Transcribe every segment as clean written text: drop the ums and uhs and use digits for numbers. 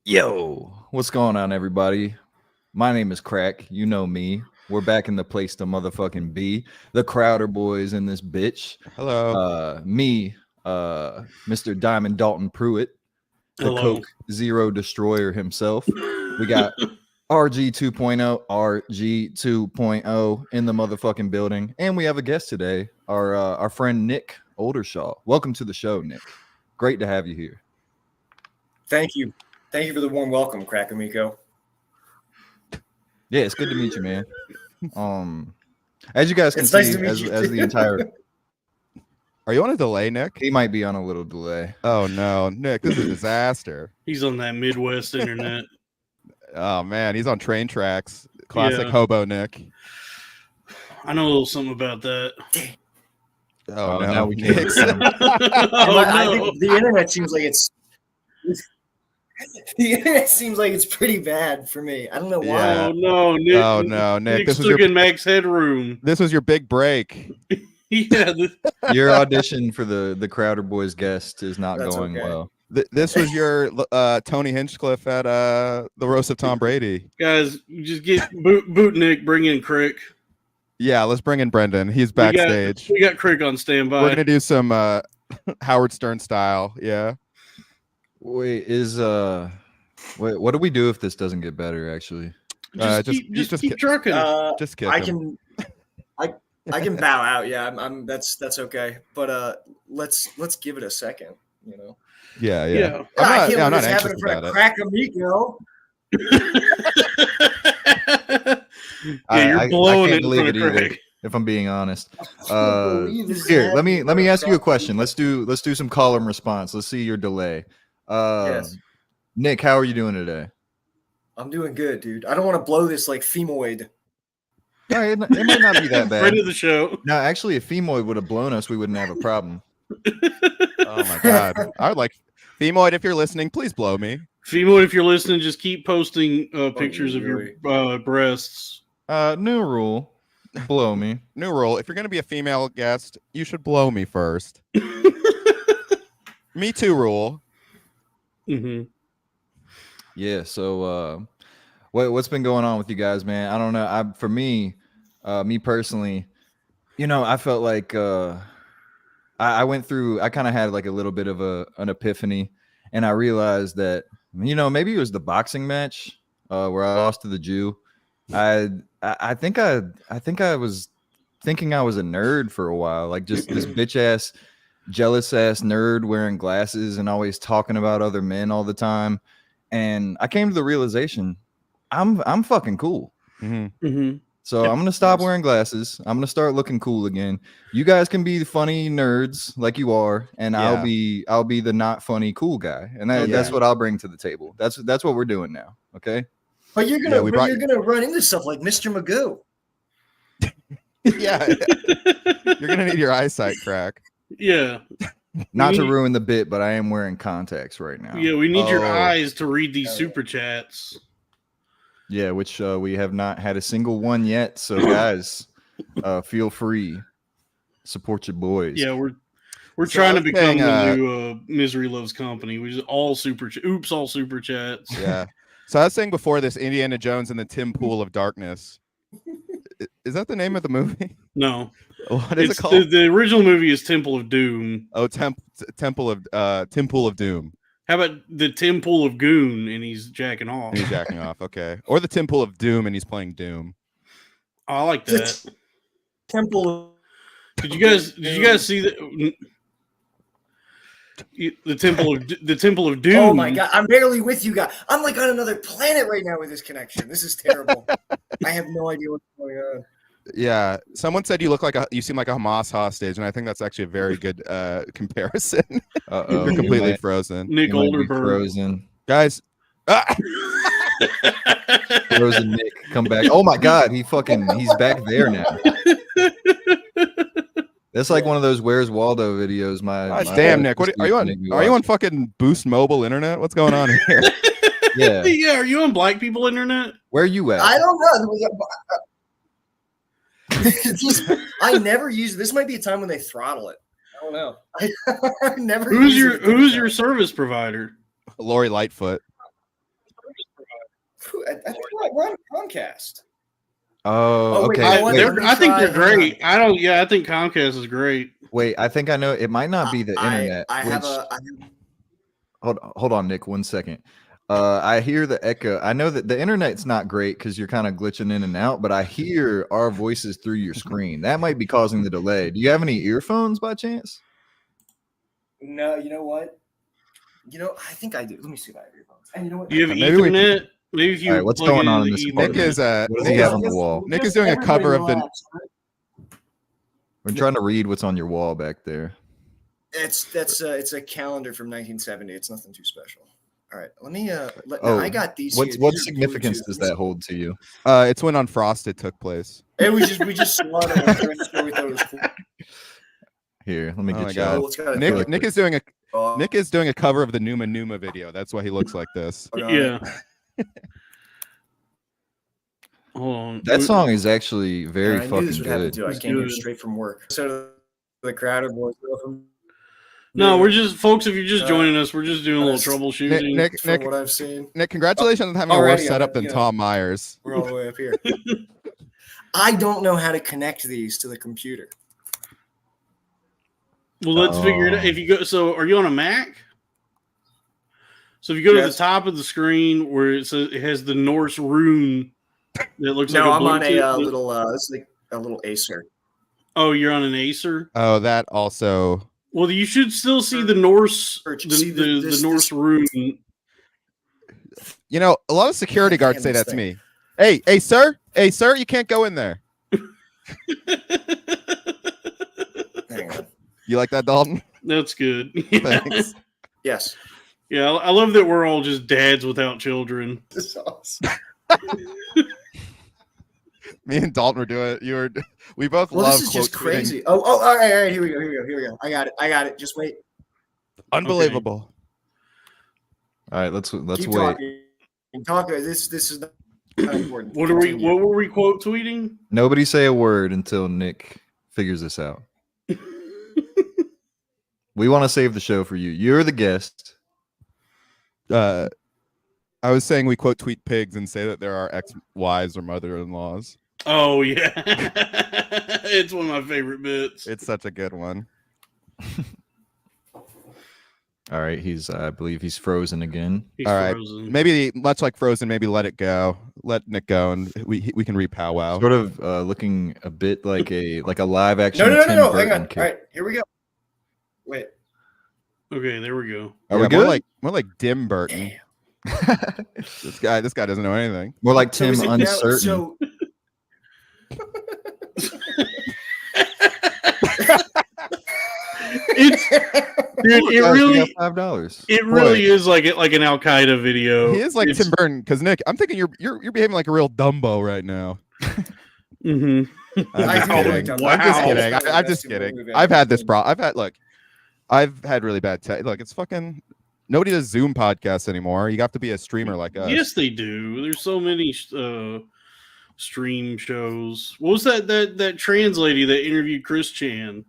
Yo, what's going on, everybody? My name is Crack. You know me. We're back in the place to motherfucking be. The Crowder boys in this bitch. Hello. Me, Mr. Diamond Dalton Pruitt, the Hello. Coke Zero Destroyer himself. We got RG 2.0, RG 2.0 in the motherfucking building, and we have a guest today, our friend Nick Oldershaw. Welcome to the show, Nick. Great to have you here. Thank you. Thank you for the warm welcome, Crack Amico. Yeah, it's good to meet you, man. As you guys can It's see, nice to meet you as the too. entire Are you on a delay, Nick? he might be on a little delay. Oh no, Nick, this is a disaster. He's on that Midwest internet. Oh man, he's on train tracks. Classic Yeah. hobo Nick. I know a little something about that. Oh, no, now we can't. Nick's- Oh, I no. think the internet seems like it's the internet seems like it's pretty bad for me. I don't know why. Yeah. Oh no, Nick. Oh no, Nick, Nick this was stuck your in Max Headroom. this was your big break. Yeah, Your audition for the Crowder Boys guest is not That's going okay. well. This was your Tony Hinchcliffe at the roast of Tom Brady. guys, you just get boot Nick. Bring in Crick. Yeah, let's bring in Brendan. He's backstage. We got Crick on standby. We're gonna do some Howard Stern style. Yeah. Wait, what do we do if this doesn't get better? Actually, Just keep trucking. Just kick I him. I can bow out. Yeah, I'm that's okay. But let's give it a second. You know. Yeah. Yeah. I can't I'm believe not this happened anxious in front about of it. Crack Amico. Yeah, you're blowing can't it in believe front it of either, Crick. if I'm being honest. I can't believe this is Here, let happening me in ask you a front of question. Crack Let's do some call and response. Let's see your delay. Yes. Nick, how are you doing today? I'm doing good, dude. I don't want to blow this like femoid. No, it might not be that bad. Friend of the show. No, actually, if Femoid would have blown us, we wouldn't have a problem. Oh my god. I would like Femoid, if you're listening, please blow me. Femoid, if you're listening, just keep posting pictures of really? your breasts. New rule, blow me. New rule: if you're going to be a female guest, you should blow me first. Me too rule. Mm-hmm. Yeah. So, what's been going on with you guys, man? I don't know. For me, me personally, I felt like I went through. I kind of had like a little bit of an epiphany, and I realized that maybe it was the boxing match where I lost to the Jew. I think I was thinking I was a nerd for a while, like just this bitch ass, jealous ass nerd wearing glasses and always talking about other men all the time. And I came to the realization I'm fucking cool. Mm-hmm. Mm-hmm. So I'm gonna stop wearing glasses. I'm gonna start looking cool again. You guys can be the funny nerds like you are, and Yeah. I'll be the not funny cool guy, and that's what I'll bring to the table. That's what we're doing now. Okay. But you're gonna Yeah, you're gonna run into stuff like Mr. Magoo. Yeah. You're going to need your eyesight, Crack. Yeah. Not to need- ruin the bit, but I am wearing contacts right now. Yeah, we need your Oh. eyes to read these Oh, yeah. super chats. Yeah, which we have not had a single one yet. So guys, feel free, support your boys. Yeah, we're So trying I to was become saying, the new Misery Loves Company. We just all all super chats. Yeah. So I was saying before this, Indiana Jones and the Tim Pool of Darkness. Is that the name of the movie? No, What is it's it called? the original movie is Temple of Doom. Oh, Temple of Doom. How about the Temple of Goon and he's jacking off? And he's jacking off. Okay. Or the Temple of Doom and he's playing Doom. Oh, I like that. Temple. Did you guys see the Temple of Doom? Oh my god, I'm barely with you guys. I'm like on another planet right now with this connection. This is terrible. I have no idea what's going on. Yeah. Someone said you seem like a Hamas hostage, and I think that's actually a very good comparison. Uh-oh. You're completely frozen. Nick You might be Olderberg. frozen. Guys. Frozen Nick, come back. Oh my god, he's back there now. That's like one of those "Where's Waldo" videos. My Damn, Nick. Are you on? Are you on fucking Boost Mobile internet? What's going on here? Yeah. Yeah, are you on Black People Internet? Where you at? I don't know. I never use. This might be a time when they throttle it. I don't know. I never. Who's use it. your service provider? Lori Lightfoot. I think we're on Comcast. Oh, wait, okay. you know what? Wait, Let me I think try- they're great. I think Comcast is great. wait, I think I know. It might not be the internet. I which, have a. hold on, Nick, 1 second. I hear the echo. I know that the internet's not great because you're kind of glitching in and out, but I hear our voices through your screen. That might be causing the delay. Do you have any earphones by chance? No, you know what? I think I do. Let me see if I have earphones. And you know what? Do you have Maybe we Ethernet? Maybe if you All right, what's plug going it on into in the this Ethernet. Nick is What does he have on the wall? Nick is doing a cover of the. We're trying to read what's on your wall back there. It's a calendar from 1970. It's nothing too special. All right, let me. Now Oh, I got these. What here. what These are significance Bluetooth. does that hold to you? It's when Unfrosted took place. We just saw it on the register. We thought it was cool. Here, let me Oh my get you. God. out. It's got a Nick thing. Nick is doing a Oh, Nick is doing a cover of the Numa video. That's why he looks like this. Yeah. Hold on. That song is actually and very I knew this fucking would happen good. too. I It's came here good. straight from work. So the crowd of boys. No, we're just folks. If you're just Uh, joining us, we're just doing a little Nick- troubleshooting. from what I've seen. Nick, congratulations on having a Already, worse setup than yeah. Tom Myers. We're all the way up here. I don't know how to connect these to the computer. Well, let's figure it out. If you go, so are you on a Mac? So if you go to the Yes. top of the screen where it says it has the Norse rune that looks No, like a I'm on a Bluetooth- little. It's like a little Acer. Oh, you're on an Acer. Oh, that also. Well, you should still see the Norse, See, the Norse rune. You know, a lot of security God damn guards say this that to thing. me. Hey, sir, you can't go in there. Hang on. You like that, Dalton? That's good. Thanks. Yes. Yeah, I love that we're all just dads without children. This is awesome. Me and Dalton were doing it. We both Well, love this is just quote tweeting. crazy. Oh, all right. Here we go. I got it. Just wait. Unbelievable. All right, let's Keep wait. talking. Talk. This is not important. What were Continue. we quote tweeting? Nobody say a word until Nick figures this out. We want to save the show for you. You're the guest. I was saying we quote tweet pigs and say that there are ex-wives or mother-in-laws. Oh yeah, it's one of my favorite bits. It's such a good one. All right, I believe he's frozen again. He's All right. frozen. Maybe much like Frozen, maybe let it go. Let Nick go, and we can repowwow. Sort of looking a bit like a live action. No. Tim Hang Burton on. kid. All right. Here we go. Wait. Okay, there we go. Are we Yeah, good? More like Dim Burton. This guy doesn't know anything. More like So Tim is it now- Uncertain. So It's dude, it Guys, we really, got $5. it really is like an Al Qaeda video. He is like It's- Tim Burton, because Nick, I'm thinking you're behaving like a real Dumbo right now. Mhm. I'm just I do kidding. look Wow. I'm just Wow. kidding. That's I'm just the kidding. movie I've had this I've problem. I've had really bad tech. Look, it's fucking nobody does Zoom podcasts anymore. You have to be a streamer like us. Yes, they do. There's so many stream shows. What was that trans lady that interviewed Chris Chan?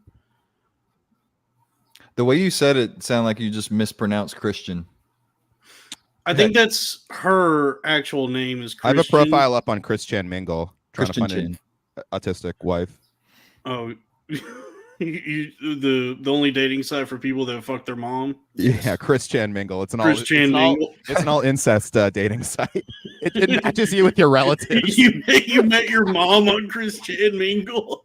The way you said it sounded like you just mispronounced Christian. I think that's her actual name is I have a Christian. profile up on Chris Chan Mingle. Trying Christian to find Chin. an autistic wife. Oh, the only dating site for people that fuck their mom. Yeah, Chris Chan Mingle. It's an Chris all Chan it's an all, Mingle. it's an all incest dating site. It matches you with your relatives. you met your mom on Chris Chan Mingle.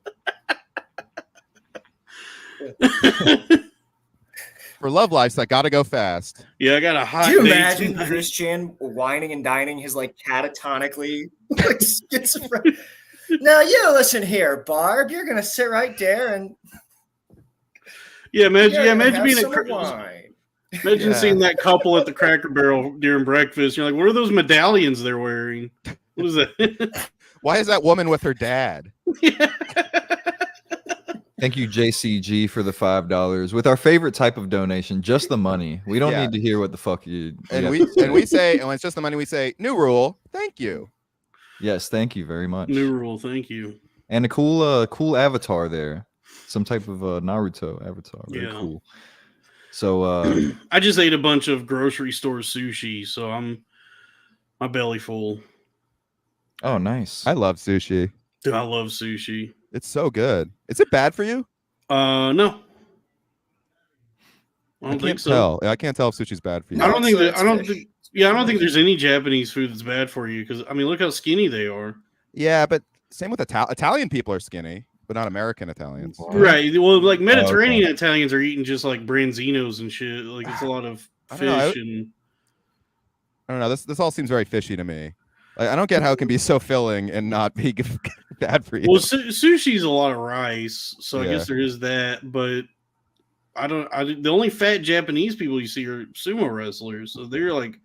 For love lives, that gotta go fast. Yeah, I got a hot do you date imagine tonight. Chris Chan whining and dining his like catatonically like schizophrenic? Now you listen here, Barb. You're gonna sit right there and Imagine being some a wine. imagine Yeah. seeing that couple at the Cracker Barrel during breakfast. You're like, what are those medallions they're wearing? What is that? Why is that woman with her dad? Thank you, JCG, for the $5 with our favorite type of donation, just the money. We don't Yeah. need to hear what the fuck you. And have we to say. and we say, and when it's just the money, we say, new rule, thank you. Yes, thank you very much. New rule, thank you. And a cool avatar there, some type of Naruto avatar. Very Yeah. cool. So I just ate a bunch of grocery store sushi, so My belly full. Oh, nice. I love sushi. Dude, I love sushi. It's so good. Is it bad for you? No. I don't think can't so. tell. I can't tell if sushi's bad for you. I don't think that. It's I don't fish. think. Yeah, I don't think there's any Japanese food that's bad for you. Because I mean, look how skinny they are. Yeah, but same with Italian people are skinny, but not American Italians. Right. Well, like okay. Mediterranean Italians are eating just like branzinos and shit. Like it's a lot of I don't know. fish and. I don't know. This all seems very fishy to me. Like, I don't get how it can be so filling and not be bad for you. Well, sushi's a lot of rice, so I Yeah. guess there is that. But the only fat Japanese people you see are sumo wrestlers, so they're like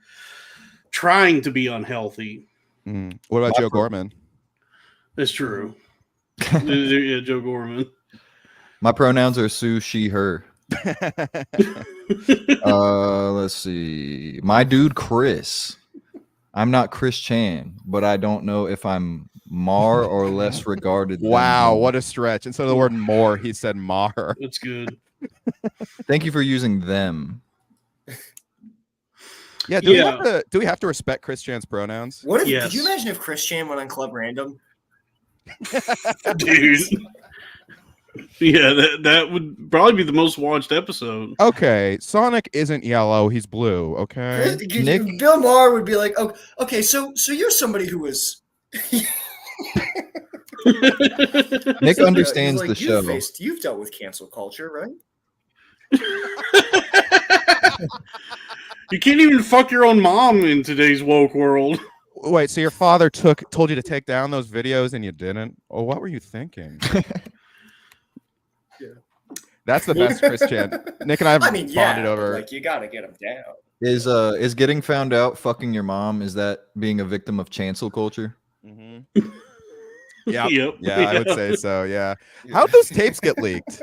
trying to be unhealthy. What about Joe Gorman? That's true. Yeah, Joe Gorman. My pronouns are Sue, she, her. Let's see. My dude Chris. I'm not Chris Chan, but I don't know if I'm more or less regarded. Wow, what a stretch. Instead of the word more, he said mar. That's Thank you for using them. Yeah, do we have to respect Chris Chan's pronouns? What if? Yes. Could you imagine if Chris Chan went on Club Random? Dude. Yeah, that would probably be the most watched episode. Okay, Sonic isn't yellow, he's blue, okay? Nick- Bill Maher would be like, oh, okay, so you're somebody who was. Nick So, understands he's like, the show. You've dealt with cancel culture, right? You can't even fuck your own mom in today's woke world. Wait, so your father told you to take down those videos and you didn't? Oh, what were you thinking? Yeah. That's the best Chris Chan. Nick and I have bonded over. Like you got to get him down. Is getting found out fucking your mom? Is that being a victim of cancel culture? Mm-hmm. Yeah, Yep. yeah, I would say so. Yeah. How'd those tapes get leaked?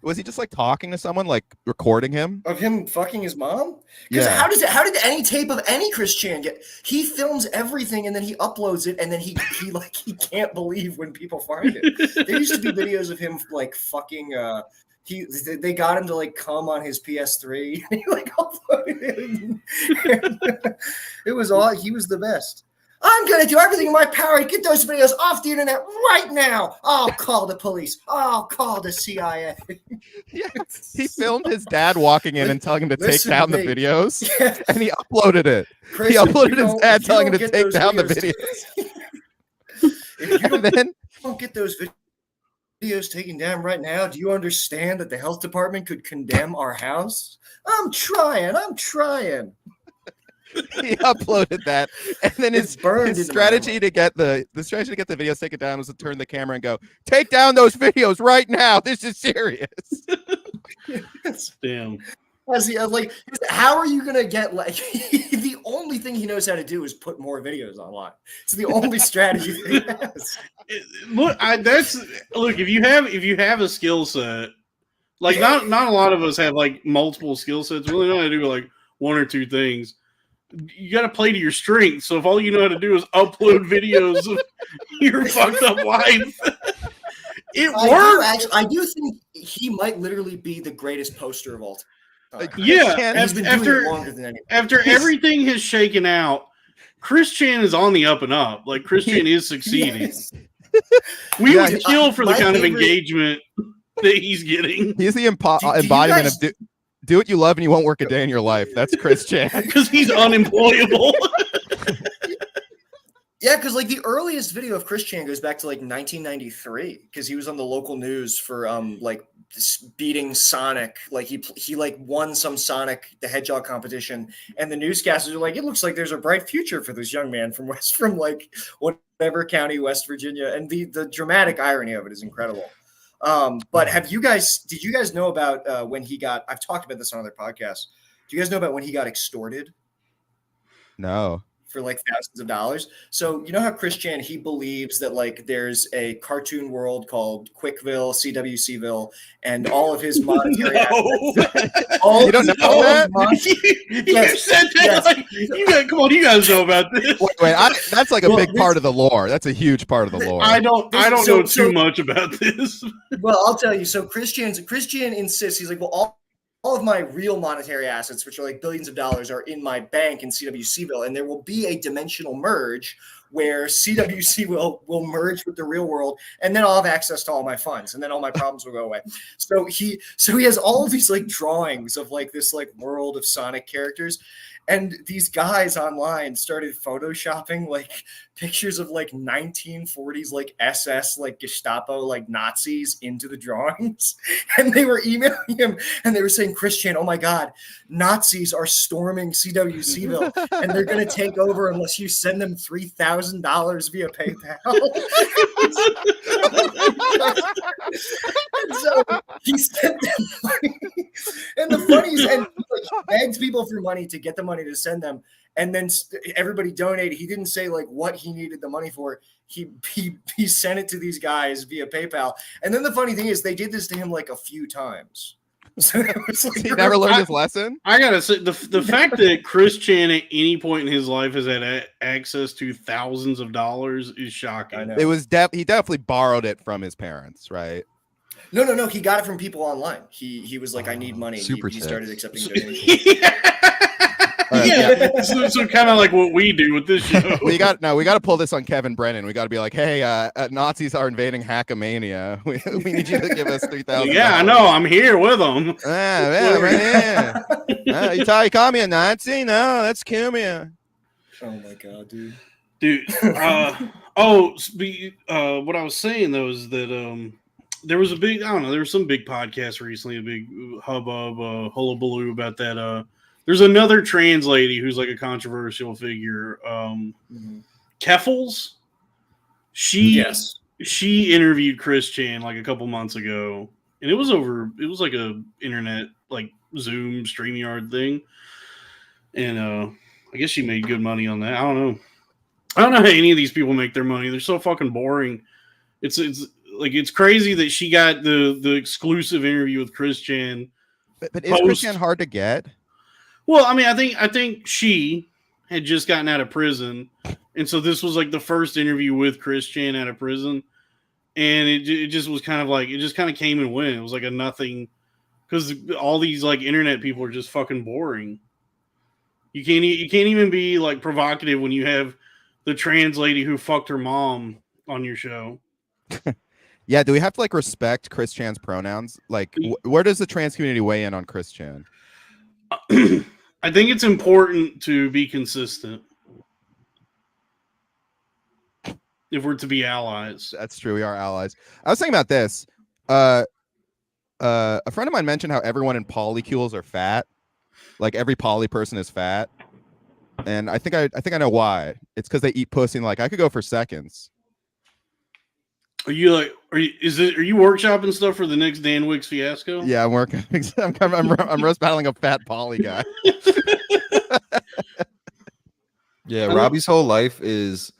Was he just like talking to someone, like recording him? Of him fucking his mom? Because Yeah. how did any tape of any Chris Chan get? He films everything and then he uploads it and then he can't believe when people find it. There used to be videos of him like fucking they got him to like come on his PS3 and he like uploaded it. It was all he was the best. I'm gonna do everything in my power to get those videos off the internet right now. I'll call the police. I'll call the CIA. Yeah. He filmed his dad walking in and telling him to take Listen down to the me. videos, Yeah. and he uploaded it. Chris, He if uploaded you his don't- dad if you telling him don't to get take those down the videos- videos. If you And then don't get those videos taken down right now, do you understand that the health department could condemn our house? I'm trying. he uploaded that, and then It's burned his into strategy my to get the strategy to get the videos taken down was to turn the camera and go, "Take down those videos right now. This is serious." Damn. Like, how are you gonna get like the only thing he knows how to do is put more videos online. It's the only strategy that he has. Look, if you have a skill set, like not a lot of us have like multiple skill sets. We only know how to do like one or two things. You got to play to your strengths. So if all you know how to do is upload videos of your fucked up life, it works. I do think he might literally be the greatest poster of all time. Yeah, He's been doing it longer than anyone. After everything has shaken out, Chris Chan is on the up and up. Like Chris Chan is succeeding. Yes. We Yeah, would kill for the my kind of favorite- engagement that he's getting He's the Do you embodiment guys- of do what you love and you won't work a day in your life. That's Chris Chan. because he's unemployable. Yeah, because like the earliest video of Chris Chan goes back to like 1993 because he was on the local news for like beating Sonic. Like he like won some Sonic the Hedgehog competition, and the newscasters are like, "It looks like there's a bright future for this young man from like whatever county, West Virginia." And the dramatic irony of it is incredible. But did you guys know about when he got? I've talked about this on other podcasts. Do you guys know about when he got extorted No. for like thousands of dollars? So you know how Chris Chan, he believes that like there's a cartoon world called Quickville, CWCville, and all of his monetary assets. You don't know that? You said that like come on, you guys know about this. Wait, that's like a Well, big part of the lore. That's a huge part of the lore. I don't So- know too much about this. Well, I'll tell you. So Chris Chan insists, he's like, well, all of my real monetary assets, which are like billions of dollars, are in my bank in CWCville, and there will be a dimensional merge where CWC will merge with the real world, and then I'll have access to all my funds, and then all my problems will go away. So he has all of these like drawings of like this like world of Sonic characters. And these guys online started photoshopping like pictures of like 1940s like SS like Gestapo like Nazis into the drawings, and they were emailing him and they were saying, "Christian, oh my God, Nazis are storming CWCville and they're going to take over unless you send them $3,000 via PayPal." And so he sent them money, and the funniest, and like, begged people for money to get the money to send them, and then everybody donated. He didn't say like what he needed the money for. He sent it to these guys via PayPal, and then the funny thing is they did this to him like a few times. So it was like, he never learned his lesson. I gotta say, the fact that Chris Chan at any point in his life has had access to thousands of dollars is shocking. I know. It was he definitely borrowed it from his parents, right? No. He got it from people online. He was like, I need money. Super He started text. accepting donations. Yeah. So kind of like what we do with this show. we got to pull this on Kevin Brennan. We got to be like, hey, Nazis are invading Hackamania. We need you to give us $3,000. Yeah, I know. I'm here with them. Yeah, right here. You call me a Nazi? No, that's Kumia. Oh my God, dude. What I was saying though is that there was there was some big podcast recently, a big hubbub, hullabaloo about that. There's another trans lady who's like a controversial figure, Keffels. She interviewed Chris Chan like a couple months ago, and it was like a internet like Zoom StreamYard thing, and I guess she made good money on that. I don't know how any of these people make their money. They're so fucking boring. It's crazy that she got the exclusive interview with Chris Chan. But is Chris Chan hard to get? Well, I mean, I think she had just gotten out of prison, and so this was like the first interview with Chris Chan out of prison, and it just was kind of like it just kind of came and went. It was like a nothing, because all these like internet people are just fucking boring. You can't even be like provocative when you have the trans lady who fucked her mom on your show. Yeah, do we have to like respect Chris Chan's pronouns? Like, where does the trans community weigh in on Chris Chan? I think it's important to be consistent if we're to be allies. That's true. We are allies. I was thinking about this. A friend of mine mentioned how everyone in polycules are fat. Like every poly person is fat. And I think I know why. It's because they eat pussy and like I could go for seconds. Are you workshopping stuff for the next Dan Wicks fiasco? Yeah, I'm working. I'm roast battling a fat poly guy. Yeah, Robbie's whole life is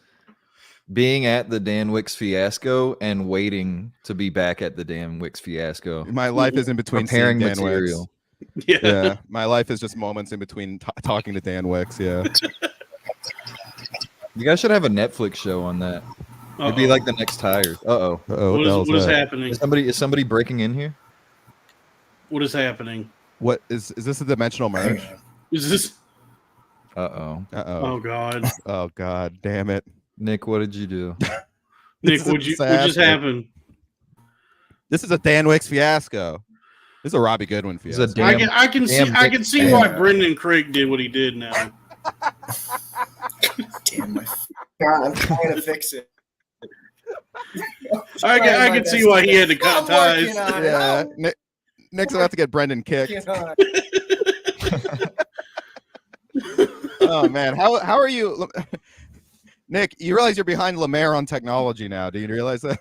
being at the Dan Wicks fiasco and waiting to be back at the Dan Wicks fiasco. My life is in between Preparing seeing Dan material. Wicks. Yeah. My life is just moments in between talking to Dan Wicks. Yeah. You guys should have a Netflix show on that. It'd be like the next Tires. What is happening? Is somebody breaking in here? What is happening? What is this a dimensional merge? Is this? Uh-oh. Oh God. Oh God, damn it. Nick, what did you do? Nick, what just happened? This is a Dan Wicks fiasco. This is a Robbie Goodwin fiasco. I can see why Brendan Craig did what he did now. Damn my God, I'm trying to fix it. I can see why he had to cut ties. Yeah, Nick's about to get Brendan kicked. Oh man, how are you, Nick? You realize you're behind Lemaire on technology now? Do you realize that?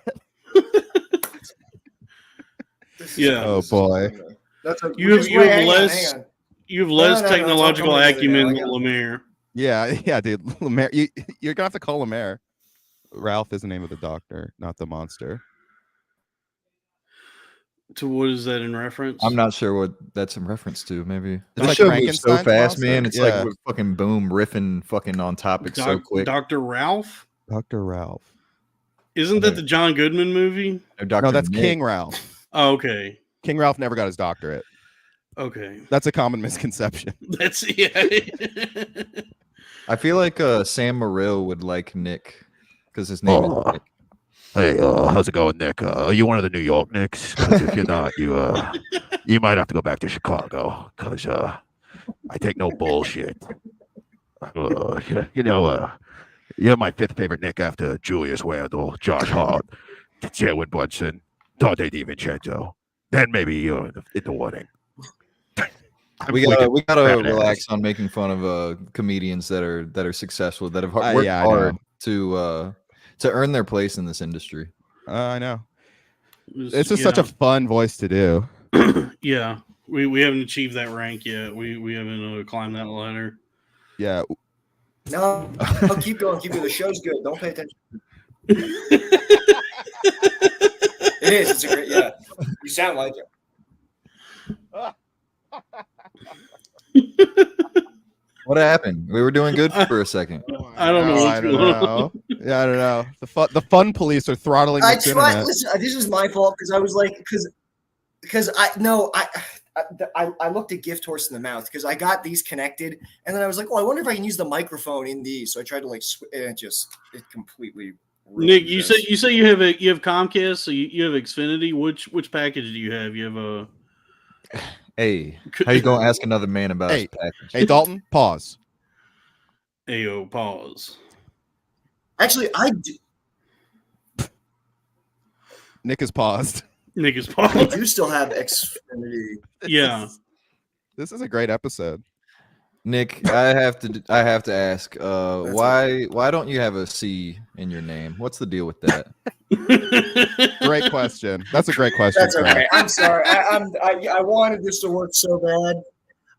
Yeah. Oh boy. You have less technological acumen than Lemaire. Yeah, dude. Lemaire, you're gonna have to call Lemaire. Ralph is the name of the doctor, not the monster. To what is that in reference? I'm not sure what that's in reference to. Maybe this like show moves so Frankenstein's fast, monster? man. It's Yeah. like we're fucking boom riffing fucking on topic so quick. Dr. Ralph? Dr. Ralph. Isn't that the John Goodman movie? Dr. No, that's Nick. King Ralph. Oh, okay. King Ralph never got his doctorate. Okay, That's a common misconception. that's I feel like Sam Morril would like Nick because his name is Nick. Hey, how's it going, Nick? Are you one of the New York Knicks? Because if you're not, you might have to go back to Chicago. Because I take no bullshit. You're my fifth favorite Nick after Julius Randle, Josh Hart, Jalen Brunson, Dante DiVincenzo. Then maybe you're in the wedding. We gotta relax on making fun of comedians that are successful, that have worked hard to earn their place in this industry. I know. It's just such a fun voice to do. Yeah, we haven't achieved that rank yet. We haven't climbed that ladder. Yeah. No, keep going. Keep going. The show's good. Don't pay attention. It is. It's a great. Yeah, you sound like it. What happened? We were doing good for a second. I don't know. I don't know. Yeah, I don't know. The fun police are throttling the internet. Listen, this is my fault because I was like, because I looked at Gift Horse in the Mouth because I got these connected, and then I was like, oh, I wonder if I can use the microphone in these. So I tried to and it completely. Nick, you say you have Comcast, so you have Xfinity. Which package do you have? You have a. Hey, how you gonna ask another man about his package? Hey, Dalton, pause. Ayo, pause. Actually, I do. Nick is paused. Nick is I paused. do still have Xfinity. Yeah. This is a great episode. Nick, I have to ask, why don't you have a C in your name? What's the deal with that? Great question. That's a great question. That's okay. I'm sorry. I wanted this to work so bad.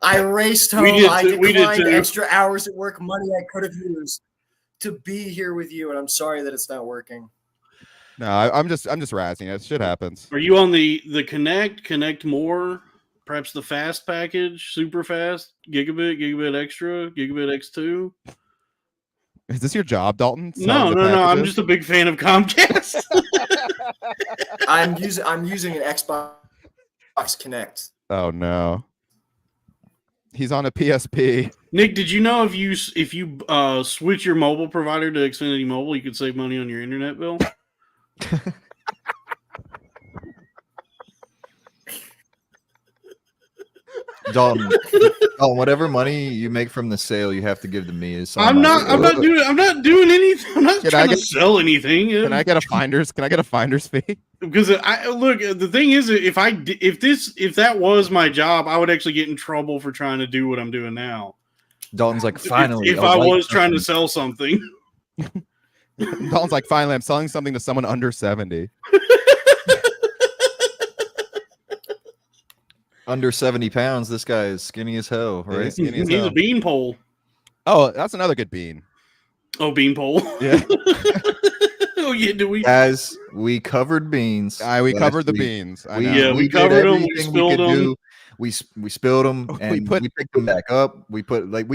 I raced home. I declined extra hours at work, money I could have used to be here with you, and I'm sorry that it's not working. No, I'm just razzing it. Shit happens. Are you on the Connect More? Perhaps the fast package, super fast, gigabit extra, gigabit X2. Is this your job, Dalton? No. I'm just a big fan of Comcast. I'm using an Xbox Connect. Oh no. He's on a PSP. Nick, did you know if you switch your mobile provider to Xfinity Mobile, you could save money on your internet bill? Dalton, whatever money you make from the sale, you have to give to me. I'm not doing anything. I'm not trying to sell anything. Can I get a finder's fee? Because the thing is, if that was my job, I would actually get in trouble for trying to do what I'm doing now. Dalton's like, finally, if I was trying to sell something. Dalton's like, finally, I'm selling something to someone under 70. Under 70 pounds, this guy is skinny as hell, right? He's a beanpole. Oh, that's another good bean. Oh, beanpole. Yeah. Oh yeah, Guys, we covered beans. We covered the beans. We covered them. We spilled them. We spilled them and we picked them back up. We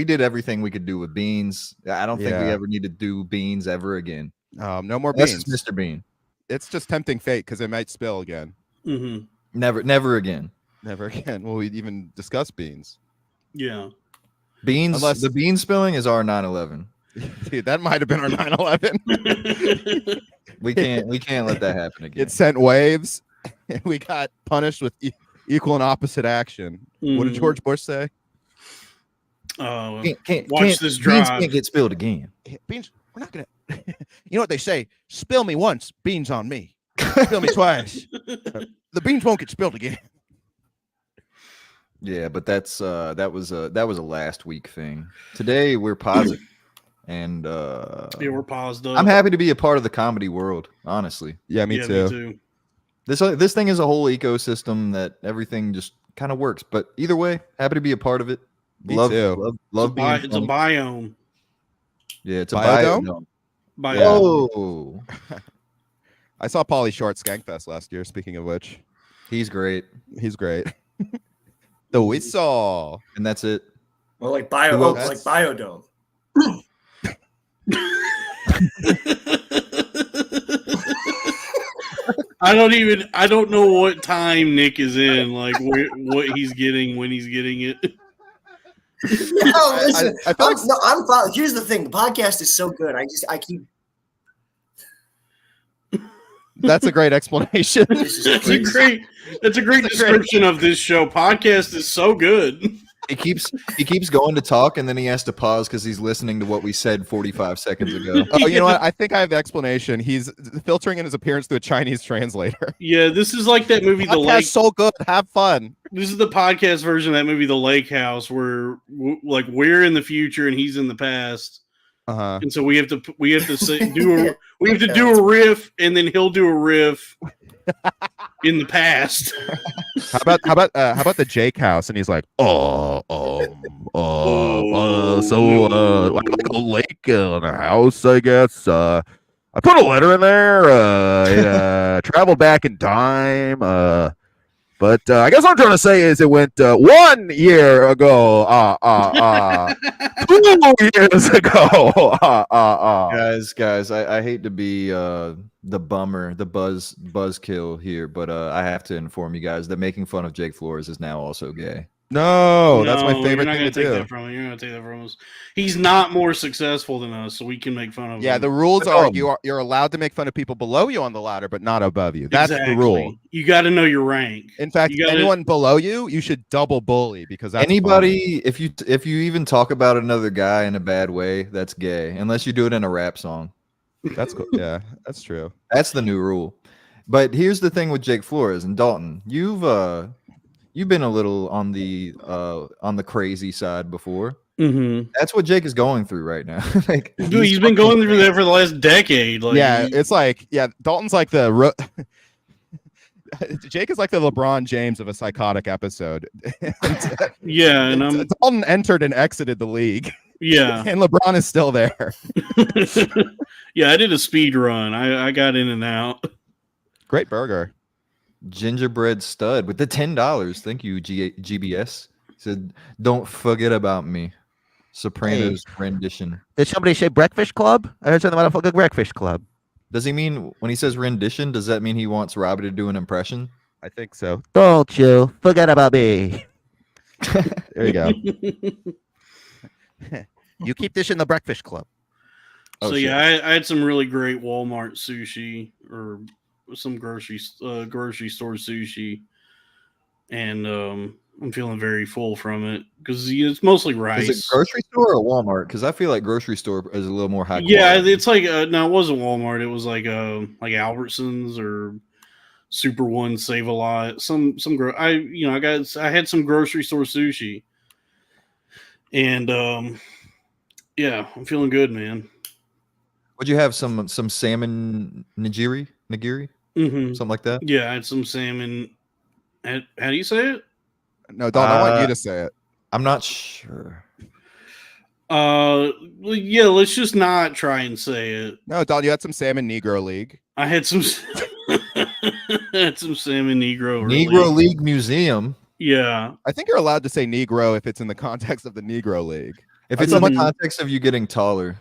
did everything we could do with beans. I don't think we ever need to do beans ever again. No more beans, Mr. Bean. It's just tempting fate because it might spill again. Mm-hmm. Never again. Never again. Will we even discuss beans? Yeah. Beans. The bean spilling is our 9/11. Dude, that might have been our 9/11. We can't let that happen again. It sent waves, and we got punished with equal and opposite action. What did George Bush say? Watch this drive. Beans can't get spilled again. Beans, we're not gonna. You know what they say? Spill me once, beans on me. Spill me twice. The beans won't get spilled again. Yeah, but that was a last week thing. Today we're positive, and we're positive. I'm happy to be a part of the comedy world. Honestly, yeah, me too. This thing is a whole ecosystem that everything just kind of works. But either way, happy to be a part of it. Love being. It's a biome. Yeah, it's a biome. Oh, I saw Pauly Short Skankfest last year. Speaking of which, he's great. The whistle, and that's it. Well, like Biodome. I don't know what time Nick is in, like what he's getting when he's getting it. No, listen. I feel like Here's the thing: the podcast is so good. I keep. that's a great explanation. That's a great description of this show. Podcast is so good. He keeps going to talk, and then he has to pause because he's listening to what we said 45 seconds ago. Oh, you know what? I think I have the explanation. He's filtering in his appearance through a Chinese translator. Yeah, this is like that movie, The Podcast Lake. so good. Have fun. This is the podcast version of that movie, The Lake House, where like we're in the future and he's in the past, and so we have to do a riff, and then he'll do a riff in the past. How about the Jake house? And he's like, like a lake in a house, I guess. I put a letter in there. Traveled back in time. But I guess what I'm trying to say is it went 1 year ago. 2 years ago. Guys, I hate to be the bummer, the buzzkill here, but I have to inform you guys that making fun of Jake Flores is now also gay. No, that's my favorite You're thing not to gonna do. take that from him. You're gonna take that from us. He's not more successful than us, so we can make fun of Yeah, him. the rules are you're allowed to make fun of people below you on the ladder, but not above you. That's the rule. You got to know your rank. In fact, anyone below you should double bully because that's anybody. If you even talk about another guy in a bad way, that's gay. Unless you do it in a rap song. That's cool. Yeah, that's true. That's the new rule. But here's the thing with Jake Flores and Dalton. You've been a little on the crazy side before. Mm-hmm. That's what Jake is going through right now. Like, dude, he's been going through that for the last decade. Like, yeah, it's like Dalton's like the Jake is like the LeBron James of a psychotic episode. and Dalton entered and exited the league. Yeah, and LeBron is still there. Yeah, I did a speed run. I got in and out. Great burger. Gingerbread stud with the $10. Thank you, GBS. Said, "Don't forget about me." Sopranos rendition. Did somebody say Breakfast Club? I heard something about a fucking Breakfast Club. Does he mean when he says rendition? Does that mean he wants Robbie to do an impression? I think so. Don't you forget about me. There you go. You keep this in the Breakfast Club. So yeah, I had some really great Walmart sushi or some grocery store sushi, and I'm feeling very full from it because it's mostly rice. Is it grocery store or Walmart? Because I feel like grocery store is a little more high. Yeah, quality. it's like no, it wasn't Walmart. It was like Albertsons or Super One, Save a Lot. I had some grocery store sushi, and yeah, I'm feeling good, man. Would you have some salmon nigiri, Mm-hmm. something like that? Yeah, I had some salmon. How do you say it? No, Don, I want you to say it. I'm not sure. Yeah, let's just not try and say it. No, Don, you had some salmon Negro League. I had some salmon Negro League Museum. Yeah, I think you're allowed to say Negro if it's in the context of the Negro League. If it's in the context of you getting taller,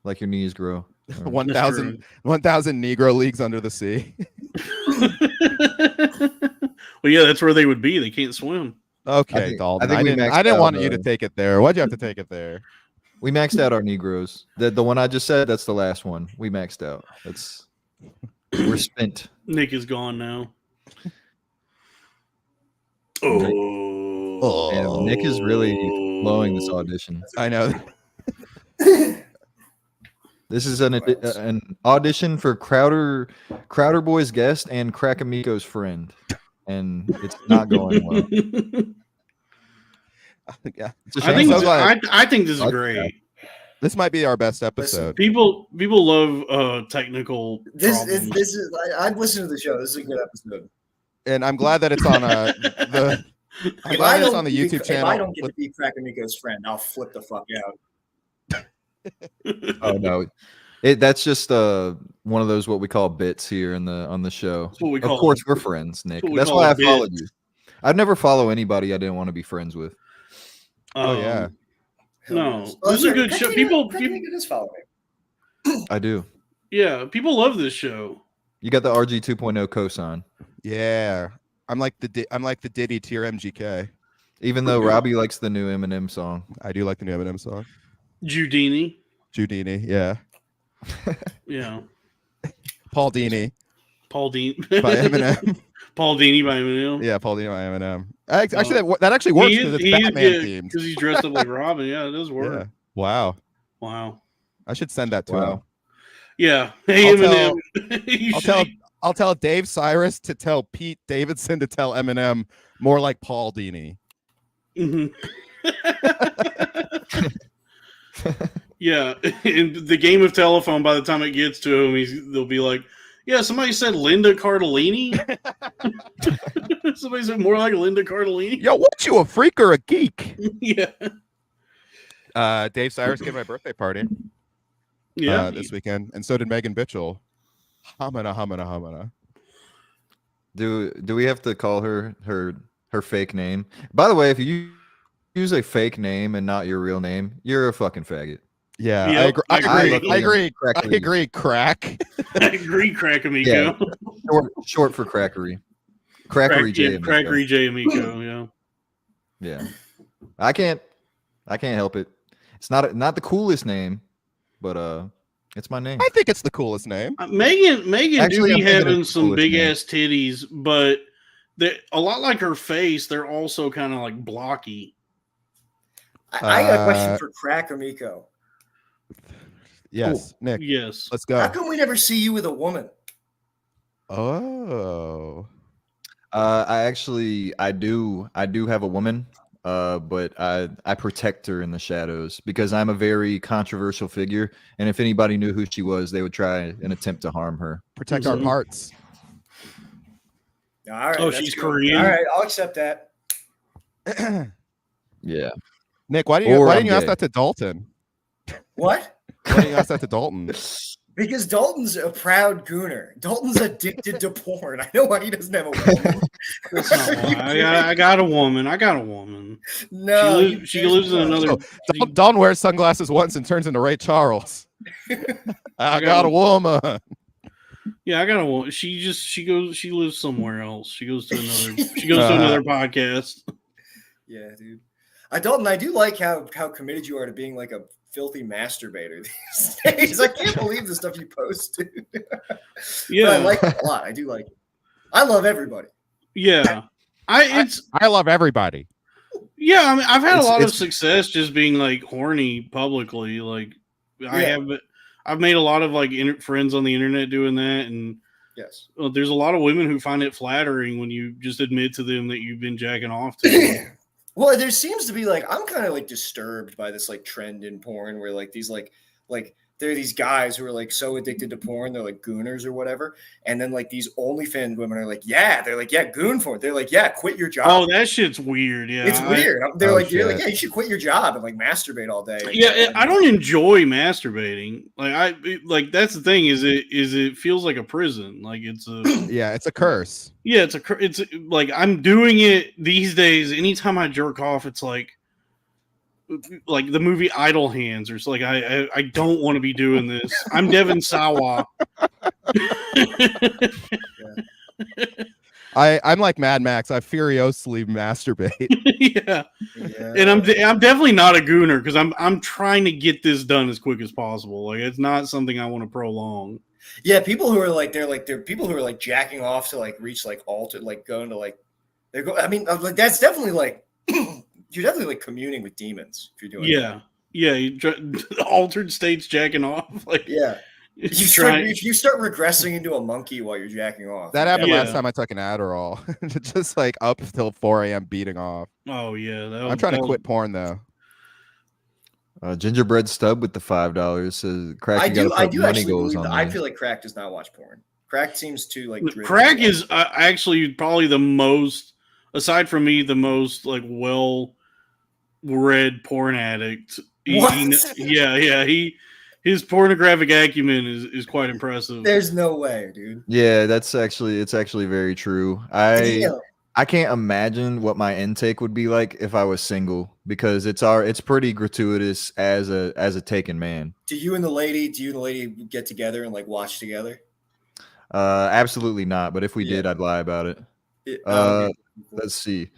like your knees grow. 1,000 Negro Leagues under the sea. Well, yeah, that's where they would be. They can't swim. Okay, Dalton. I didn't want you to take it there. Why'd you have to take it there? We maxed out our Negroes. The one I just said, that's the last one. We maxed out. We're spent. Nick is gone now. Man, Nick is really blowing this audition. I know. This is an audition for Crowder Boy's guest and Crack Amico's friend, and it's not going well. Yeah, I think this is great. This might be our best episode. People love technical. This is. I'd listen to the show. This is a good episode. And I'm glad that it's on the. I'm glad it's on the YouTube channel. If I don't get to be Crack Amico's friend, I'll flip the fuck out. Oh no, that's just one of those what we call bits here on the show. Of course, we're friends, Nick. That's why I followed you. I'd never follow anybody I didn't want to be friends with. Oh yeah, no, this is a good show. People just follow me. I do. Yeah, people love this show. You got the RG 2.0 cosign. Yeah, I'm like the Diddy tier MGK. Even though Robbie likes the new Eminem song. I do like the new Eminem song. Judini. Judini, yeah. Yeah. Paul Dini Paul Dean. by Eminem. Paul Dini by Eminem. Yeah, Paul Dini by Eminem. Actually, that actually works because it's Batman themed. Because he's dressed up like Robin. Yeah, it does work. Yeah. Wow. Wow. I should send that to him. Yeah. Hey, Eminem. I'll tell Dave Cyrus to tell Pete Davidson to tell Eminem more like Paul Dini. Mm-hmm. Yeah. In the game of telephone, by the time it gets to him, they'll be like, yeah, somebody said Linda Cardellini. Somebody said more like Linda Cardellini. Yo, what, you a freak or a geek? Yeah. Dave Cyrus gave my birthday party. Yeah. This weekend, and so did Megan Bitchell. Hamana. Do we have to call her fake name? By the way, if you use a fake name and not your real name, you're a fucking faggot. Yeah, Yep, I agree. Crack I agree. Crack. I agree, Crack Amico. Yeah. Short for crackery. Crackery J. Amico. Crackery J. Amico, yeah. Yeah. I can't help it. It's not the coolest name, but it's my name. I think it's the coolest name. Megan Actually, do be I'm thinking having it's the some coolest big name. ass titties, but a lot like her face, they're also kind of like blocky. I got a question for Crack Amico. Yes, Nick. Yes. Let's go. How come we never see you with a woman? Oh. I do have a woman, but I protect her in the shadows because I'm a very controversial figure, and if anybody knew who she was, they would try and attempt to harm her. Protect our parts. All right. Oh, that's she's good. Korean? All right, I'll accept that. Yeah. Nick, why didn't you ask gay. that to Dalton? What? Why didn't you ask that to Dalton? Because Dalton's a proud gooner. Dalton's addicted to porn. I know why he doesn't have a woman. That's not why. I got a woman. No, She lives in another. Dalton wears sunglasses once and turns into Ray Charles. I got a woman. Yeah, I got a woman. She lives somewhere else. She goes to another podcast. Yeah, dude. Dalton, I do like how committed you are to being like a filthy masturbator these days. I can't believe the stuff you post, dude. Yeah, But I like it a lot. I do like it. I love everybody. Yeah, I love everybody. Yeah, I mean, I've had a lot of it's- success just being like horny publicly. Like, I've made a lot of like friends on the internet doing that, and Yes. there's a lot of women who find it flattering when you just admit to them that you've been jacking off to. Well, there seems to be like I'm kind of like disturbed by this like trend in porn where like these like there are these guys who are like so addicted to porn, they're like gooners or whatever, and then like these OnlyFans women are like, they're like, goon for it. They're like, quit your job. Oh, that shit's weird. Yeah, It's weird. They're Oh, like, you're like, shit. you should quit your job and like masturbate all day. Yeah, I don't enjoy masturbating. Like that's the thing. Is it feels like a prison. Like it's a Yeah, it's a curse. yeah. It's like I'm doing it these days. Anytime I jerk off, it's like the movie Idle Hands, or it's like I don't want to be doing this. I'm Devin Sawa. I'm like Mad Max. I furiously masturbate. Yeah. And I'm definitely not a gooner because I'm trying to get this done as quick as possible. Like it's not something I want to prolong. Yeah, people who are like they're people who are like jacking off to like reach like alter like going to like I mean like that's definitely like you're definitely like communing with demons if you're doing that. Yeah, altered states jacking off. Like Yeah. If you start regressing into a monkey while you're jacking off. That happened Yeah. last time I took an Adderall. Just like up till 4 a.m. beating off. Oh yeah, I'm trying to quit porn though. Gingerbread Stub with the $5 says Crack. I you gotta do put money actually goals believe on that. I there. feel like Crack does not watch porn. Crack seems to like drift Crack to is actually probably the most, aside from me, the most like well-read porn addict. His pornographic acumen is quite impressive. There's no way, dude. Yeah, it's actually very true. I can't imagine what my intake would be like if I was single because it's pretty gratuitous as a taken man. Do you and the lady get together and like watch together? Absolutely not. But if we Yeah. did, I'd lie about it. Okay. Let's see.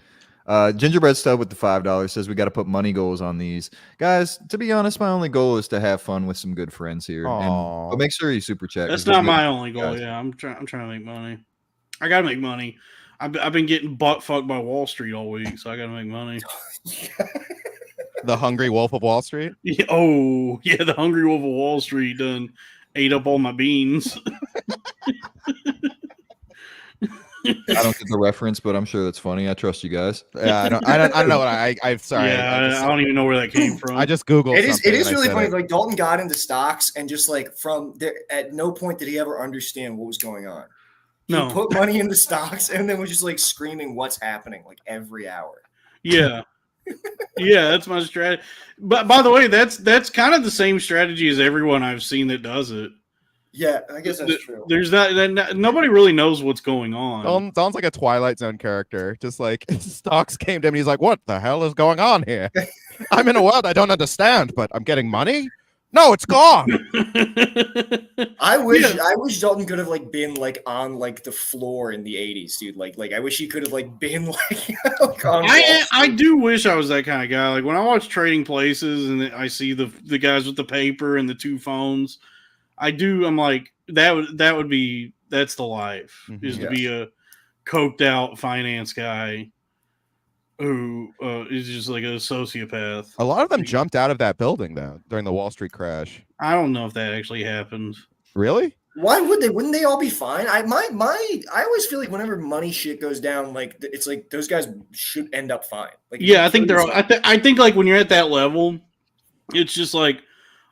Gingerbread Stub with the $5 says we got to put money goals on these guys. To be honest, my only goal is to have fun with some good friends here. Aw. But make sure you super chat. That's 'cause we'll not get my it. only goal. Guys. Yeah, I'm trying to make money. I gotta make money. I've been getting butt fucked by Wall Street all week, so I gotta make money. The Hungry Wolf of Wall Street. Yeah, oh yeah, the Hungry Wolf of Wall Street done ate up all my beans. I don't get the reference, but I'm sure that's funny. I trust you guys. Yeah, I don't know what I'm sorry. Yeah, I don't even know where that came from. I just googled. It something is and I really said funny. it. Like Dalton got into stocks and just like from there, at no point did he ever understand what was going on. He No. put money into stocks and then was just like screaming what's happening like every hour. Yeah. Yeah, that's my strategy. But by the way, that's kind of the same strategy as everyone I've seen that does it. Yeah, I guess that's true. There's nobody really knows what's going on. Sounds like a Twilight Zone character. Just like stocks came to him, and he's like, "What the hell is going on here? I'm in a world I don't understand, but I'm getting money. No, it's gone." I wish Dalton could have like been like on like the floor in the 80s, dude. Like I wish he could have like been like on I do wish I was that kind of guy. Like when I watch Trading Places and I see the guys with the paper and the two phones, I'm like that's the life is to be a coked out finance guy who is just like a sociopath. A lot of them jumped out of that building though during the Wall Street crash. I don't know if that actually happened. Really? Why would they? Wouldn't they all be fine? I always feel like whenever money shit goes down, like it's like those guys should end up fine. Like Yeah, I think they're all, I think like when you're at that level, it's just like,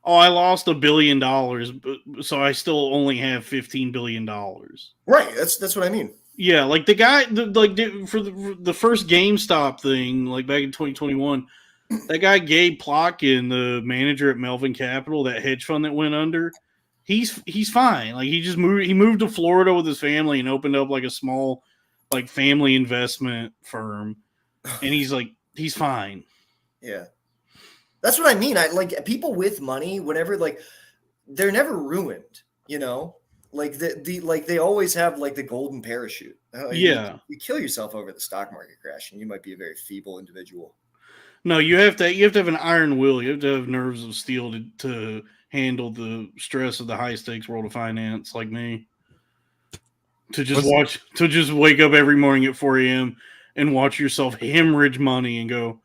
oh, I lost $1 billion, but so I still only have $15 billion. Right. That's what I mean. Yeah, like the guy, for the first GameStop thing, like back in 2021, that guy Gabe Plotkin, the manager at Melvin Capital, that hedge fund that went under, he's fine. Like he moved to Florida with his family and opened up like a small like family investment firm, and he's fine. Yeah. That's what I mean. I like people with money, whenever like they're never ruined, you know? Like they always have like the golden parachute. Yeah. You kill yourself over the stock market crash and you might be a very feeble individual. No, you have to have an iron will. You have to have nerves of steel to handle the stress of the high stakes world of finance like me. To just wake up every morning at 4 a.m. and watch yourself hemorrhage money and go,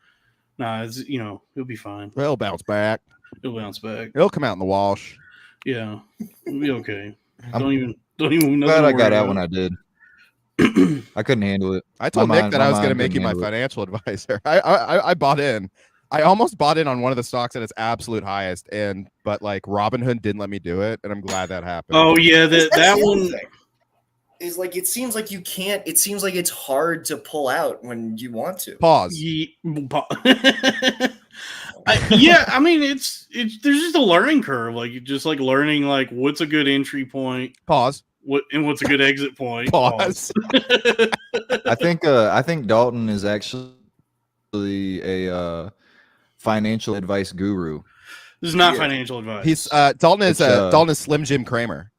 nah, it'll be fine. It'll bounce back. It'll bounce back. It'll come out in the wash. Yeah, it'll be okay. I'm Don't even. glad I got out when I did. I couldn't handle it. I told Nick that I was going to make you my financial advisor. I bought in. I almost bought in on one of the stocks at its absolute highest, but like Robinhood didn't let me do it, and I'm glad that happened. Oh yeah, that one is like it seems like you can't. It seems like it's hard to pull out when you want to. Pause. Yeah, I mean it's there's just a learning curve. Like you just like learning like what's a good entry point. Pause. What's a good exit point. Pause. I think Dalton is actually a financial advice guru. This is not financial advice. He's Dalton is Slim Jim Kramer.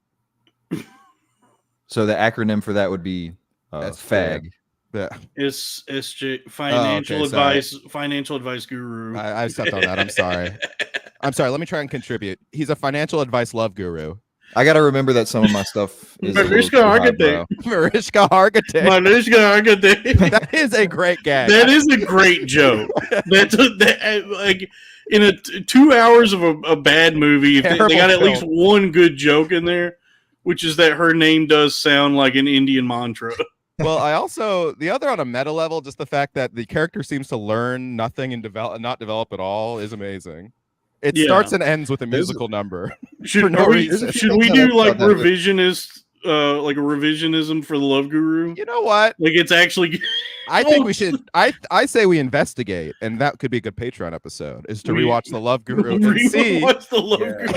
So the acronym for that would be FAG. Yeah. It's SJ financial advice guru. I stepped on that. I'm sorry. Let me try and contribute. He's a financial advice love guru. I got to remember that some of my stuff is Mariska Hargitay. Mariska Hargitay. Mariska Hargitay. That is a great gag. That is a great joke. That like in 2 hours of a bad movie, if they got at least one good joke in there, which is that her name does sound like an Indian mantra. Well, the other on a meta level, just the fact that the character seems to learn nothing and not develop at all is amazing. It starts and ends with a musical number. Should we do like revisionist, like a revisionism for the Love Guru? You know what? Like it's actually. I think we should. I say we investigate, and that could be a good Patreon episode. Is to rewatch the Love Guru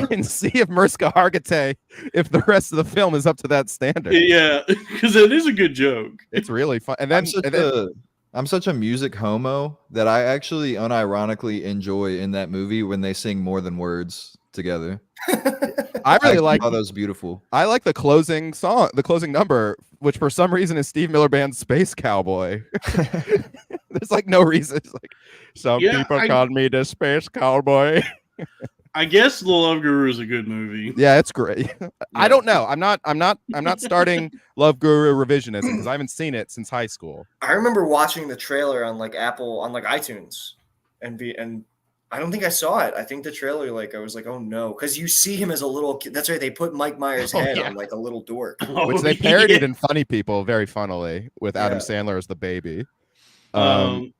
and see if Mariska Hargitay, if the rest of the film is up to that standard. Yeah, because it is a good joke. It's really fun. And then I'm such a music homo that I actually unironically enjoy in that movie when they sing more than words together. I really like all those beautiful. I like the closing song, the closing number, which for some reason is Steve Miller Band's Space Cowboy. There's like no reason. It's like some people called me the Space Cowboy. I guess The Love Guru is a good movie. Yeah, it's great. I don't know. I'm not starting Love Guru revisionism because I haven't seen it since high school. I remember watching the trailer on like Apple on like iTunes, and I don't think I saw it. I think the trailer, like I was like, oh no, because you see him as a little kid. That's right. They put Mike Myers' head on like a little dork, which they parodied in Funny People very funnily with Adam Sandler as the baby. But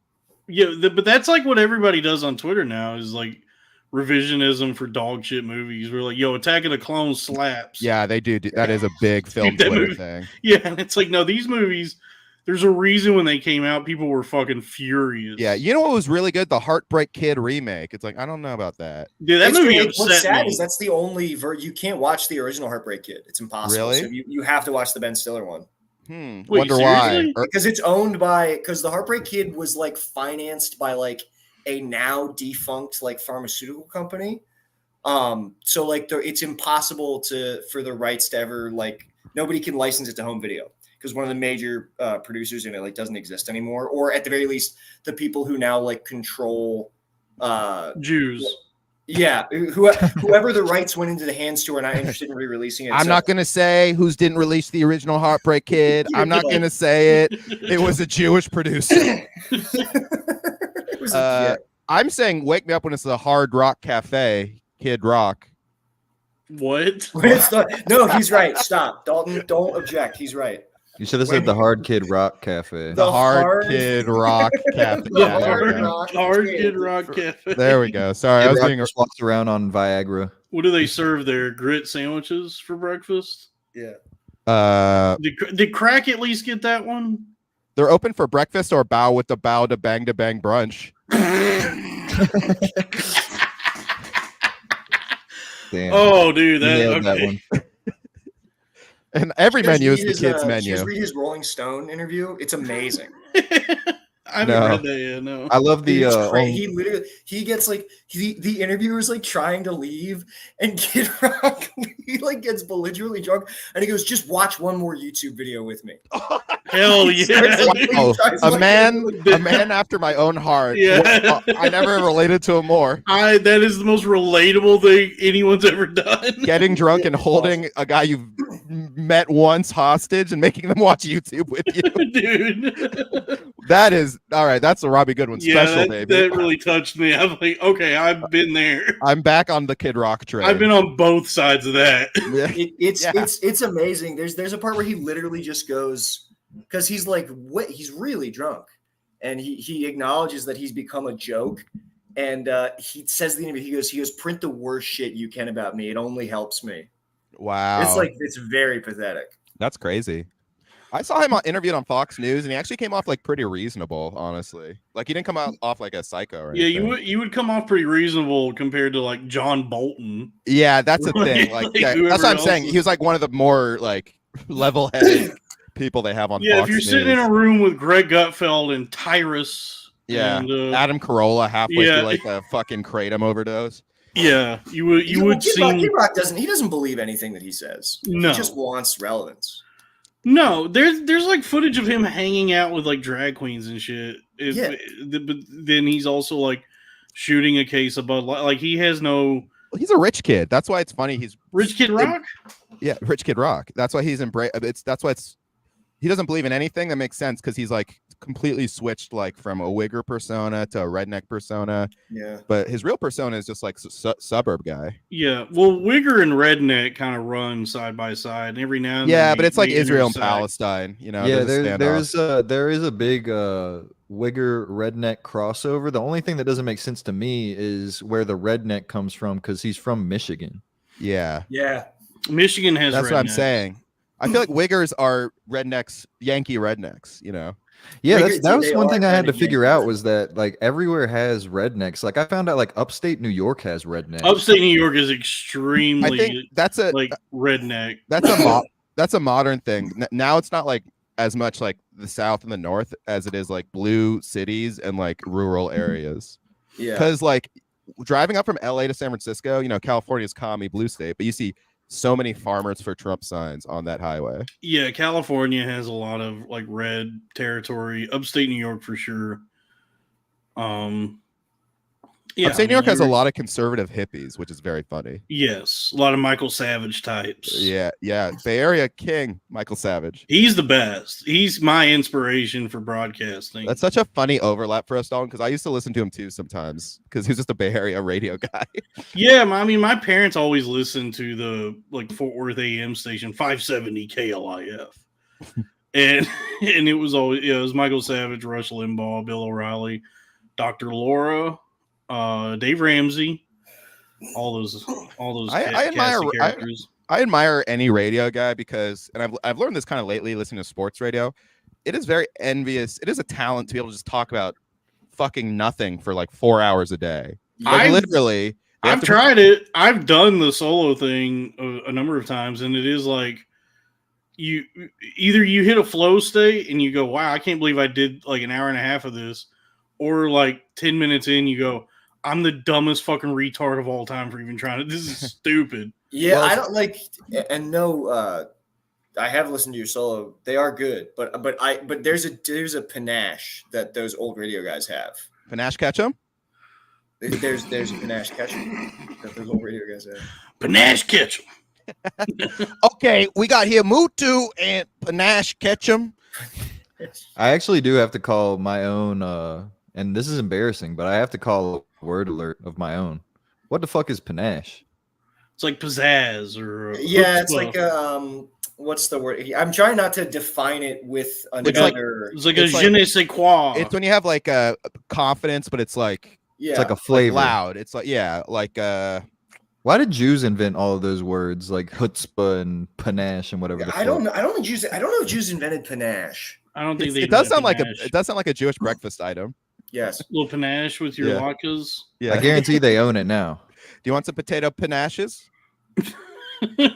that's like what everybody does on Twitter now is like revisionism for dog shit movies. We're like, yo, Attack of the Clones slaps. Yeah, they do. That is a big film Twitter thing. Yeah, and it's like, no, these movies, there's a reason when they came out, people were fucking furious. Yeah, you know what was really good? The Heartbreak Kid remake. It's like, I don't know about that. Dude, that movie upset what's sad me. is that's the only you can't watch the original Heartbreak Kid. It's impossible. Really? So you have to watch the Ben Stiller one. Wait, Wonder seriously? why. Because it's owned by the Heartbreak Kid was like financed by like a now defunct like pharmaceutical company. So like it's impossible for the rights to ever like nobody can license it to home video because one of the major producers in it like doesn't exist anymore, or at the very least the people who now like control Jews. Yeah, whoever the rights went into the hands to are not interested in re-releasing it. I'm not going to say who's didn't release the original Heartbreak Kid. I'm not going to say it. It was a Jewish producer. I'm saying Wake Me Up When It's a Hard Rock Cafe, Kid Rock. What? No, he's right. Stop. Dalton, don't object. He's right. You should have said the Hard Kid Rock Cafe. The Hard Kid Rock Cafe. Hard Kid Rock Cafe. There we go. Sorry, I was being walks around on Viagra. What do they serve there? Grit sandwiches for breakfast? Yeah. Did Crack at least get that one? They're open for breakfast or bow with the bow to bang brunch. Damn. Oh, dude, that one. And every menu is the kids' menu. Just read his Rolling Stone interview. It's amazing. I haven't read that yet. No, I love the. He gets like the interviewer's like trying to leave, and Kid Rock he like gets belligerently drunk, and he goes, "Just watch one more YouTube video with me." Hell yeah! A man after my own heart. Yeah, I never related to him more. That is the most relatable thing anyone's ever done. Getting drunk and holding a guy you've met once hostage and making them watch YouTube with you, dude. That is all right. That's the Robbie Goodwin special, baby. That really touched me. I'm like, okay, I've been there. I'm back on the Kid Rock train. I've been on both sides of that. It's amazing. There's a part where he literally just goes because he's like he's really drunk, and he acknowledges that he's become a joke, and he says the interview. He goes, print the worst shit you can about me. It only helps me. Wow, it's very pathetic. That's crazy. I saw him interviewed on Fox News, and he actually came off like pretty reasonable, honestly. Like he didn't come off like a psycho or anything. Yeah, you would come off pretty reasonable compared to like John Bolton. Yeah, that's the thing. Like that's what I'm saying. He was like one of the more like level-headed people they have on Fox News. Yeah, if you're sitting in a room with Greg Gutfeld and Tyrus, and, Adam Carolla halfway through like a fucking kratom overdose. Yeah, you would see. Kid Rock doesn't believe anything that he says. No, he just wants relevance. No, there's like footage of him hanging out with like drag queens and shit. But then he's also like shooting a case of Bud Light. Like he has no. He's a rich kid. That's why it's funny. He's Rich Kid Rock. Yeah, Rich Kid Rock. That's why he's he doesn't believe in anything. That makes sense because he's like completely switched like from a wigger persona to a redneck persona. Yeah, but his real persona is just like suburb guy. Yeah, well, wigger and redneck kind of run side by side, and every now and then but it's like Israel and Palestine. You know, there is a big wigger redneck crossover. The only thing that doesn't make sense to me is where the redneck comes from because he's from Michigan. Yeah, Michigan has. That's rednecks. what I'm saying. I feel like wiggers are rednecks, Yankee rednecks, you know? Yeah, that was one thing I had to figure out was that like everywhere has rednecks. Like I found out like upstate New York has rednecks. Upstate New York is extremely I think that's a like redneck. That's a modern thing. Now it's not like as much like the South and the North as it is like blue cities and like rural areas. Yeah. Because like driving up from LA to San Francisco, you know, California's commie blue state, but you see so many farmers for Trump signs on that highway. Yeah, California has a lot of like red territory. Upstate New York for sure. Yeah, Upstate New York has a lot of conservative hippies, which is very funny. Yes, a lot of Michael Savage types. Yeah. Bay Area king, Michael Savage. He's the best. He's my inspiration for broadcasting. That's such a funny overlap for us, Dalton, because I used to listen to him too sometimes because he was just a Bay Area radio guy. Yeah, I mean, my parents always listened to the like Fort Worth AM station 570 KLIF, and it was always it was Michael Savage, Rush Limbaugh, Bill O'Reilly, Dr. Laura, Dave Ramsey, all those I admire characters. I admire any radio guy because, and I've learned this kind of lately listening to sports radio. It is very envious. It is a talent to be able to just talk about fucking nothing for like 4 hours a day. Like literally. I've tried it. I've done the solo thing a number of times, and it is like you hit a flow state and you go, "Wow, I can't believe I did like an hour and a half of this," or like 10 minutes in, you go, "I'm the dumbest fucking retard of all time for even trying to. This is stupid." Yeah, I don't like, and no, I have listened to your solo. They are good, but there's a panache that those old radio guys have. Panache Ketchum? There's a Panache Ketchum that those old radio guys have. Panache Ketchum. Okay, we got here Mutu and Panache Ketchum. I actually do have to call my own, and this is embarrassing, but I have to call a word alert of my own. What the fuck is panache? It's like pizzazz or yeah, it's like what's the word? I'm trying not to define it with another. It's like a je ne sais quoi. It's when you have like a confidence, but it's like it's like a flavor. Like loud. It's like like Why did Jews invent all of those words like chutzpah and panache and whatever? I don't know. I don't know if Jews invented panache. I don't think it does sound like a Jewish breakfast item. Yes, a little panache with your latkes. Yeah, I guarantee they own it now. Do you want some potato panaches? Yeah,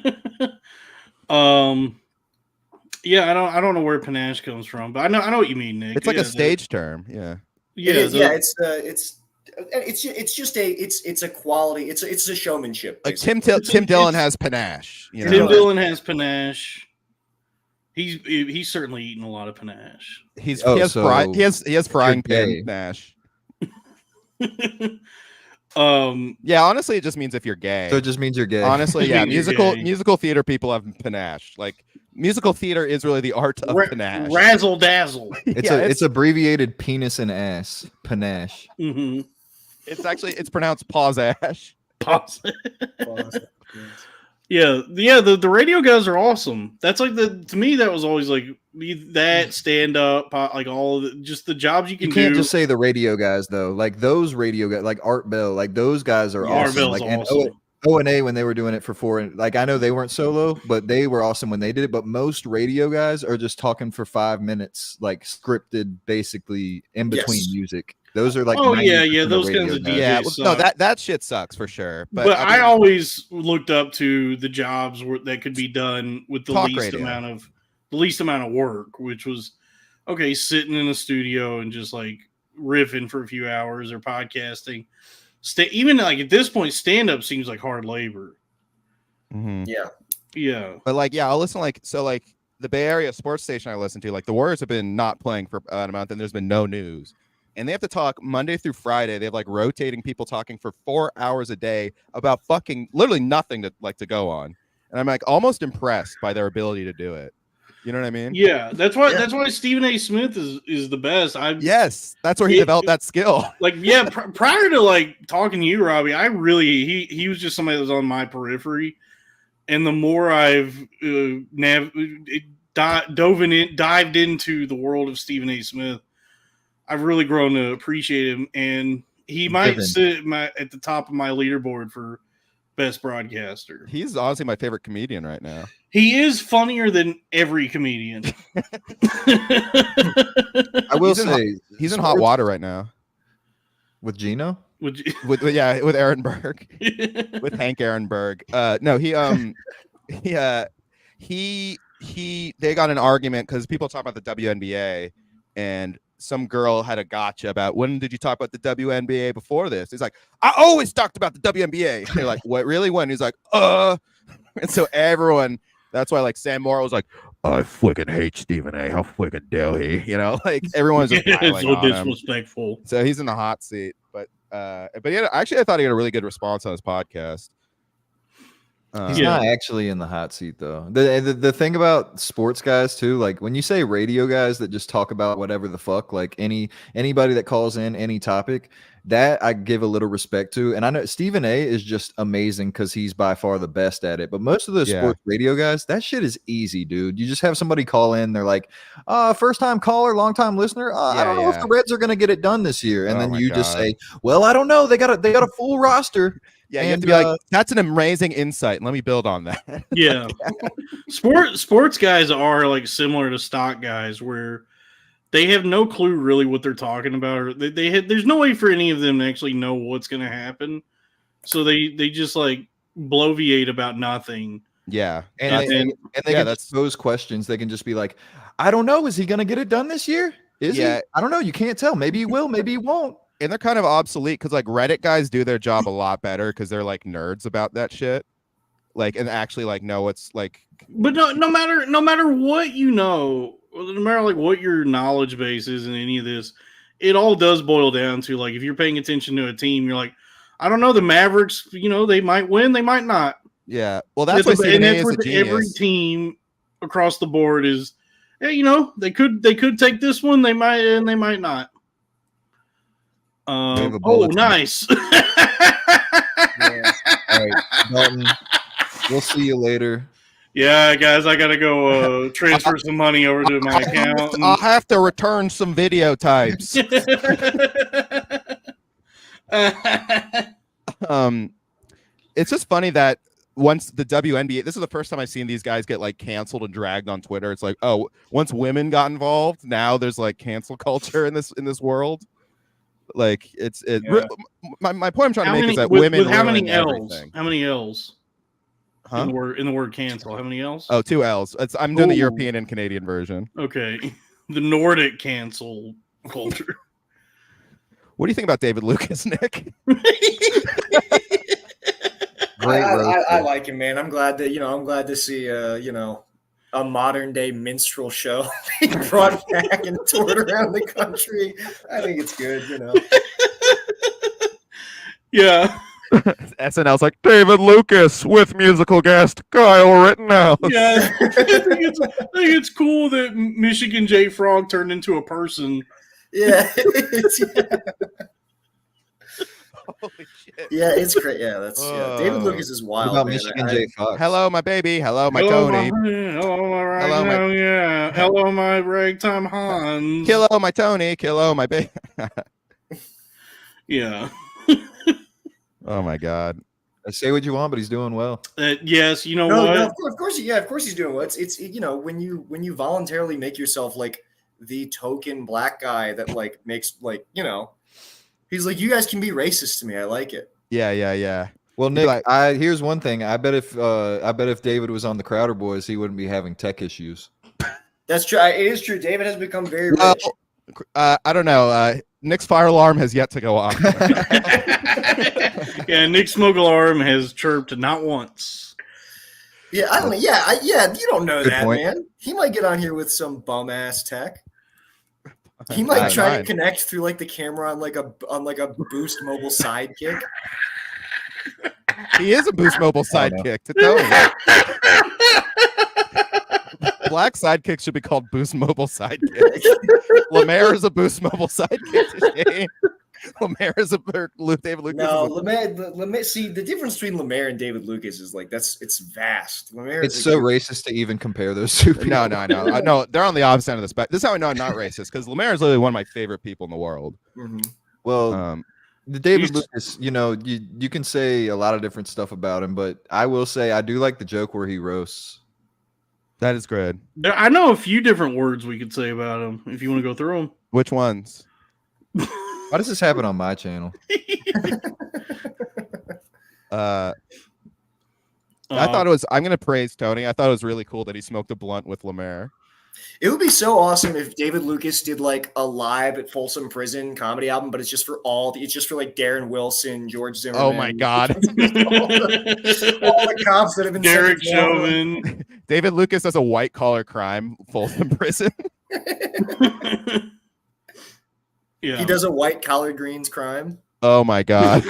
I don't know where panache comes from, but I know what you mean, Nick. It's like a stage term. Yeah. It's a quality. It's a showmanship. Like Tim Dillon has panache. You know? Tim Dillon has panache. He's certainly eaten a lot of panache. He has frying pan panache. Yeah, honestly, it just means if you're gay. So it just means you're gay. Honestly, yeah. musical theater people have panache. Like musical theater is really the art of panache. Razzle dazzle. It's abbreviated penis and ass. Panache. Mm-hmm. It's pronounced pause-ash. Pause. Yeah. The radio guys are awesome. That's like to me that was always like that stand up, like all of just the jobs you can do. You can't just say the radio guys though. Like those radio guys, like Art Bell, like those guys are awesome. Art Bell's like awesome. And O&A when they were doing it for 4, like I know they weren't solo, but they were awesome when they did it. But most radio guys are just talking for 5 minutes, like scripted, basically in between music. Those are like those kinds of DJs. Yeah, no, that shit sucks for sure. But I always looked up to the jobs that could be done with the least amount of work, which was sitting in a studio and just like riffing for a few hours or podcasting. Even like at this point, stand up seems like hard labor. Mm-hmm. Yeah. But like, I'll listen like the Bay Area sports station I listen to, like the Warriors have been not playing for an amount, and there's been no news. And they have to talk Monday through Friday. They have like rotating people talking for 4 hours a day about fucking literally nothing to go on. And I'm like almost impressed by their ability to do it. You know what I mean? Yeah, that's why Stephen A. Smith is the best. Yes, that's where he developed that skill. Like, yeah, prior to like talking to you, Robbie, I really he was just somebody that was on my periphery, and the more I've dived into the world of Stephen A. Smith, I've really grown to appreciate him, and he might sit at the top of my leaderboard for best broadcaster. He's honestly my favorite comedian right now. He is funnier than every comedian. I will say he's in hot water right now with Gino. With Aaron Berg, with Hank Aaron Berg. No, they got an argument because people talk about the WNBA, and some girl had a gotcha about when did you talk about the WNBA before this? He's like, I always talked about the WNBA. And they're like, what, really? When? He's like, and so everyone, that's why like Sam Morrill was like, I freaking hate Stephen A. How freaking dare he? You know, like everyone's just piling so on him. disrespectful. So he's in the hot seat. But yeah, actually, I thought he got a really good response on his podcast. He's not actually in the hot seat though. The thing about sports guys too, like when you say radio guys that just talk about whatever the fuck, like anybody that calls in any topic, that I give a little respect to. And I know Stephen A is just amazing because he's by far the best at it. But most of those sports radio guys, that shit is easy, dude. You just have somebody call in, they're like, first time caller, long time listener. I don't know if the Reds are gonna get it done this year. And then you just say, well, I don't know. They got a full roster. Yeah, you have to be like, that's an amazing insight. Let me build on that. Yeah. Sports guys are like similar to stock guys where they have no clue really what they're talking about. Or there's no way for any of them to actually know what's going to happen. So they just like bloviate about nothing. Yeah. And they can just pose questions. They can just be like, I don't know. Is he going to get it done this year? Is he? I don't know. You can't tell. Maybe he will. Maybe he won't. And they're kind of obsolete because like Reddit guys do their job a lot better because they're like nerds about that shit. Like, and actually like know it's like. But no matter what you know, no matter like what your knowledge base is in any of this, it all does boil down to like if you're paying attention to a team, you're like, I don't know, the Mavericks, they might win, they might not. Yeah, well, that's why Stephen A is a genius. Every team across the board is, hey, they could take this one, they might, and they might not. Nice. Yeah. All right, Dalton, we'll see you later. Yeah, guys, I gotta go transfer some money over to my account. I'll have to return some video types. It's just funny that once the WNBA, this is the first time I've seen these guys get like canceled and dragged on Twitter. It's like, oh, once women got involved, now there's like cancel culture in this world. Like my point I'm trying to make is that women with how many L's? Everything. How many L's? Huh? In the word cancel, how many L's? Oh, 2 L's. I'm doing the European and Canadian version. Okay, the Nordic cancel culture. What do you think about David Lucas, Nick? I like him, man. I'm glad to see a modern day minstrel show being brought back and toured around the country. I think it's good, Yeah. SNL's like David Lucas with musical guest Kyle Rittenhouse. Yeah, I think it's cool that Michigan J Frog turned into a person. Yeah. Holy shit. Yeah, it's great. Yeah, that's David Lucas is wild. What about Michigan J Fox? Hello, my baby. Hello, my Tony. Hello, my ragtime Hans. Hello, my Tony. Hello, my baby. Yeah. Oh my God. Say what you want, but he's doing well. Yes, what? No, of course he's doing well. It's when you voluntarily make yourself like the token black guy that like makes like he's like, you guys can be racist to me. I like it. Yeah. Well, Nick, here's one thing. I bet if David was on the Crowder Boys, he wouldn't be having tech issues. That's true. It is true. David has become very rich. I don't know. Nick's fire alarm has yet to go off. Yeah, Nick's smoke alarm has chirped not once. Yeah, I don't know. Yeah. You don't know Good that, point. man. He might get on here with some bum ass tech. He might try to connect through like the camera on like a Boost Mobile sidekick. He is a Boost Mobile sidekick. To tell you. Black sidekick should be called Boost Mobile sidekick. Lemaire is a Boost Mobile sidekick. Lemaire is a David Lucas. No, Lemaire. See, the difference between Lemaire and David Lucas is like it's vast. Lemaire. It's so racist to even compare those two people. No, they're on the opposite end of the spectrum. This is how I know I'm not racist because Lemaire is literally one of my favorite people in the world. Mm-hmm. Well, the David Lucas, you can say a lot of different stuff about him, but I will say I do like the joke where he roasts. That is good. I know a few different words we could say about him if you want to go through them. Which ones? Why does this happen on my channel? I thought it was. I'm going to praise Tony. I thought it was really cool that he smoked a blunt with Lemaire. It would be so awesome if David Lucas did like a live at Folsom Prison comedy album, but it's just for like Darren Wilson, George Zimmerman. Oh my God. all the cops that have been Derek sent to jail. Chauvin. David Lucas does a white collar crime Folsom Prison. Yeah. He does a white collard greens crime. Oh my God.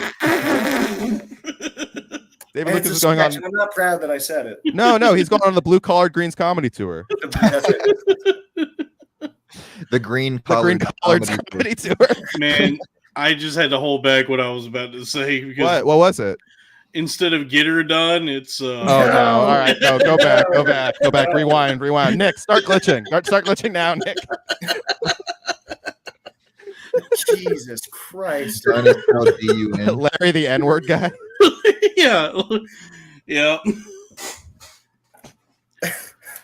David And Lucas it's is a going on. sketch, and I'm not proud that I said it. No, he's going on the Blue Collar Greens comedy tour. That's it. The green The Green collared Collards comedy comedy tour. Man, I just had to hold back what I was about to say because What was it? instead of get her done, it's Oh no! All right, no, go back, rewind. Nick, start glitching. Start glitching now, Nick. Jesus Christ. Trying to spell D-U-N. Larry, the N-word guy. yeah.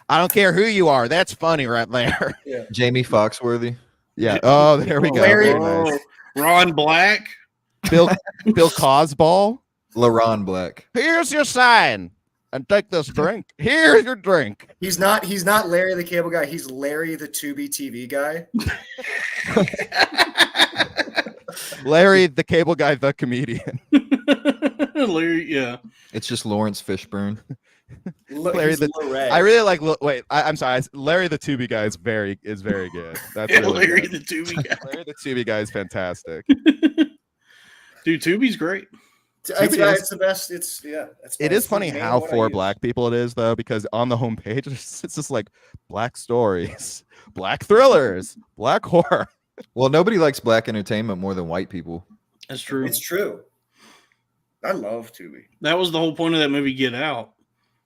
I don't care who you are. That's funny right there. Jamie Foxworthy. Yeah. Oh, there we go. Larry- Very nice. Ron Black. Bill Cosball. LaRon Black. Here's your sign, and take this drink. Here's your drink. He's not Larry the Cable Guy. He's Larry the Tubi TV guy. Larry, the cable guy, the comedian. Larry, yeah. It's just Lawrence Fishburne. Larry He's the- Larry. I really like. Wait, I'm sorry. Larry the Tubi guy is very good. That's Yeah, really Larry good. the Tubi guy. Larry the Tubi guy is fantastic. Dude, Tubi's great. It's the best. It's It is funny how for black people it is though, because on the homepage it's just like black stories, black thrillers, black horror. Well, nobody likes black entertainment more than white people. That's true. It's true. I love Tubi. That was the whole point of that movie, Get Out.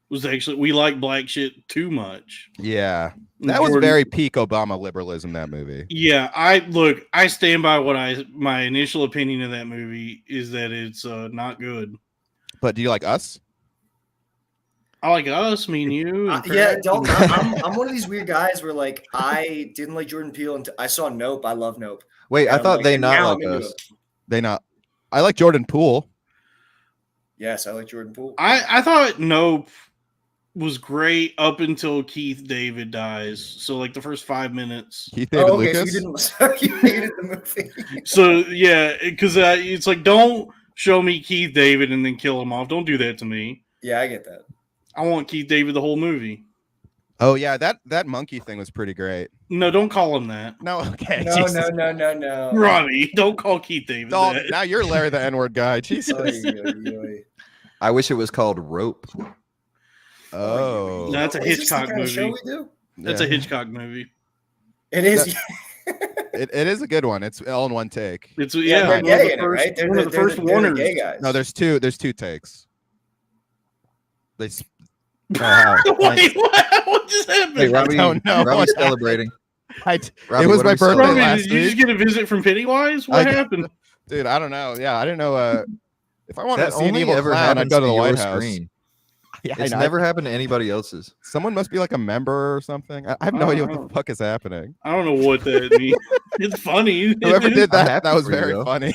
Was actually we like black shit too much. Yeah, that was Jordan- very peak Obama liberalism. That movie. Yeah, I stand by what my initial opinion of that movie is that it's not good. But do you like Us? I like Us, me and you. and Yeah, Craig. Dalton, I'm one of these weird guys where like I didn't like Jordan Peele until I saw Nope. I love Nope. Wait, I And I'm thought like, they and now not I'm like into us. it. They not. I like Jordan Poole. Yes, I like Jordan Peele. I thought Nope was great up until Keith David dies. So like the first 5 minutes. Keith David Okay, Lucas. so you hated the movie. So yeah, because it's like don't show me Keith David and then kill him off. Don't do that to me. Yeah, I get that. I want Keith David the whole movie. Oh yeah, that monkey thing was pretty great. No, don't call him that. No, okay. No, Jesus. no. Robbie, don't call Keith David Dalton, that. now you're Larry the N-word guy. Jesus. Oy. I wish it was called Rope. Oh. No, that's a Is this the Hitchcock kind of show movie. we do? That's Yeah. a Hitchcock movie. It is. It is a good one. It's all in one take. It's Yeah, one they're of gay the in it, first, right? They're one of the first they're Warners. gay guys. No, there's two takes. They s- oh, wow. Wait, what just happened? Hey, Robbie, don't know Robbie's what celebrating. It Robbie, was what my are we birthday Robbie, celebrating? last did you just week. get a visit from Pennywise? What I- happened? Dude, I don't know. Yeah, I didn't know. If I wanted That to see an only evil ever clown, I'd happens go to to the your White House. screen. Yeah, I It's know. never happened to anybody else's. Someone must be like a member or something. I have I no don't idea know. what the fuck is happening. I don't know what that means. It's funny. Whoever did I'm that, happy that was for you, very though. funny.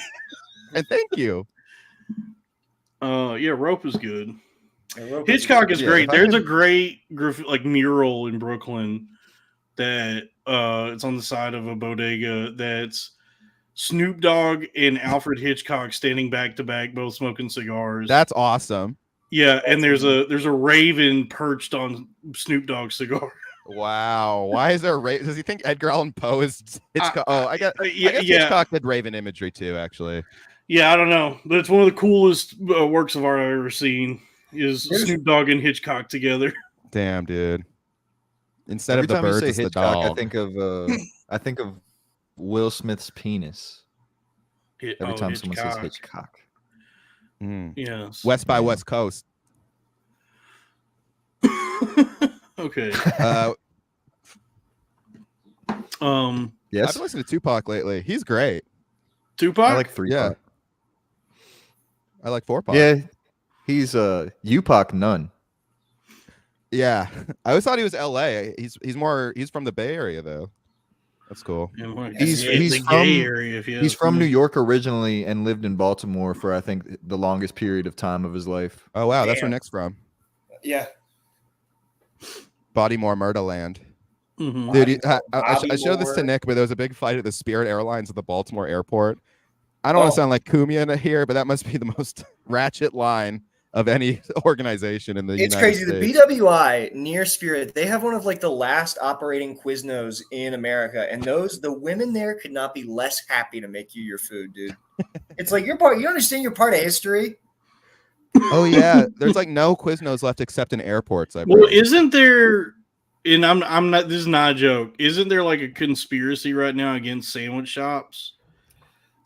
And thank you. Yeah, Rope is good. Yeah, Hitchcock is Yeah, great. if I There's could- a great like mural in Brooklyn that it's on the side of a bodega that's Snoop Dogg and Alfred Hitchcock standing back to back, both smoking cigars. That's awesome. Yeah, and there's a raven perched on Snoop Dogg's cigar. Wow. Why is there a Raven? Does he think Edgar Allan Poe is Hitchcock? I guess Yeah, Hitchcock did Raven imagery too, actually. yeah, I don't know, but it's one of the coolest works of art I've ever seen. Is There's- Snoop Dogg and Hitchcock together? Damn, dude. Instead Every of the time you birds, say it's the Hitchcock, dog. I think of Will Smith's penis. Every time someone says Hitchcock. Mm. Yes. West by West Coast. Okay. I've Yes, been listening to Tupac lately. He's great. Tupac. I like 3 Yeah. Pac. I like 4-Pac. Yeah, he's UPAC none. Yeah. I always thought he was LA. He's from the Bay Area though. That's cool. Yeah, well, He's the from- gay area. If you He's ask from me. New York originally and lived in Baltimore for I think the longest period of time of his life. Oh wow, that's where Damn. Nick's from. Yeah. Bodymore Murderland. Mhm. Dude, Bobby I showed this to Moore. Nick, but there was a big fight at the Spirit Airlines at the Baltimore airport. I don't want Oh. to sound like Kumia here, but that must be the most ratchet line of any organization in the It's United crazy. States. The BWI near Spirit, they have one of like the last operating Quiznos in America, and the women there could not be less happy to make you your food, dude. It's like you're part. You understand you're part of history. Oh yeah, there's like no Quiznos left except in airports. I Well, believe. isn't there? And I'm not. This is not a joke. Isn't there like a conspiracy right now against sandwich shops?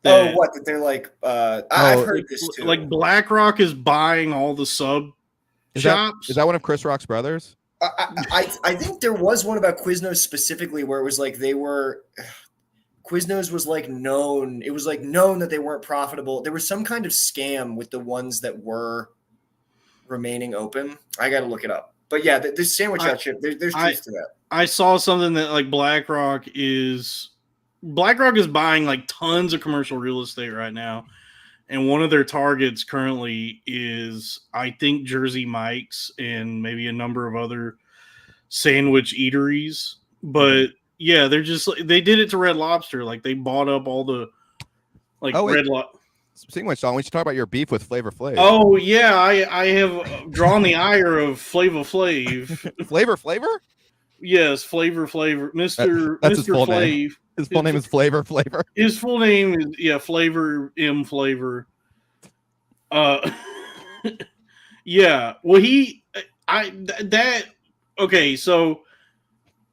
Oh, what? That they're like. I've heard this too. Like BlackRock is buying all the sub shops. Is that one of Chris Rock's brothers? I think there was one about Quiznos specifically where it was like they were. Quiznos was like known. It was like known that they weren't profitable. There was some kind of scam with the ones that were remaining open. I got to look it up. But yeah, the sandwich shop chip. There's truth to that. I saw something that like BlackRock is buying like tons of commercial real estate right now, and one of their targets currently is I think Jersey Mike's and maybe a number of other sandwich eateries. But yeah, they did it to Red Lobster. Like they bought up all the Red Lobster. Speaking of which, Sean, we should talk about your beef with Flavor Flav. Oh yeah, I have drawn the ire of Flava Flav. Flavor? Yes, Flavor, Mr. That's his full Flav. name. His full name is Flavor. His full name is Flavor M Flavor. Yeah. Well, okay. So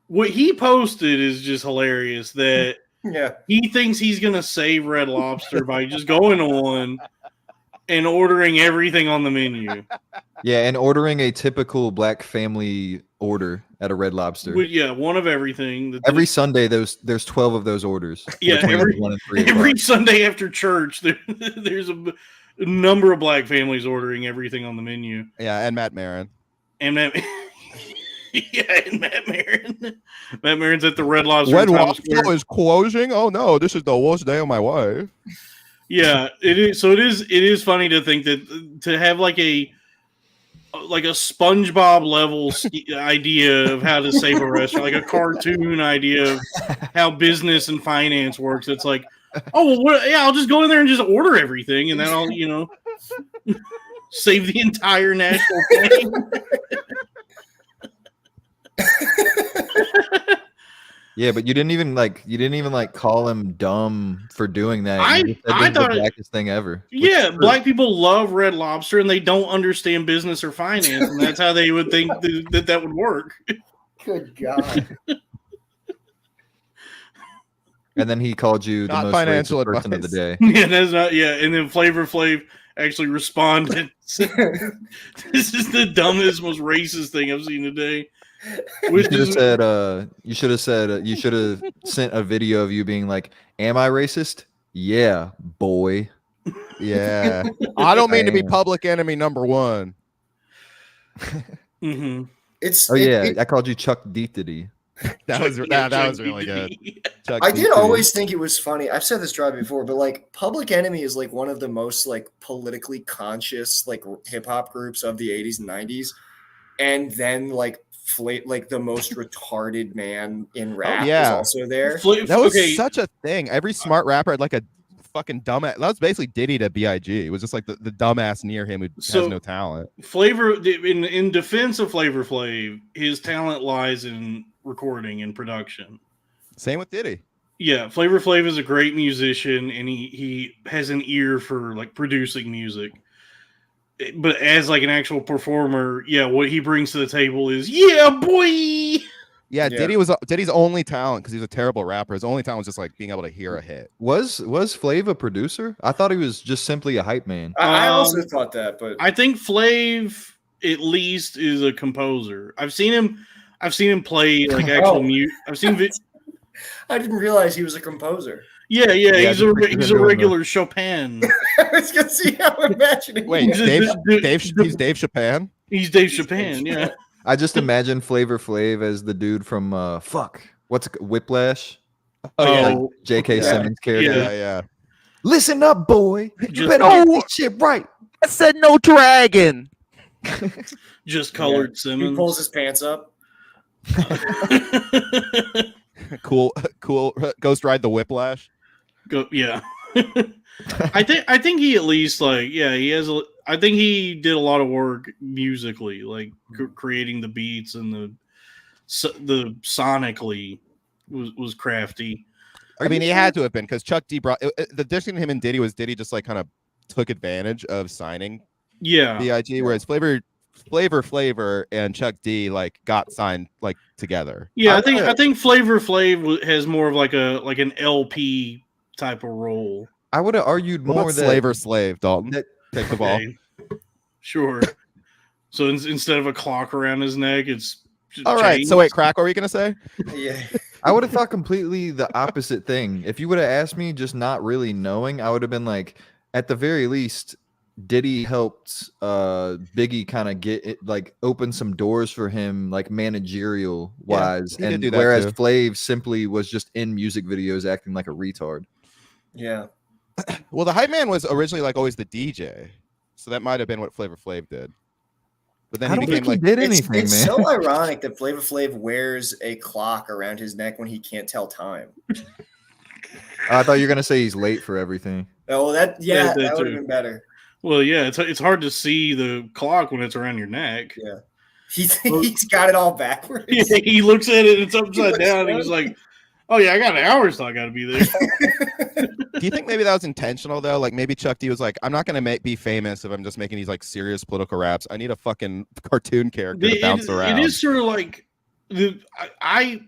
what he posted is just hilarious. That he thinks he's gonna save Red Lobster by just going on and ordering everything on the menu. Yeah, and ordering a typical black family order at a Red Lobster. Yeah, one of everything. Every Sunday, there's 12 of those orders. Yeah, between 1 and 3 every Sunday after church, there's a number of black families ordering everything on the menu. Yeah, and Matt Maron. And Matt, and Matt Maron. Matt Maron's at the Red Lobster. Red Lobster is closing. Oh no, this is the worst day of my life. Yeah, it is. So it is funny to think that to have like a SpongeBob level idea of how to save a restaurant, like a cartoon idea of how business and finance works. It's like, oh, well, I'll just go in there and just order everything, and then I'll, save the entire national plane. Yeah, but you didn't even call him dumb for doing that. I thought the blackest thing ever. Yeah, black people love Red Lobster and they don't understand business or finance, and that's how they would think that would work. Good God. And then he called you Not the most financial racist person of the day. Yeah, that's not. Yeah, and then Flavor Flav actually responded. This is the dumbest, most racist thing I've seen today. You should have sent a video of you being like, "Am I racist? Yeah, boy." Yeah, I don't mean to be public enemy number one. Mm-hmm. I called you Chuck Deetity. That was really good. I did always think it was funny. I've said this drive before, but like Public Enemy is like one of the most like politically conscious like hip hop groups of the 80s and 90s, and then like the most retarded man in rap was also there. That was such a thing. Every smart rapper had like a fucking dumbass. That was basically Diddy to B.I.G. It was just like the dumbass near him who has no talent. Flavor, in defense of Flavor Flav, his talent lies in recording and production. Same with Diddy. Yeah, Flavor Flav is a great musician, and he has an ear for like producing music. But as like an actual performer, what he brings to the table is boy. Yeah, Diddy's only talent, because he's a terrible rapper. His only talent was just like being able to hear a hit. Was Flav a producer? I thought he was just simply a hype man. I also thought that, but I think Flav at least is a composer. I've seen him play like actual music. I've seen. I didn't realize he was a composer. Yeah, he's a regular Chopin. I was gonna see how I'm imagining. Wait, he's Dave Chopin? He's Dave Chopin, yeah. I just imagine Flavor Flav as the dude from Whiplash? Oh yeah, like J.K. Simmons character. Yeah. Listen up, boy. You better get this shit right. I said no dragon. Just colored Simmons. He pulls his pants up. Cool. Ghost Ride the Whiplash. Yeah. I think he at least he has. I think he did a lot of work musically, like creating the beats and the sonically was crafty. I mean, he had to have been because Chuck D brought the difference between him and Diddy was Diddy just like kind of took advantage of signing B.I.G. Whereas Flavor and Chuck D like got signed like together. Yeah, I think Flavor Flav has more of like an LP type of role. I would have argued more that Flavor Slave, Dalton. Take the ball. Okay. Sure. So instead of a clock around his neck, it's all right. chains. So wait, Crack, what were you gonna say? Yeah. I would have thought completely the opposite thing. If you would have asked me, just not really knowing, I would have been like, at the very least, Diddy helped Biggie kind of get it, like open some doors for him, like managerial wise, he did and do that whereas too. Flav simply was just in music videos acting like a retard. Yeah. Well, the hype man was originally like always the DJ, so that might have been what Flavor Flav did. But then I he don't became think like he did anything, it's man. so ironic that Flavor Flav wears a clock around his neck when he can't tell time. I thought you were gonna say he's late for everything. Oh, that would that have too. been better. Well, yeah, it's hard to see the clock when it's around your neck. Yeah. He's got it all backwards. He looks at it, it's upside looks down, and down. he's like, "Oh yeah, I got an hour, so I got to be there." Do you think maybe that was intentional though? Like maybe Chuck D was like, I'm not gonna be famous if I'm just making these like serious political raps. I need a fucking cartoon character to bounce around. It is sort of like I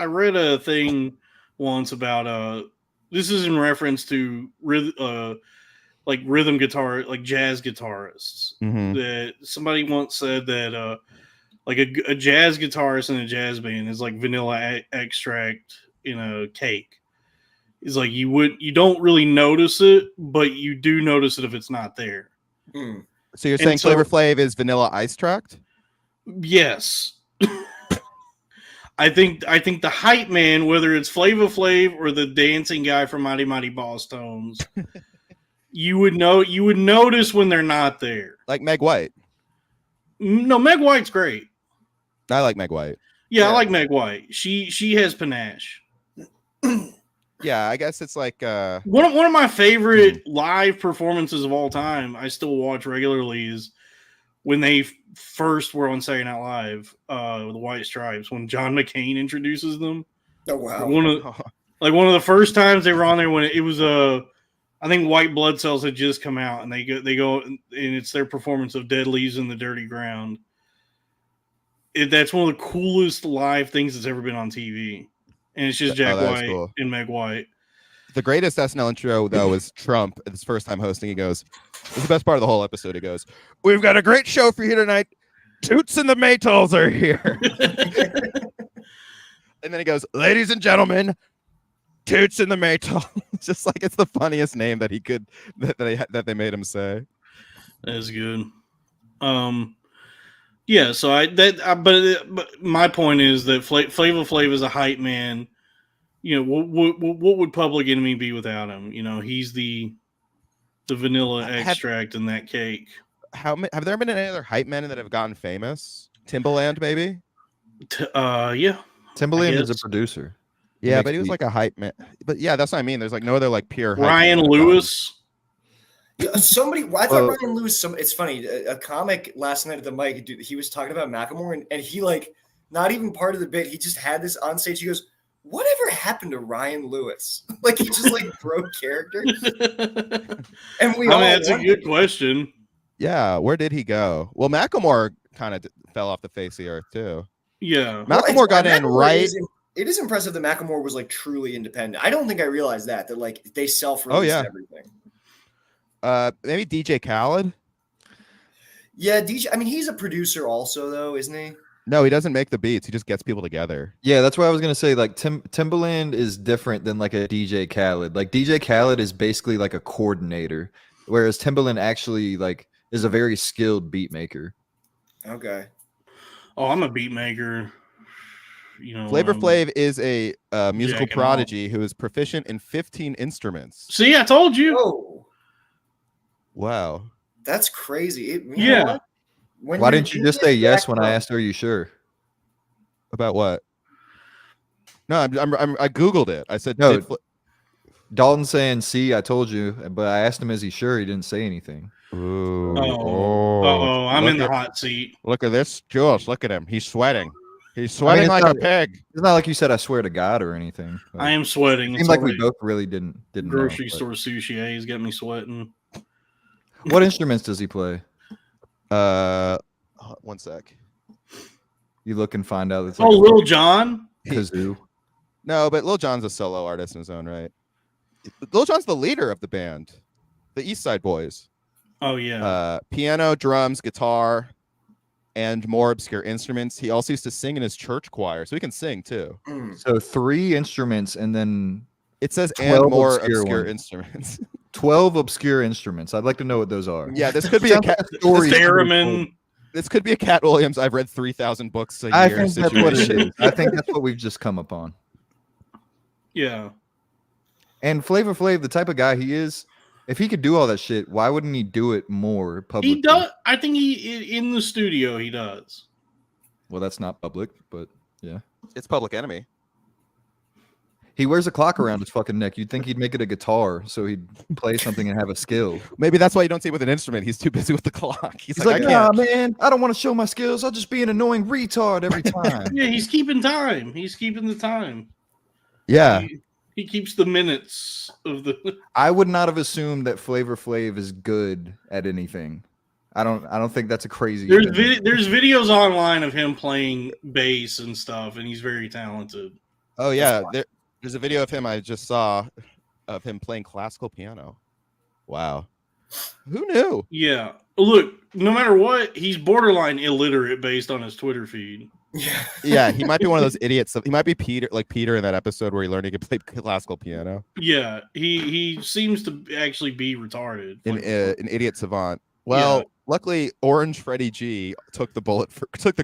read a thing once about this is in reference to like rhythm guitar, like jazz guitarists. Mhm. That somebody once said that like a jazz guitarist in a jazz band is like vanilla extract in a cake. It's like you don't really notice it, but you do notice it if it's not there. Hmm. So you're saying Flavor Flav is Vanilla Ice Tract? Yes. I think the hype man, whether it's Flava Flav or the dancing guy from Mighty Mighty Boss Tones, you would notice when they're not there. Like Meg White. No, Meg White's great. I like Meg White. Yeah, I like Meg White. She has panache. Yeah, I guess it's like One of my favorite live performances of all time, I still watch regularly, is when they first were on Saturday Night Live, with the White Stripes, when John McCain introduces them. Oh wow. One of the first times they were on there when it was I think White Blood Cells had just come out, and they go and it's their performance of Dead Leaves in the Dirty Ground. That's one of the coolest live things that's ever been on TV. And it's just Jack White and Meg White. The greatest SNL intro, though, was Trump at his first time hosting. He goes, "It's the best part of the whole episode." He goes, "We've got a great show for you tonight. Toots and the Maytals are here." And then he goes, "Ladies and gentlemen, Toots and the Maytals." Just like it's the funniest name that he could that they made him say. That's good. Yeah, so but my point is that Flava Flav is a hype man. You know, what would Public Enemy be without him? You know, he's the vanilla extract in that cake. Have there been any other hype men that have gotten famous? Timbaland, maybe. Yeah. Timbaland is a producer. Yeah, but he was like a hype man. But yeah, that's what I mean. There's like no other like pure hype Ryan man. Lewis. Yeah, I thought Ryan Lewis. It's funny. A comic last night at the mic, dude, he was talking about Macklemore, and he like not even part of the bit. He just had this on stage. He goes, "Whatever happened to Ryan Lewis?" Like he just like broke character. And that's a good question. Yeah, where did he go? Well, Macklemore kind of fell off the face of the earth too. Yeah, Macklemore got in right. It is impressive that Macklemore was like truly independent. I don't think I realized that like they self-released everything. Maybe DJ Khaled. Yeah, DJ. I mean, he's a producer also, though, isn't he? No, he doesn't make the beats. He just gets people together. Yeah, that's what I was gonna say. Like Timbaland is different than like a DJ Khaled. Like DJ Khaled is basically like a coordinator, whereas Timbaland actually like is a very skilled beat maker. Okay. Oh, I'm a beat maker. You know, Flavor Flav is a musical prodigy who is proficient in 15 instruments. See, I told you. Oh, wow, that's crazy. Yeah. Why didn't you just say yes when I asked, "Are you sure?" About what? No, I googled it. I said, No. Dalton's saying, "See, I told you," but I asked him, "Is he sure?" He didn't say anything. Ooh. Oh, I'm Look in the at- hot seat. Look at this, Jules. Look at him. He's sweating. He's sweating it's like not- a pig. It's not like you said, "I swear to God" or anything. but I am sweating. It It's seemed like we already both really didn't grocery know, but- store sushi. Eh? He's got me sweating. What instruments does he play? One sec. You look and find out. It's Oh, like Lil Jon. kazoo. No, but Lil Jon's a solo artist in his own right. Lil Jon's the leader of the band, the East Side Boys. Oh yeah. Piano, drums, guitar, and more obscure instruments. He also used to sing in his church choir, so he can sing too. So 3 instruments and then It says 12 and more obscure obscure ones. instruments. 12 obscure instruments. I'd like to know what those are. Yeah, this could be a Sounds cat. like a story. Theremin. This could be a Cat Williams. I've read 3,000 books a I year think that's what it situation. is. I think that's what we've just come upon. Yeah. And Flavor Flav, the type of guy he is, if he could do all that shit, why wouldn't he do it more publicly? He does. I think in the studio he does. Well, that's not public, but yeah. It's Public Enemy. He wears a clock around his fucking neck. You'd think he'd make it a guitar so he'd play something and have a skill. Maybe that's why you don't see him with an instrument. He's too busy with the clock. He's He's like, like, I nah, can't. man, I don't want to show my skills. I'll just be an annoying retard every time. Yeah, he's keeping time. He's keeping the time. Yeah. He keeps the minutes of the. I would not have assumed that Flavor Flav is good at anything. I don't think that's a crazy. There's thing. there's videos online of him playing bass and stuff, and he's very talented. Oh yeah. There's a video of him I just saw of him playing classical piano. Wow. Who knew? Yeah. Look, no matter what, he's borderline illiterate based on his Twitter feed. Yeah. Yeah, he might be one of those idiots. He might be Peter, like Peter in that episode where he learned he could play classical piano. Yeah, he seems to actually be retarded. An idiot savant. Well, Yeah. luckily, Orange Freddie G took the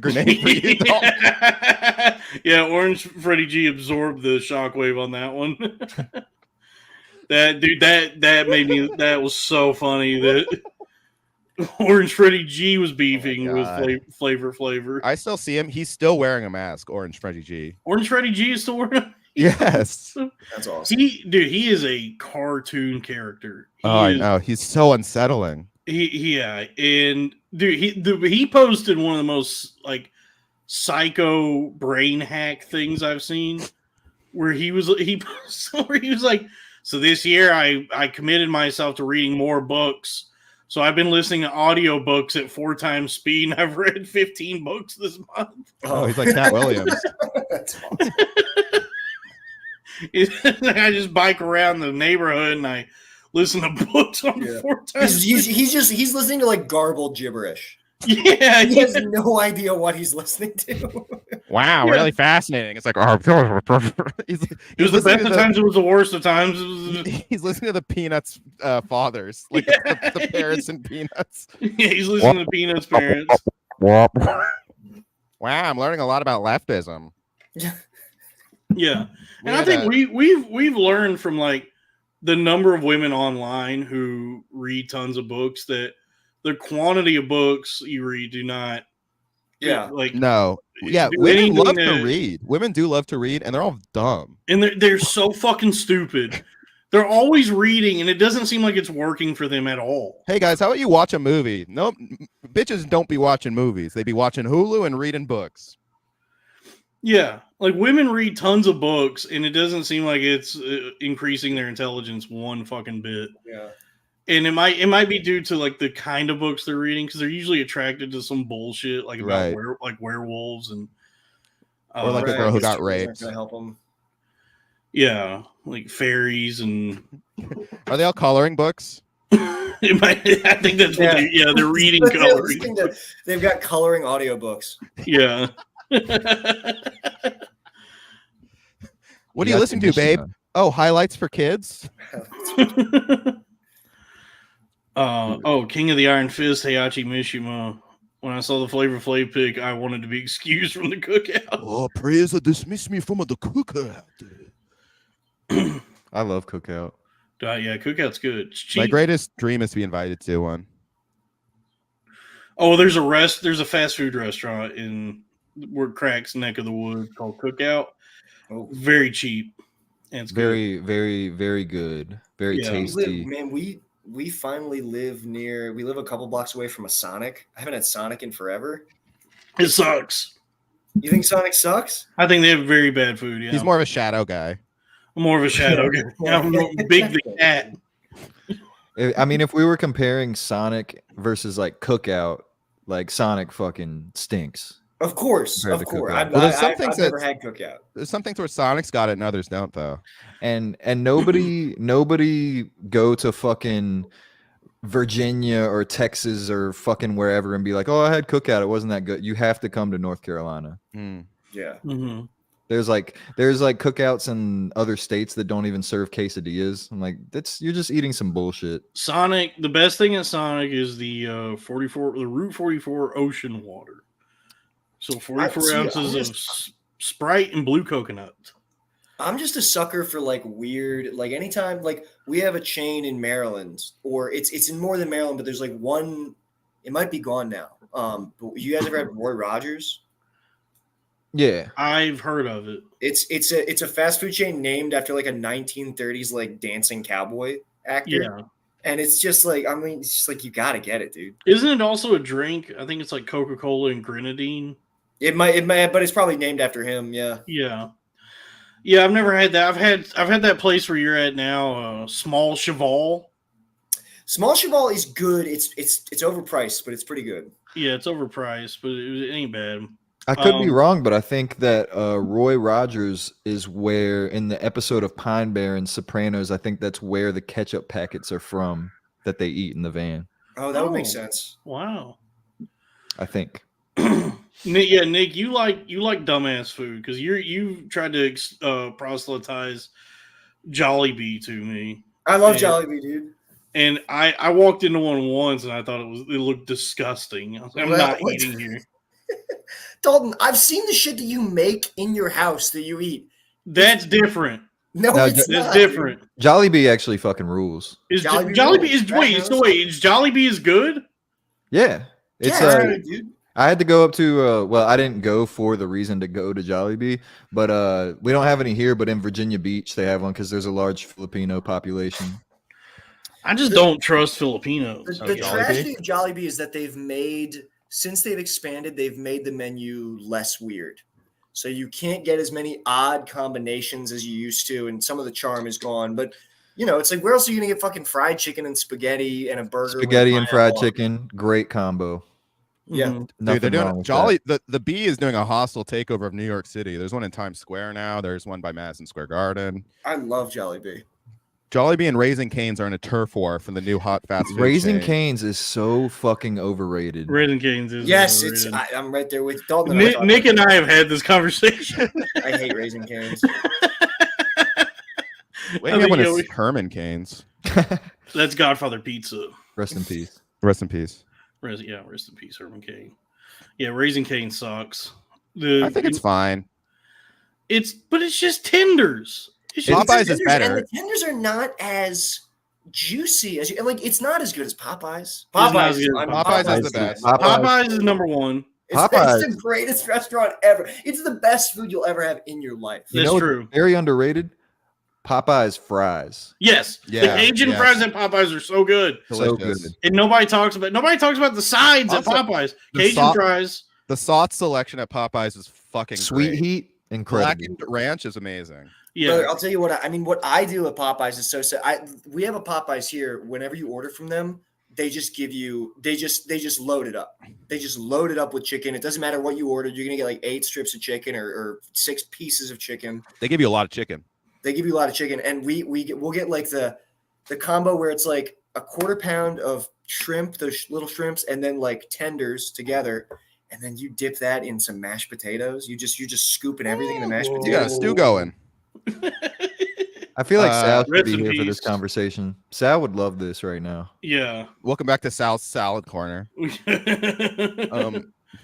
grenade for you. Dalton. Yeah, Orange Freddie G absorbed the shockwave on that one. that made me. That was so funny that Orange Freddie G was beefing with God. Flavor. I still see him. He's still wearing a mask. Orange Freddie G. Orange Freddie G is still wearing. Yes. That's awesome. He is a cartoon character. I know. He's so unsettling. Yeah, and dude, he posted one of the most like psycho brain hack things I've seen, where he was like, so this year I committed myself to reading more books. So I've been listening to audiobooks at 4 times speed, and I've read 15 books this month. Oh, he's like Cat Williams. That's awesome. I just bike around the neighborhood and I listen to books on 4 times. He's listening to like garbled gibberish. Yeah, He has no idea what he's listening to. Wow, Yeah. really fascinating. It's like, he's it was the best of times. It was the worst of times. It was, He's listening to the Peanuts fathers, like the parents in Peanuts. yeah, he's listening to Peanuts' parents. Wow, I'm learning a lot about leftism. Yeah, and I think we've learned from like the number of women online who read tons of books that the quantity of books you read do not. Yeah. like No, yeah, do women anything love to that- read. Women do love to read, and they're all dumb. and they're so fucking stupid. They're always reading, and it doesn't seem like it's working for them at all. Hey guys, how about you watch a movie? No, bitches don't be watching movies. They be watching Hulu and reading books. Yeah, like women read tons of books, and it doesn't seem like it's increasing their intelligence one fucking bit. Yeah. And it might be due to like the kind of books they're reading, because they're usually attracted to some bullshit like about Right. werewolves and Or like a girl who got raped. Gonna help him. yeah, like fairies and Are they all coloring books? it might, I think that's what they're reading But they're coloring. listening to- they've got coloring audiobooks. Yeah. What are you listening to, babe? Oh, highlights for kids. King of the Iron Fist, Heihachi Mishima. When I saw the Flavor Flav pick, I wanted to be excused from the cookout. Oh, praise dismiss me from the cookout. I love Cookout. Yeah, cookout's good. It's cheap. My greatest dream is to be invited to one. Oh, there's a fast food restaurant in where Crack's neck of the woods called Cookout. Oh. Very cheap. And it's good. Very, very, very good. Very Yeah. tasty. We finally live near. We live a couple blocks away from a Sonic. I haven't had Sonic in forever. It sucks. You think Sonic sucks? I think they have very bad food. Yeah. He's more of a shadow guy. I'm more of a shadow guy. I'm Big the Cat. I mean, if we were comparing Sonic versus like Cookout, like Sonic fucking stinks. Of course, Compared of to course. Cookout. Well, there's some I've things never that- had Cookout. There's some things where Sonic's got it and others don't, though. And nobody go to fucking Virginia or Texas or fucking wherever and be like, oh, I had Cookout, it wasn't that good. You have to come to North Carolina. Mm. Yeah. Mm-hmm. There's like cookouts in other states that don't even serve quesadillas. I'm like, you're just eating some bullshit. Sonic. The best thing at Sonic is the Route 44 ocean water. So 44 ounces of Sprite and blue coconut. I'm just a sucker for like weird, like anytime, like we have a chain in Maryland, or it's in more than Maryland, but there's like one. It might be gone now. But you guys ever had Roy Rogers? Yeah. I've heard of it. It's a fast food chain named after like a 1930s like dancing cowboy actor. Yeah. And it's just like, I mean, it's just like you gotta get it, dude. Isn't it also a drink? I think it's like Coca-Cola and grenadine. It might, but it's probably named after him. Yeah. Yeah. Yeah, I've never had that. I've had that place where you're at now, Small Cheval. Small Cheval is good. It's overpriced, but it's pretty good. Yeah, it's overpriced, but it ain't bad. I could be wrong, but I think that Roy Rogers is where in the episode of Pine Barrens Sopranos, I think that's where the ketchup packets are from that they eat in the van. Oh, that would make sense. Wow. I think. Nick, you like dumbass food because you tried to proselytize Jollibee to me. I love Jollibee, dude. And I walked into one once and I thought it looked disgusting. I was like, I'm not eating here. Dalton, I've seen the shit that you make in your house that you eat. That's different. No, it's That's not. different. Jollibee actually fucking rules. Is Jollibee Jollibee rules. is Jollibee is good? Yeah. It's Yeah, it's good, dude. I had to go up to well, I didn't go for the reason to go to Jollibee, but we don't have any here, but in Virginia Beach they have one because there's a large Filipino population. I just don't trust Filipinos. The tragedy of Jollibee is that since they've expanded, they've made the menu less weird. So you can't get as many odd combinations as you used to, and some of the charm is gone. But, you know, it's like, where else are you going to get fucking fried chicken and spaghetti and a burger? Spaghetti and fried chicken, great combo. Yeah. Mhm. Dude, they're Nothing doing wrong with Jolly. The Bee is doing a hostile takeover of New York City. There's one in Times Square now. There's one by Madison Square Garden. I love Jollibee. Jollibee and Raising Cane's are in a turf war for the new hot fast food. Raising chain. Cane's is so fucking overrated. Raising Cane's is Yes, overrated. I'm right there with Dalton. Nick and I have had this conversation. I hate Raising Cane's. Wait, I one think, is Herman Cane's. That's Godfather Pizza. Rest in peace. Rest in peace. Rest in peace, Herman Cain. Yeah, Raising Cane sucks. I think it's fine. But it's just tenders. It's just Popeyes is better. And the tenders are not as juicy as you like. It's not as good as Popeyes. not as Popeyes, good. Popeyes is the best. Popeyes is number one. It's the greatest restaurant ever. It's the best food you'll ever have in your life. You That's know, true. very underrated. Popeyes fries. Yes, Yeah, the Cajun yes. fries at Popeyes are so good, So Delicious. good. and nobody talks about the sides Also, at Popeyes. the Cajun fries. The sauce selection at Popeyes is fucking Sweet great. heat, incredible. Blackened ranch is amazing. Yeah, Brother, I'll tell you what. I mean, what I do at Popeyes is so sad. We have a Popeyes here. Whenever you order from them, they just give you. They just load it up. They just load it up with chicken. It doesn't matter what you ordered. You're gonna get like 8 strips of chicken or 6 pieces of chicken. They give you a lot of chicken. They give you a lot of chicken, and we'll get like the combo where it's like a 1/4 pound of shrimp, those little shrimps, and then like tenders together, and then you dip that in some mashed potatoes. You just scooping everything in the mashed potatoes. You got a stew going. I feel like Sal should rest be in here for this peace. conversation. Sal would love this right now. yeah. Welcome back to Sal's Salad Corner.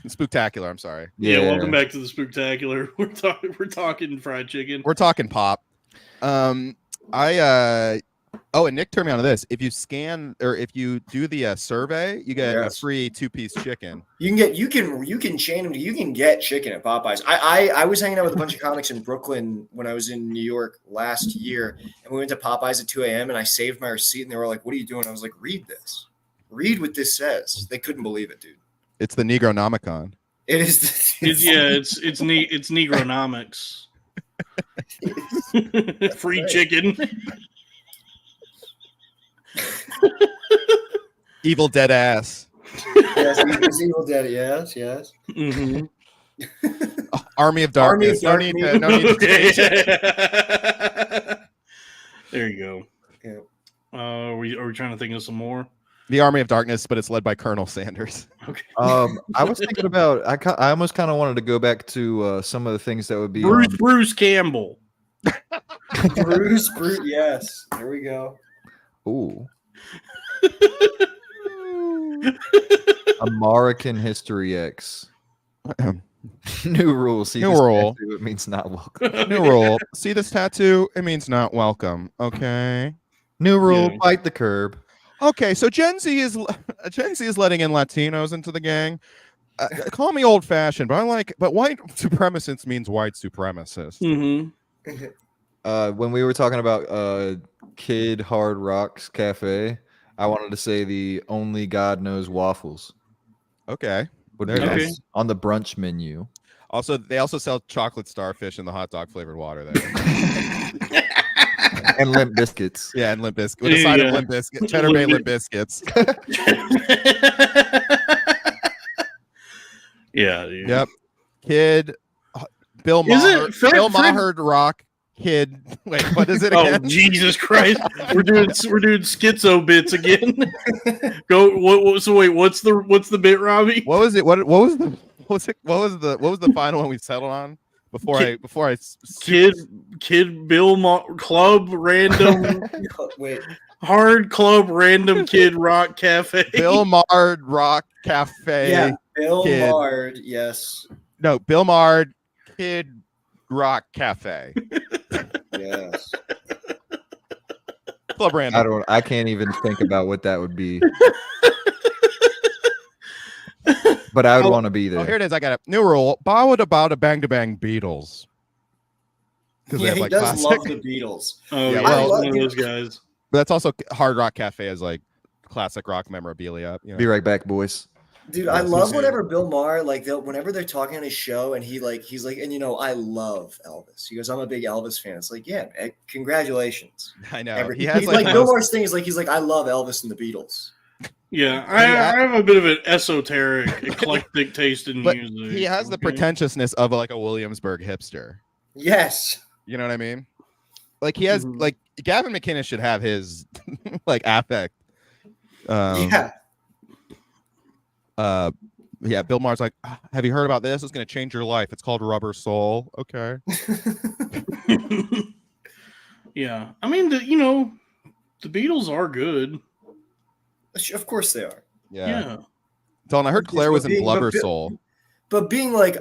Spooktacular. I'm sorry. Yeah, welcome back to the Spooktacular. We're talking fried chicken. We're talking pop. I Oh, and Nick turned me on to this. If you scan or if you do the survey, you get a free 2-piece chicken. You can chain them. You can get chicken at Popeyes. I was hanging out with a bunch of comics in Brooklyn when I was in New York last year, and we went to Popeyes at 2 a.m. and I saved my receipt, and they were like, "What are you doing?" I was like, "Read this. Read what this says." They couldn't believe it, dude. It's the Negronomicon. It is. It's Negronomics. Free chicken. Evil dead ass. Yes, it's Evil Dead. Yes. Mm-hmm. Army of Darkness. No need to change it. There you go. Yeah. Are we trying to think of some more? The Army of Darkness, but it's led by Colonel Sanders. Okay. I was thinking about. I almost kind of wanted to go back to some of the things that would be Bruce Campbell. Bruce. Yes. There we go. Ooh. American History X. New rule. See New this rule. tattoo, it means not welcome. New rule. See this tattoo? It means not welcome. Okay. New rule. Yeah. Bite the curb. Okay. So Gen Z is letting in Latinos into the gang. Call me old fashioned, but white supremacist means white supremacist. Mm-hmm. When we were talking about Kid Hard Rocks Cafe, I wanted to say the Only God Knows waffles Okay. would There be it is. nice on the brunch menu. Also, they also sell chocolate starfish in the hot dog flavored water there. And Limp Biscuits. Yeah, and Limp Biscuit with a side of Limp Biscuit, Cheddar Bay Limp Biscuits. Yeah. Dude. Yep. Kid, Bill Is it Maher, Fred- Bill Fred- Maher Rock Kid. Wait, what is it Oh again? Jesus Christ! We're doing schizo bits again. Go. So wait. What's the bit, Robbie? What was it? What was the final one we settled on before I Kid Bill Club Random Wait. Hard Club Random Kid Rock Cafe. Bill Maher Rock Cafe. Yeah. Bill Kid. Mard. Yes. No, Bill Maher Kid Rock Cafe. Yes. Club Random. I can't even think about what that would be. But I would want to be there. Oh, here it is. I got it. New rule. Bow it about a bang to bang Beatles. Because Yeah, they have he like does classic. love the Beatles. Oh Yeah, yeah, well- one of those guys. But that's also Hard Rock Cafe is like classic rock memorabilia. You know? Be right back, boys. Dude, I love whenever Bill Maher, whenever they're talking on his show and he's like, and I love Elvis. He goes, I'm a big Elvis fan. It's like, yeah, man, congratulations. I know. He He has like like Bill those- Maher's thing is he's like, I love Elvis and the Beatles. Yeah, I have a bit of an esoteric, eclectic taste in but music. he has the Okay. pretentiousness of like a Williamsburg hipster. Yes. You know what I mean? Like he has Mhm. like Gavin McInnes should have his like affect. Yeah. Yeah, Bill Maher's like, have you heard about this? It's gonna change your life. It's called Rubber Soul. Okay. Yeah, I mean, the Beatles are good. Of course they are. Yeah. Dalton, I heard But Claire was in being- Blubber but- Soul. But being like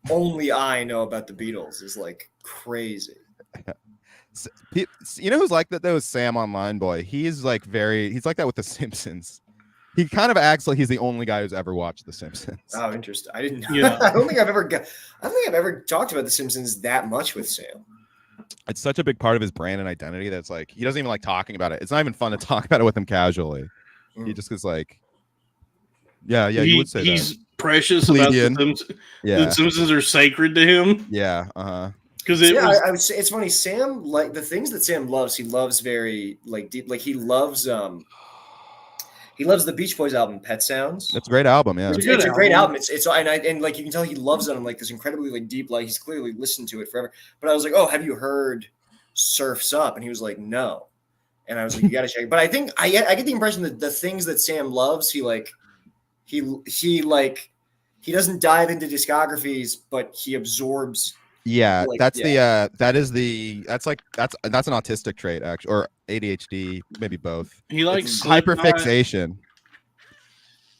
only I know about the Beatles is like crazy. You know who's like that though? Is Sam Online Boy. He's like that with The Simpsons. He kind of acts like he's the only guy who's ever watched The Simpsons. Oh, interesting. I didn't know. Yeah. I don't think I've ever talked about The Simpsons that much with Sam. It's such a big part of his brand and identity that's like he doesn't even like talking about it. It's not even fun to talk about it with him casually. He Mm. just is like, yeah, you would say he's that. precious Plebeian. about the Simpsons. Yeah, The Simpsons are sacred to him yeah, because it Yeah, was. I would say it's funny. Sam, like the things that Sam loves, he loves very like deep. Like he loves the Beach Boys album, Pet Sounds. It's a great album. Yeah, It's a good It's a great album. album. And like you can tell he loves it on like this incredibly like deep. Like he's clearly listened to it forever. But I was like, oh, have you heard Surfs Up? And he was like, no. And I was like, you gotta check it. But I think I get the impression that the things that Sam loves, he doesn't dive into discographies, but he absorbs. yeah. Like, That's an autistic trait actually, or ADHD, maybe both. He likes It's Slipknot. hyperfixation,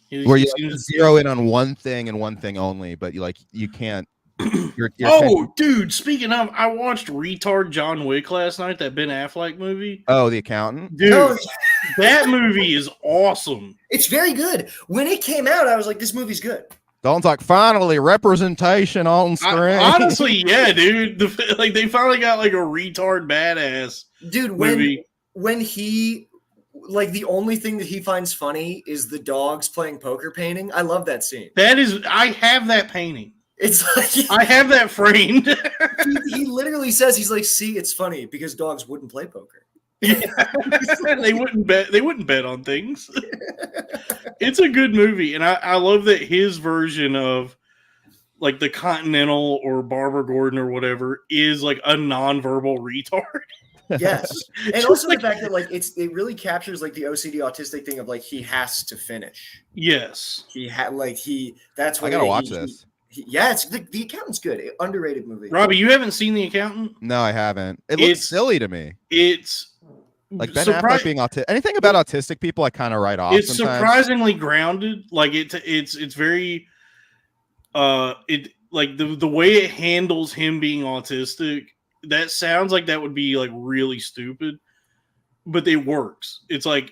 He where you seems- zero in on one thing and one thing only, but you can't Your Oh, dude! Speaking of, I watched Retard John Wick last night. That Ben Affleck movie. Oh, the accountant. Dude, No, that movie is awesome. it's very good. When it came out, I was like, this movie's good. Dalton's like, finally representation on screen. Honestly, yeah, dude. Like they finally got like a retard badass Dude, movie. when he like the only thing that he finds funny is the dogs playing poker painting. I love that scene. That is, I have that painting. It's like I have that framed. he literally says, he's like, see, it's funny because dogs wouldn't play poker. They wouldn't bet. They wouldn't bet on things. It's a good movie, and I love that his version of like the Continental or Barbara Gordon or whatever is like a nonverbal retard. Yes, and also the fact that like it really captures like the OCD autistic thing of like he has to finish. Yes, He had like that's what I gotta watch this. Yeah, it's the Accountant's good. Underrated movie. Robbie, you haven't seen The Accountant? No, I haven't. It looks silly to me. It's like Ben Affleck being autistic. Anything about autistic people, I kind of write off. It's sometimes. surprisingly grounded. Like it's very it like the way it handles him being autistic. That sounds like that would be like really stupid, but it works. It's like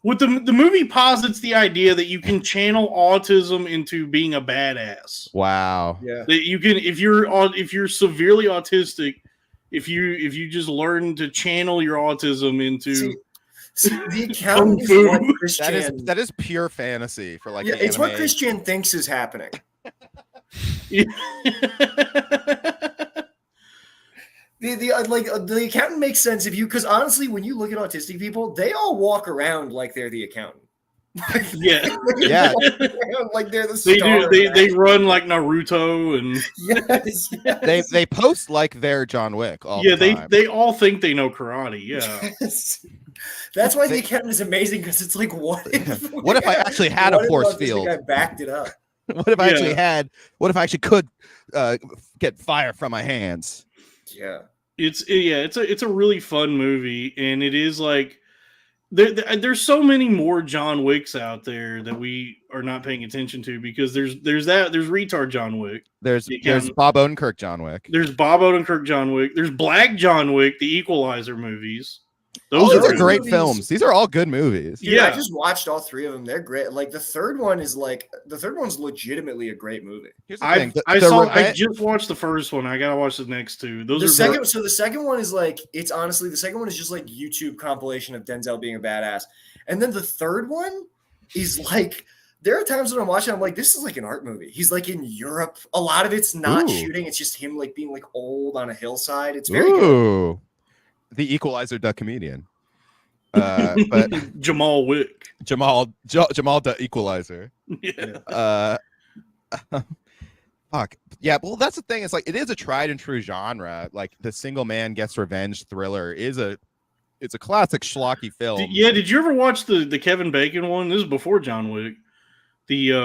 with the movie posits the idea that you can channel autism into being a badass. Wow. Yeah. That you can if you're severely autistic, if you just learn to channel your autism into See, The Accountant is what Christian. That is pure fantasy for like. Yeah, it's what Christian thinks is happening. The accountant makes sense if you, because honestly, when you look at autistic people, they all walk around like they're the accountant. Yeah, yeah, like they're the they star. do. They run like Naruto and yes. They post like they're John Wick. All yeah, the time. they all think they know karate. Yeah, Yes. That's why the accountant is amazing because it's like what if I actually had a force field? I backed it up. What if I actually had? What if I actually could get fire from my hands? Yeah. it's a really fun movie, and it is like there's so many more John Wicks out there that we are not paying attention to because there's retard John Wick. There's Bob Odenkirk John Wick. There's Bob Odenkirk John Wick. There's Black John Wick, the Equalizer movies. Those are good great movies. films. These are all good movies. Dude, Yeah. I just watched all three of them. They're great. Like the third one's legitimately a great movie. Here's the I thing. I just watched the first one. I gotta watch the next two. The second one is like, it's honestly, the second one is just like YouTube compilation of Denzel being a badass. And then the third one is like, there are times when I'm watching, I'm like, this is like an art movie. He's like in Europe. A lot of it's not shooting. It's just him like being like old on a hillside. It's very good. The Equalizer, the comedian. But Jamal Wick. Jamal the Equalizer. Yeah. Fuck. Yeah, well, that's the thing. It's like it is a tried and true genre. Like the single man gets revenge thriller it's a classic schlocky film. Did you ever watch the Kevin Bacon one? This is before John Wick. It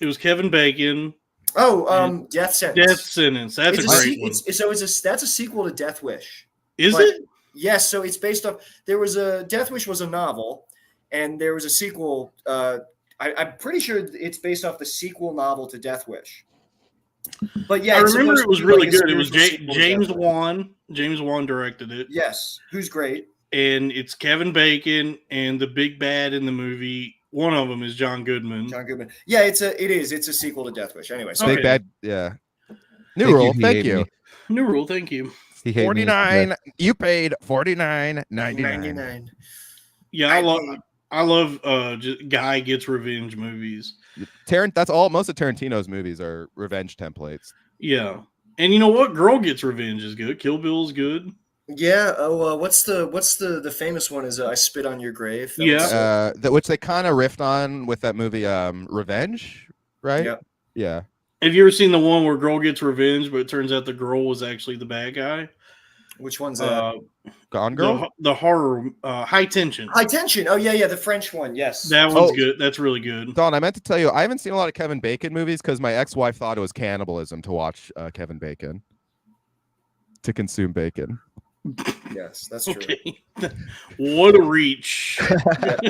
was Kevin Bacon. Oh, Death Sentence. Death Sentence. That's a great one. That's a sequel to Death Wish. Is it? Yes. So it's based off. Death Wish was a novel, and there was a sequel. I'm pretty sure it's based off the sequel novel to Death Wish. But yeah, I remember it was really good. It was James Wan. Wan. James Wan directed it. Yes, who's great. And it's Kevin Bacon, and the big bad in the movie. One of them is John Goodman. Yeah, it's a sequel to Death Wish. Anyway, so Big bad. Yeah. New rule. Thank you. New rule. Thank you. 49. You paid $49.99. Yeah, I love just guy gets revenge movies. That's all. Most of Tarantino's movies are revenge templates. Yeah, and you know what? Girl Gets Revenge is good. Kill Bill is good. Yeah. What's the famous one? Is I Spit on Your Grave? Which they kind of riffed on with that movie, Revenge, right? Yeah. Yeah. Have you ever seen the one where girl gets revenge, but it turns out the girl was actually the bad guy? Which one's that? Gone Girl? The horror, High Tension. High Tension. Oh yeah, the French one. Yes, that one's good. That's really good. Don, I meant to tell you, I haven't seen a lot of Kevin Bacon movies because my ex-wife thought it was cannibalism to watch Kevin Bacon, to consume bacon. Yes, that's true. Okay. What a reach! Speaking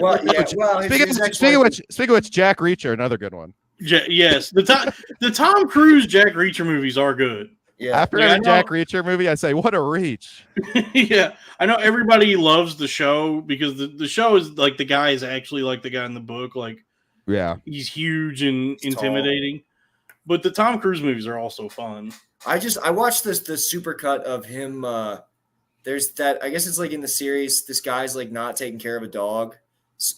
of which, Jack Reacher, another good one. Yes, the Tom Cruise Jack Reacher movies are good. Yeah. After Yeah, every I Jack know. Reacher movie, I say, "What a reach!" Yeah, I know everybody loves the show because the show is like the guy is actually like the guy in the book. Like Yeah, he's huge and He's tall. intimidating. But the Tom Cruise movies are also fun. I watched the supercut of him. There's that, I guess it's like in the series, this guy's like not taking care of a dog,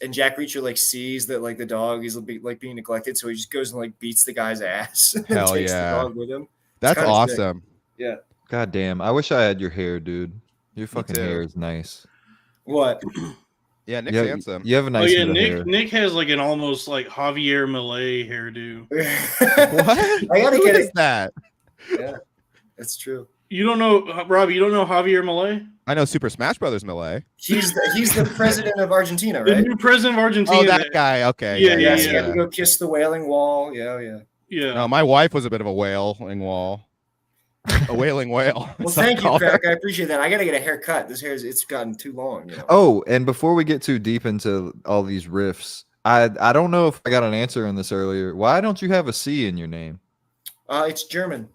and Jack Reacher like sees that like the dog is like being neglected, so he just goes and like beats the guy's ass and Hell takes yeah. the dog with him. that's kinda sick. awesome. Yeah. God damn. I wish I had your hair, dude. Your fucking too. hair is nice. What? Yeah, Nick's Yeah, handsome. you have a nice oh yeah, head of hair. Nick has like an almost like Javier Milei hairdo. What? I gotta Who get is it. that? Yeah, that's true. You don't know, Robbie? You don't know Javier Milei? I know Super Smash Brothers Melee. He's the president of Argentina, The right? new president of Argentina. Oh, that guy. Okay. Yeah, Yes, yeah, he had to go kiss the Wailing Wall. Yeah. Yeah. No, my wife was a bit of a wailing wall. A wailing whale. Well, That's what I thank you, call her. Crack. I appreciate that. I gotta get a haircut. This it's gotten too long. You know? Oh, and before we get too deep into all these riffs, I don't know if I got an answer on this earlier. Why don't you have a C in your name? It's German.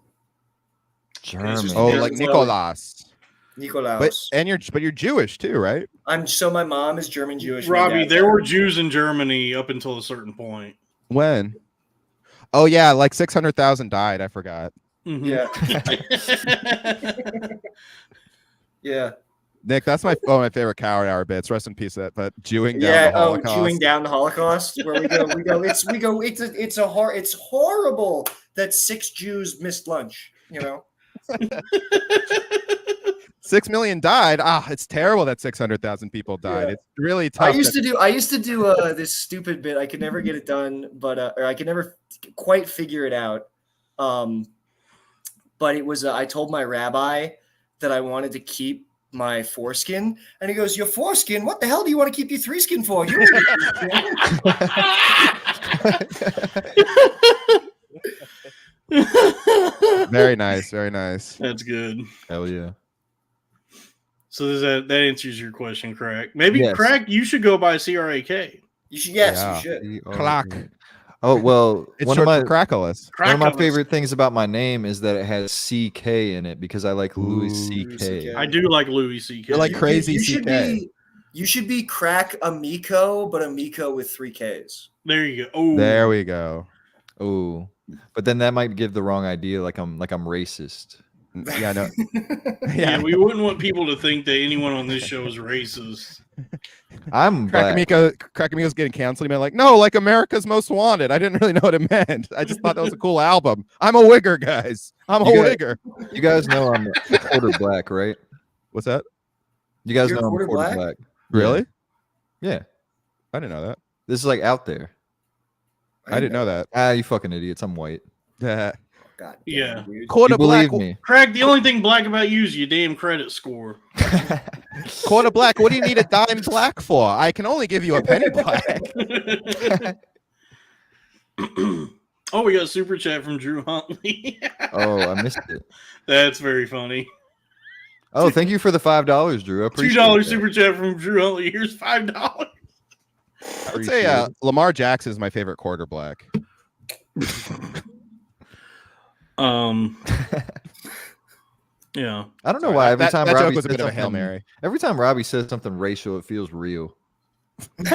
German. just- Oh, Yeah, like well, Nicolas. Nikolaus. But you're Jewish too, right? So my mom is German Jewish. my Robbie, dad's there were Irish. Jews in Germany up until a certain point. When? Oh yeah, like 600,000 died. I forgot. Mhm. Yeah. Yeah. Nick, that's my favorite Coward Hour bits. Rest in peace. That, but Jewing down Yeah. the Oh, Holocaust. chewing down the Holocaust. Where we go. It's horrible that 6 Jews missed lunch. You know. 6 million died. It's terrible that 600,000 people died. Yeah. It's really tough. I used to do this stupid bit. I could never get it done, but or I could never quite figure it out. But it was I told my rabbi that I wanted to keep my foreskin, and he goes, "Your foreskin? What the hell do you want to keep your 3-skin for? You Very nice. Very nice. That's good. Hell yeah. So does that answers your question, Crack? Maybe Yes. Crack, you should go by CRAK. You should. Yes, Yeah. you should. Clock. Oh well, It's one short of for Crackless. my Crackless. favorite things about my name is that it has CK in it because I like Louis Ooh, CK. I do like Louis C.K. You're like crazy You should CK. You should be Crack Amico, but Amico with 3 Ks. There you go. Oh, There we go. Oh, but then that might give the wrong idea. Like I'm racist. Yeah, no. yeah. We wouldn't want people to think that anyone on this show is racist. I'm Crack Amico's getting canceled. He meant like, no, like America's Most Wanted. I didn't really know what it meant. I just thought that was a cool album. I'm a wigger, guys. I'm a You got- wigger. You guys know I'm a quarter black, right? What's that? You guys You're know I'm quarter a quarter black? black. Really? Yeah. I didn't know that. This is like out there. I didn't know that. Ah, you fucking idiots. I'm white. God damn, Yeah. dude. Quarter You black. believe me. Crack, the only thing black about you is your damn credit score. Quarter black. What do you need a dime black for? I can only give you a penny black. Oh, we got a super chat from Drew Huntley. Oh, I missed it. That's very funny. Oh, thank you for the $5, Drew. I appreciate $2 that. super chat from Drew Huntley. Here's $5. I would Appreciate say it. Lamar Jackson is my favorite quarter black. Yeah. I don't know Sorry, why every that time joke Robbie was a says bit of a Hail something- Mary. Every time Robbie says something racial, it feels real. I'm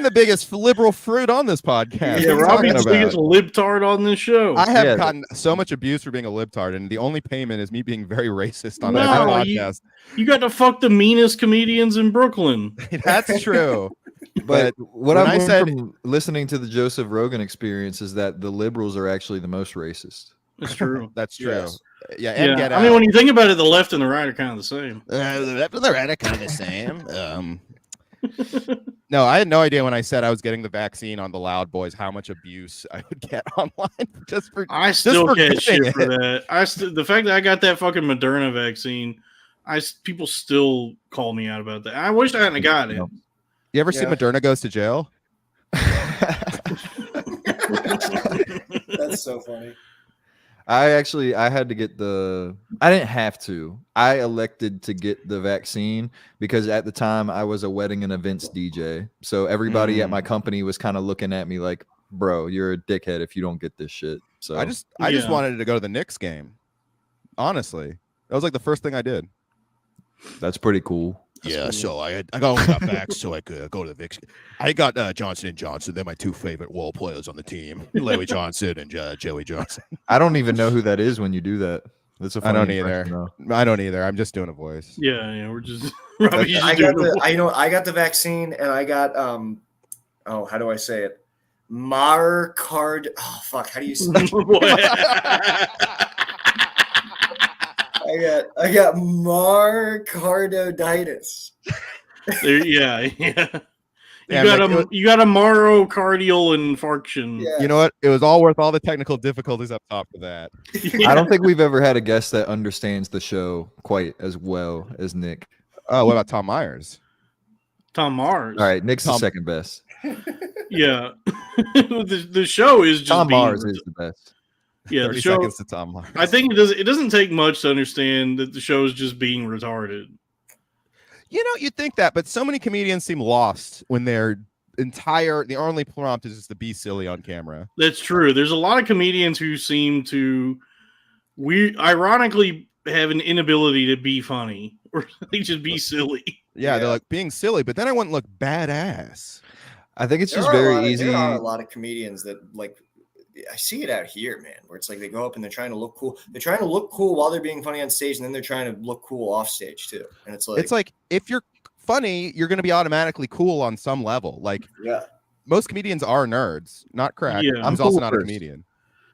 the biggest liberal fruit on this podcast. Yeah, What are you Robbie's talking the biggest about? libtard on this show. I have Yeah. gotten so much abuse for being a libtard, and the only payment is me being very racist on No, every you- podcast. You got to fuck the meanest comedians in Brooklyn. That's true. But what when I've I learned said- from listening to the Joseph Rogan experience is that the liberals are actually the most racist. That's true. That's true. Yes. Yeah, and Yeah. Get I Out. mean, when you think about it, the left and the right are kind of the same. The left and the right are kind of the same. No, I had no idea when I said I was getting the vaccine on the Loud Boys how much abuse I would get online just for. I still for get shit getting for that. The fact that I got that fucking Moderna vaccine, people still call me out about that. I wish I hadn't got it. You ever see Yeah. Moderna Goes to Jail? That's so funny. I had to get I didn't have to. I elected to get the vaccine because at the time I was a wedding and events DJ. So everybody at my company was kind of looking at me like, bro, you're a dickhead if you don't get this shit. So I just wanted to go to the Knicks game. Honestly, that was like the first thing I did. that's pretty cool. So I got back so I could go to the Vicks. I got Johnson and Johnson. They're my two favorite wall players on the team, Larry Johnson and Joey Johnson. I don't even know who that is when you do that. That's a funny I don't impression, either. though. I don't either. I'm just doing a voice. Yeah, we're just. Robbie's just I doing got the- I got the vaccine, and I got oh, how do I say it? Marcard. Oh fuck, how do you say it? I got myocarditis. yeah. Yeah, You got a myocardial infarction. Yeah. You know what? It was all worth all the technical difficulties up top for that. I don't think we've ever had a guest that understands the show quite as well as Nick. Oh, what about Tom Myers? Tom Mars. All right, Nick's the second best. Yeah. the show is just Tom being Mars is the best. Yeah, 30 the show. seconds to Tom Myers. I think it doesn't take much to understand that the show is just being retarded. You know, you'd think that, but so many comedians seem lost when their the only prompt is just to be silly on camera. That's true. There's a lot of comedians who seem to ironically have an inability to be funny or they just be silly. Yeah, they're like being silly, but then I wouldn't look badass. I think it's There just are a very lot of- easy. There are a lot of comedians that like. I see it out here, man, where it's like they go up and they're trying to look cool. They're trying to look cool while they're being funny on stage, and then they're trying to look cool off stage too. And it's like if you're funny, you're going to be automatically cool on some level. Like yeah, most comedians are nerds, not Crack. Yeah. I'm I'm also cool not a first. comedian.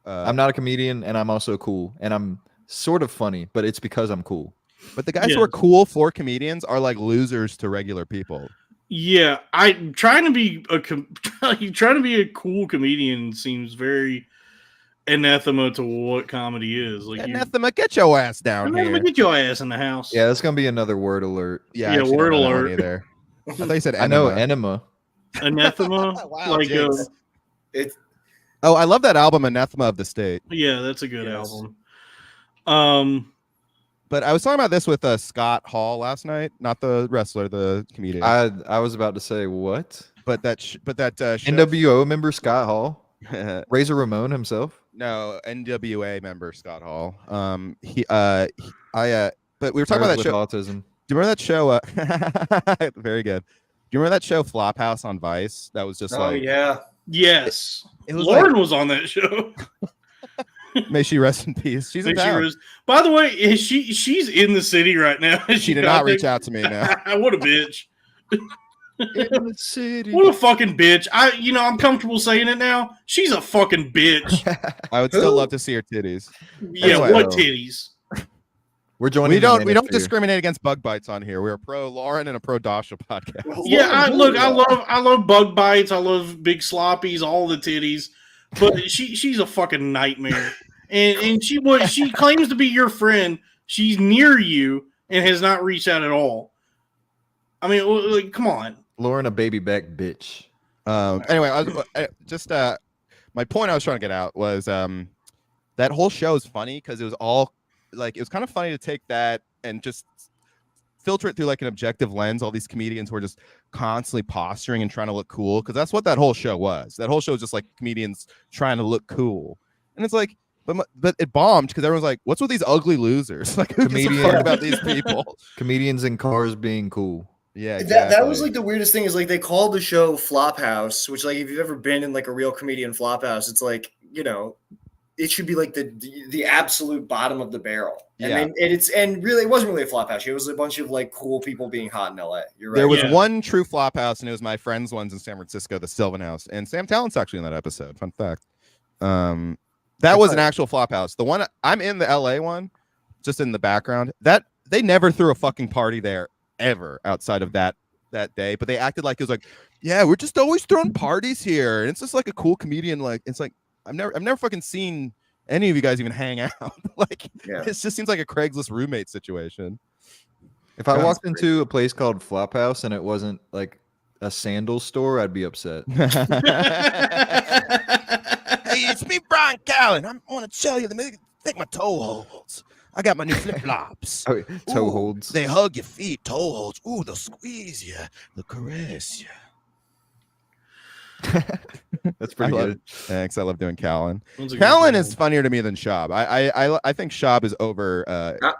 I'm not a comedian, and I'm also cool, and I'm sort of funny, but it's because I'm cool. But the guys Yeah. who are cool for comedians are like losers to regular people. Yeah, I'm trying to be a cool comedian seems very anathema to what comedy is. Like Anathema, get your ass down anathema, here. get your ass in the house. Yeah, that's gonna be another word alert. Yeah, Yeah, I actually word don't know that one alert. either. I thought you said I know enema. enema. Anathema. Wow, like jinx. it's Oh, I love that album, Anathema of the State. yeah, that's a good Yes. album. But I was talking about this with Scott Hall last night, not the wrestler, the comedian. I was about to say what? but that show, NWO member Scott Hall, Razor Ramon himself. no, NWA member Scott Hall. But we were talking about that with show. autism. Do you remember that show? Very good. Do you remember that show Flophouse on Vice? That was just oh like yeah. Yes. it was Lauren was on that show. like, may she rest in peace. She's in Think she town. was- By the way, she's in the city right now. She did not reach out to me. No. What a bitch. In the city. What a fucking bitch. I'm comfortable saying it now. She's a fucking bitch. I would still Who? love to see her titties. Yeah, Anyway. what titties? We're joining. We the don't manosphere. discriminate against bug bites on here. We're a pro Lauren and a pro Dasha podcast. Yeah, I love bug bites. I love big sloppies, all the titties. But she's a fucking nightmare. And she claims to be your friend. She's near you and has not reached out at all. I mean, like, come on. Lauren, a baby back bitch. Anyway, my point I was trying to get out was that whole show is funny because it was all like it was kind of funny to take that and just filter it through like an objective lens. All these comedians were just constantly posturing and trying to look cool because that's what that whole show was. That whole show was just like comedians trying to look cool, and it's like, but it bombed because everyone's like, "What's with these ugly losers? Like, who gives a fuck Comedian. about these people?" Comedians in cars being cool. Yeah, That was like the weirdest thing is like they called the show Flophouse, which like if you've ever been in like a real comedian Flophouse, it's like, it should be like the absolute bottom of the barrel. And Yeah. then and really it wasn't really a Flophouse. It was a bunch of like cool people being hot in LA. You're right. There was Yeah. one true flop house, and it was my friend's ones in San Francisco, the Sylvan House, and Sam Talent's actually in that episode. Fun fact. That was an actual flop house. The one I'm in, the LA one, just in the background. That they never threw a fucking party there ever outside of that day, but they acted like it was like, yeah, we're just always throwing parties here, and it's just like a cool comedian. Like it's like I've never fucking seen any of you guys even hang out. Like Yeah. it just seems like a Craigslist roommate situation. If I Sounds walked into a place called Flophouse and it wasn't like a sandal store, I'd be upset. Hey, it's me, Brian Callen. I want to tell you the Think my toe holds. I got my new flip flops. Oh, toe holds. They hug your feet. Toe holds. Ooh, they'll squeeze you. They'll caress you. That's pretty good. Thanks. I love doing Callan. That's a good Callan one. is funnier to me than Shab. I think Shab is over.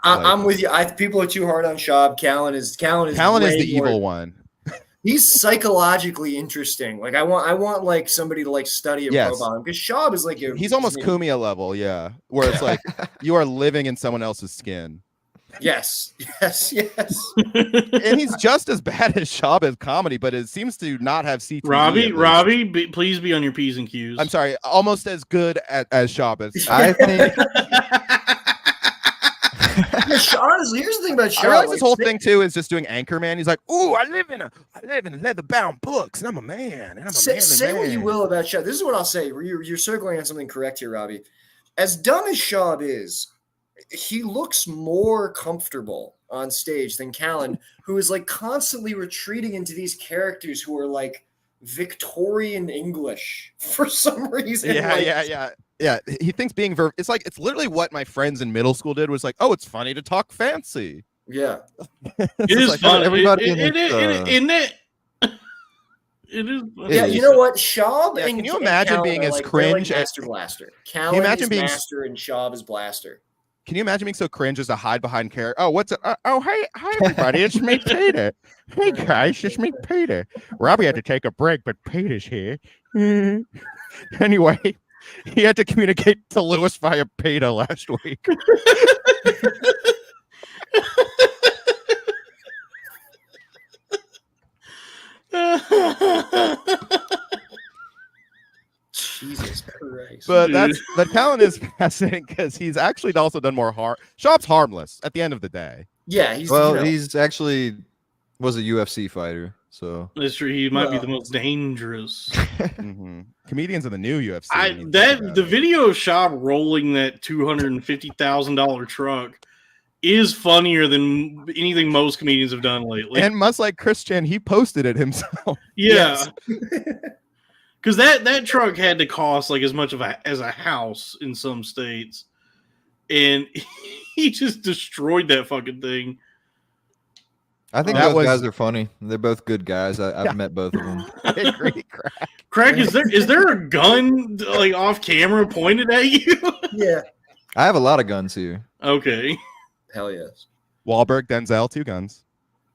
I'm with you. People are too hard on Shab. Callan is Callan is way the more- evil one. He's psychologically interesting. Like I want like somebody to like study and Yes. probe on him because Shab is like He's almost Kumia level, yeah. Where it's like you are living in someone else's skin. Yes. And he's just as bad as Shab as comedy, but it seems to not have CTE. Robbie, please be on your P's and Q's. I'm sorry, almost as good as Shab is. I think Honestly, here's the thing about Shab. I realize like, this whole thing too is just doing Anchorman. He's like, "Ooh, I live in leather bound books, and I'm a man, and I'm a Say man." what you will about Shab. This is what I'll say. You're circling on something correct here, Robbie. As dumb as Shab is, he looks more comfortable on stage than Callan, who is like constantly retreating into these characters who are like Victorian English for some reason. Yeah. He thinks being it's literally what my friends in middle school did was like, oh, it's funny to talk fancy. Yeah. It is like, fun. everybody It is funny. Yeah, you know what? Shab and can you imagine Callan being are as like, cringe they're like as- Master Blaster? Callan imagine is being- Master and Shab is Blaster. Can you imagine being so cringe as to hide behind character? Oh, what's it? Oh, hey, hi everybody, it's me, Peter. Hey guys, it's me, Peter. Robbie had to take a break, but Peter's here. Anyway, he had to communicate to Lewis via Peter last week. Jesus Christ. But Callan is fascinating because he's actually also done more harm. Shab's harmless at the end of the day. Yeah, he's he's actually was a UFC fighter, so That's true. He might be the most dangerous. Comedians in the new UFC. The video of Shab rolling that $250,000 truck is funnier than anything most comedians have done lately. And much like Christian, he posted it himself. Yeah. Because that truck had to cost like as much as a house in some states. And he just destroyed that fucking thing. I think That both was- guys are funny. They're both good guys. I've met both of them. I agree, Crack. Craig, is there a gun like off camera pointed at you? Yeah. I have a lot of guns here. Okay. Hell yes. Wahlberg, Denzel, 2 guns.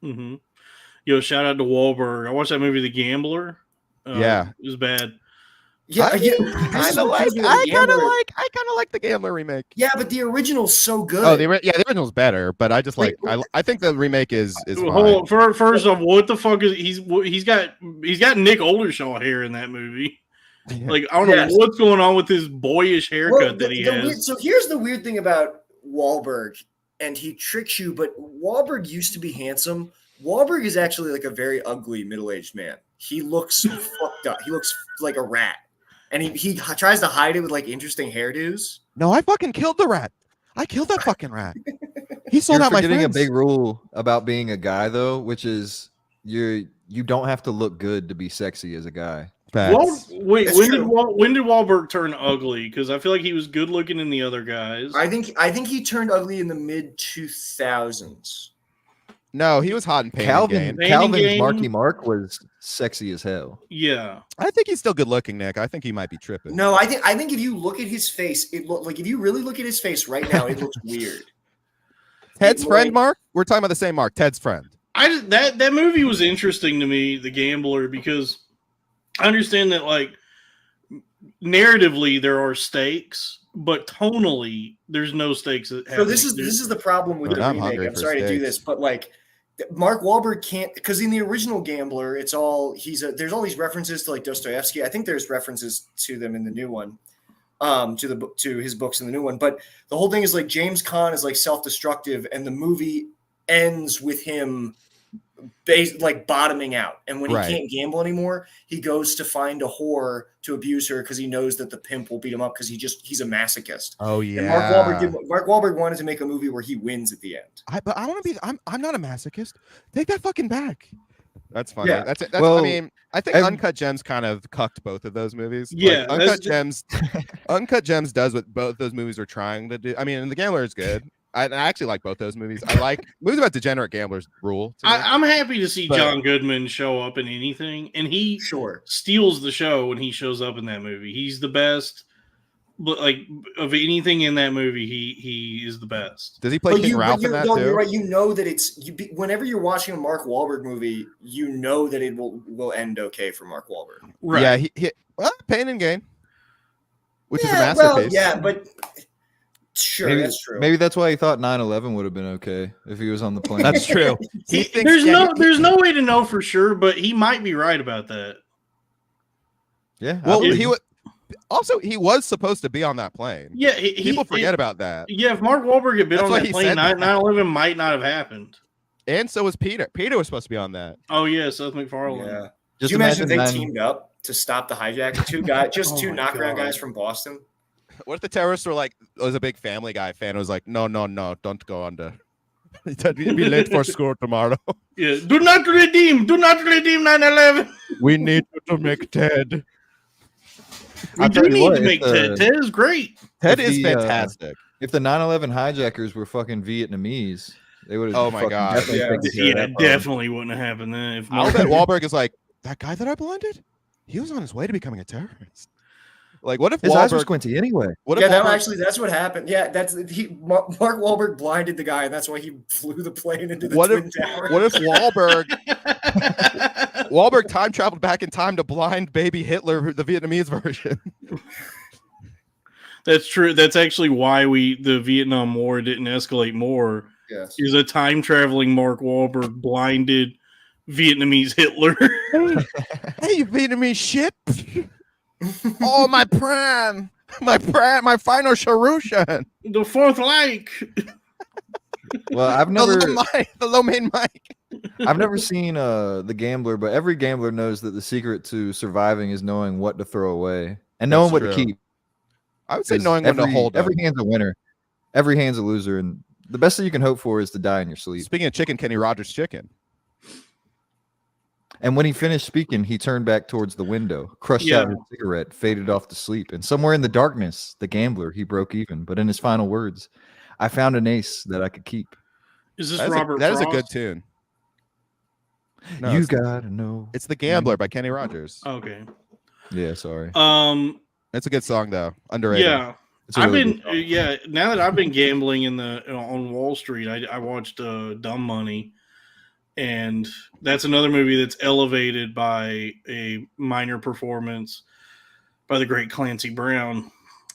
Mm-hmm. Yo, shout out to Wahlberg. I watched that movie, The Gambler. Yeah. It was bad. Yeah, I kind of like the Gambler remake. Yeah, but the original's so good. Oh, the original's better, but I just like I think the remake is fine. Hold on. First off, what the fuck is he's got Nick Oldershaw hair in that movie? Yeah. Like I don't know what's going on with his boyish haircut that he has. So here's the weird thing about Wahlberg, and he tricks you, but Wahlberg used to be handsome. Wahlberg is actually like a very ugly middle-aged man. He looks fucked up. He looks like a rat. And he tries to hide it with like interesting hairdos. No, I fucking killed the rat. I killed that fucking rat. He sold You're out my forgetting friends. a big rule about being a guy, though, which is you don't have to look good to be sexy as a guy. Wait, That's when true. did Wahlberg turn ugly? Because I feel like he was good looking in the other guys. I think he turned ugly in the mid 2000s. No, he was hot and painted. Calvin's Marky Mark was sexy as hell. Yeah, I think he's still good looking, Nick. I think he might be tripping. No, I think if you look at his face, it look like if you really look at his face right now, it looks weird. Ted's friend, Mark. We're talking about the same Mark. Ted's friend. that movie was interesting to me, The Gambler, because I understand that like narratively there are stakes, but tonally there's no stakes. So this is the problem with Man, the I'm remake. hungry I'm for sorry to do steaks. this, but like Mark Wahlberg can't, because in the original Gambler, it's all there's all these references to like Dostoevsky. I think there's references to them in the new one, to his books in the new one. But the whole thing is like James Caan is like self-destructive, and the movie ends with him like bottoming out. And when Right. he can't gamble anymore, he goes to find a whore to abuse her because he knows that the pimp will beat him up because he's a masochist. Oh yeah. And Mark Wahlberg wanted to make a movie where he wins at the end. But I want to be. I'm not a masochist. Take that fucking back. That's funny. Yeah. That's Well, I mean, I think ev- Uncut Gems kind of cucked both of those movies. Yeah, Like, that's- Uncut Gems does what both those movies are trying to do. I mean, and The Gambler is good. I actually like both those movies. I like movies about degenerate gamblers rule. To me. I'm happy to see But- John Goodman show up in anything, and he Sure. steals the show when he shows up in that movie. He's the best, but like of anything in that movie, he is the best. Does he play King Ralph in that no, too? You're right. You know that whenever you're watching a Mark Wahlberg movie, you know that it will end okay for Mark Wahlberg. Right? Yeah, he Pain and Gain, which is a Well, masterpiece. yeah, but sure, maybe that's true. Maybe that's why he thought 9/11 would have been okay if he was on the plane. That's true. He thinks There's no way to know for sure, but he might be right about that. Yeah. I Well, believe he him. was also he was supposed to be on that plane. Yeah, People forget about that. Yeah, if Mark Wahlberg had been That's on why that he plane, said that. 9/11 might not have happened. And so was Peter. Peter was supposed to be on that. Oh yeah, Seth MacFarlane. Yeah. Just Could you imagine they 9 teamed up to stop the hijack? Two guys, just Oh two my knockaround God. guys from Boston. What if the terrorists were like, was a big Family Guy fan? Was like, no, don't go under. He said we'd be late for school tomorrow. Yeah, do not redeem 9/11. We need you to make Ted. We I'll do tell you need what, to make if the- Ted. Ted is great. Ted If is the, fantastic. If the 9/11 hijackers were fucking Vietnamese, they would have. Oh my God. definitely Yeah. taken care of Yeah, that problem. definitely wouldn't have happened then. If I'll Mark- bet Wahlberg is like, that guy that I blinded? He was on his way to becoming a terrorist. Like, what if His eyes were Wahlberg? squinty anyway. What Yeah, if Wahlberg, that's what happened. Yeah, Mark Wahlberg blinded the guy, and that's why he flew the plane into the What Twin if- Towers. what if Wahlberg time traveled back in time to blind baby Hitler, the Vietnamese version? That's true. That's actually why the Vietnam War didn't escalate more. Yes. Is a time traveling Mark Wahlberg blinded Vietnamese Hitler. Hey, you Vietnamese shit! Oh, my prime, my final solution. The Fourth Reich. Well, I've never, The low main mic. I've never seen The Gambler, but every gambler knows that the secret to surviving is knowing what to throw away and knowing what That's to true. keep. I would say 'Cause knowing when to hold up. every hand's a winner, every hand's a loser, and the best that you can hope for is to die in your sleep. Speaking of chicken, Kenny Rogers chicken. And when he finished speaking, he turned back towards the window, crushed out his cigarette, faded off to sleep. And somewhere in the darkness, the gambler, he broke even. But in his final words, I found an ace that I could keep. Is this That Robert is a Frost? good tune. No, You it's, gotta know. it's The Gambler by Kenny Rogers. Okay. Yeah, sorry. It's a good song though. Underrated. Yeah. It's a I've really been good song. yeah. Now that I've been gambling on Wall Street, I watched Dumb Money, and that's another movie that's elevated by a minor performance by the great Clancy Brown.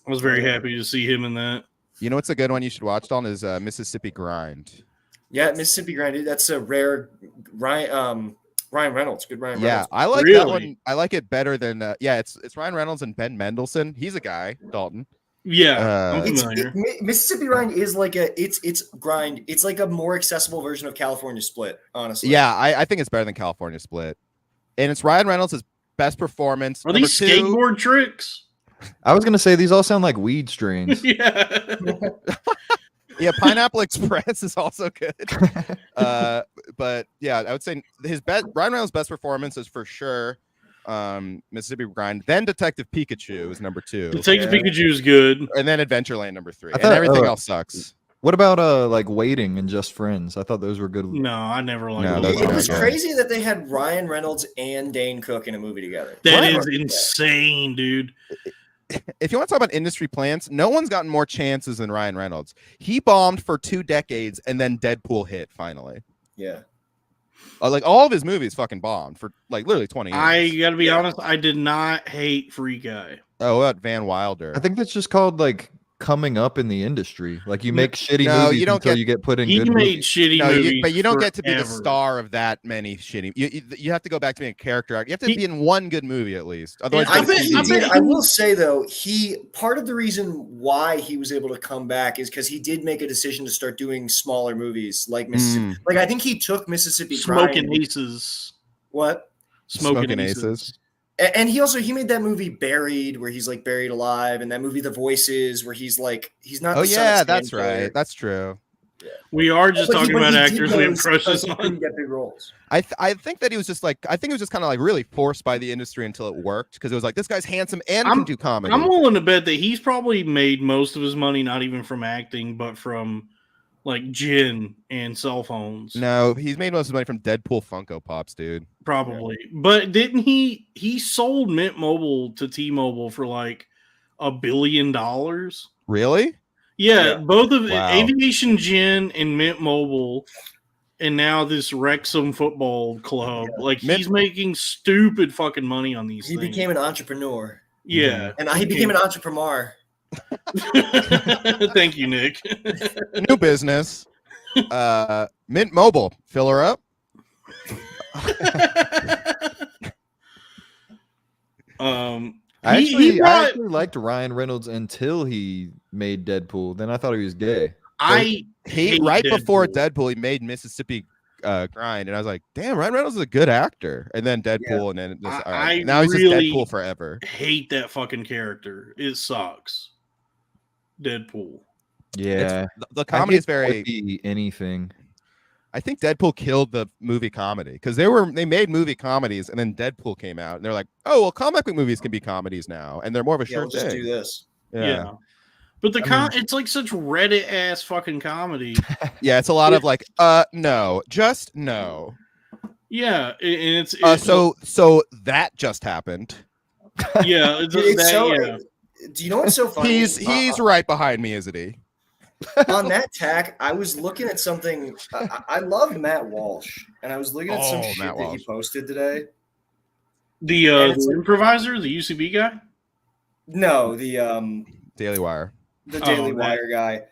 I was very happy to see him in that. You know what's a good one you should watch, Dalton, is Mississippi Grind. Yeah, Mississippi Grind. That's a rare Ryan Reynolds. Good Ryan Yeah, Reynolds. I like that Really? one. I like it better than it's Ryan Reynolds and Ben Mendelsohn. He's a guy, Dalton. Yeah, I'm It's, familiar. Mississippi Grind is like it's grind. It's like a more accessible version of California Split, honestly. Yeah, I think it's better than California Split. And it's Ryan Reynolds' best performance. Are Number these two- skateboard tricks? I was gonna say these all sound like weed strains. Yeah. Yeah, Pineapple Express is also good. But yeah, I would say Ryan Reynolds' best performance is for sure Mississippi Grind. Then Detective Pikachu is number 2. Detective Yeah. Pikachu is good. And then Adventureland number 3. I And thought- everything oh. else sucks. What about like Waiting and Just Friends? I thought those were good. No, I never liked No, those. those It are was not good. crazy that they had Ryan Reynolds and Dane Cook in a movie together. That Ryan is Reynolds- insane, dude. If you want to talk about industry plants, no one's gotten more chances than Ryan Reynolds. He bombed for 2 decades and then Deadpool hit finally. Yeah. Like all of his movies fucking bombed for like literally 20 years. I gotta be honest, I did not hate Free Guy. Oh, what about Van Wilder? I think that's just called like coming up in the industry. Like you make shitty No, movies you don't until get- you get put in He good made movies. shitty No, movies, but you don't get to be the forever. star of that many shitty. You have to go back to being a character actor. You have to be in one good movie at least. Otherwise, I it's bet- easy. I bet- I will say though, part of the reason why he was able to come back is because he did make a decision to start doing smaller movies like Mississippi. Like I think he took Mississippi Smoking Grind. Aces. What? Smoking Aces. And he made that movie Buried, where he's like buried alive, and that movie The Voices, where he's not. Oh the son of yeah, Stan that's Killer. right. That's true. We are just But talking but about did actors we have those crushes because he couldn't on. get big roles. I think that he was just like, I think it was just kind of like really forced by the industry until it worked, because it was like, this guy's handsome and can do comedy. I'm willing to bet that he's probably made most of his money not even from acting, but from like gin and cell phones. No, he's made most of his money from Deadpool Funko Pops, dude. Probably. But didn't he sold Mint Mobile to T-Mobile for like $1 billion? Really? Yeah, Yeah. both of Wow. Aviation Gin and Mint Mobile, and now this Wrexham Football Club. Like he's making stupid fucking money on these He things. became an entrepreneur. Yeah. And he became an entrepreneur. Thank you, Nick. New business. Mint Mobile, fill her up. I He actually brought, liked Ryan Reynolds until he made Deadpool. Then I thought he was gay. I He hate right before Deadpool. Deadpool, he made Mississippi Grind, and I was like, damn, Ryan Reynolds is a good actor. And then Deadpool, and then just, all right. I Now he's really- just Deadpool forever. hate that fucking character. It sucks. Deadpool. Yeah, The comedy is very. Could be anything. I think Deadpool killed the movie comedy, because they made movie comedies, and then Deadpool came out, and they're like, oh well, comic book movies can be comedies now, and they're more of a Yeah, sure we'll just thing. do this. Yeah. But it's like such Reddit ass fucking comedy. Yeah, it's a lot of like, no, just no. Yeah, and it's So that just happened. yeah, it's, It's that, so. yeah. Do you know what's so funny? He's right behind me, isn't he? On that tack, I was looking at something. I love Matt Walsh, and I was looking at some Oh, shit Matt that Walsh. he posted today. The improviser, the UCB guy. No, the Daily Wire. Daily Wire guy,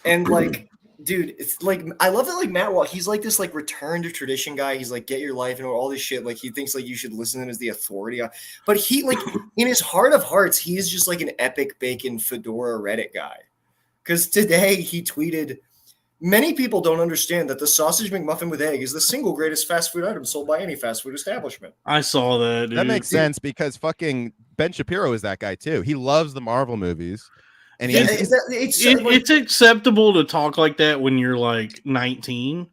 and like, dude, it's like I love that. Like Matt Walsh, he's like this like return to tradition guy. He's like get your life and all this shit. Like he thinks like you should listen to him as the authority, but he like in his heart of hearts, he's just like an epic bacon fedora Reddit guy. Because today he tweeted, many people don't understand that the sausage McMuffin with egg is the single greatest fast food item sold by any fast food establishment. I saw that. Dude. That makes sense, because fucking Ben Shapiro is that guy too. He loves the Marvel movies, and Yeah, he's It's acceptable to talk like that when you're like 19,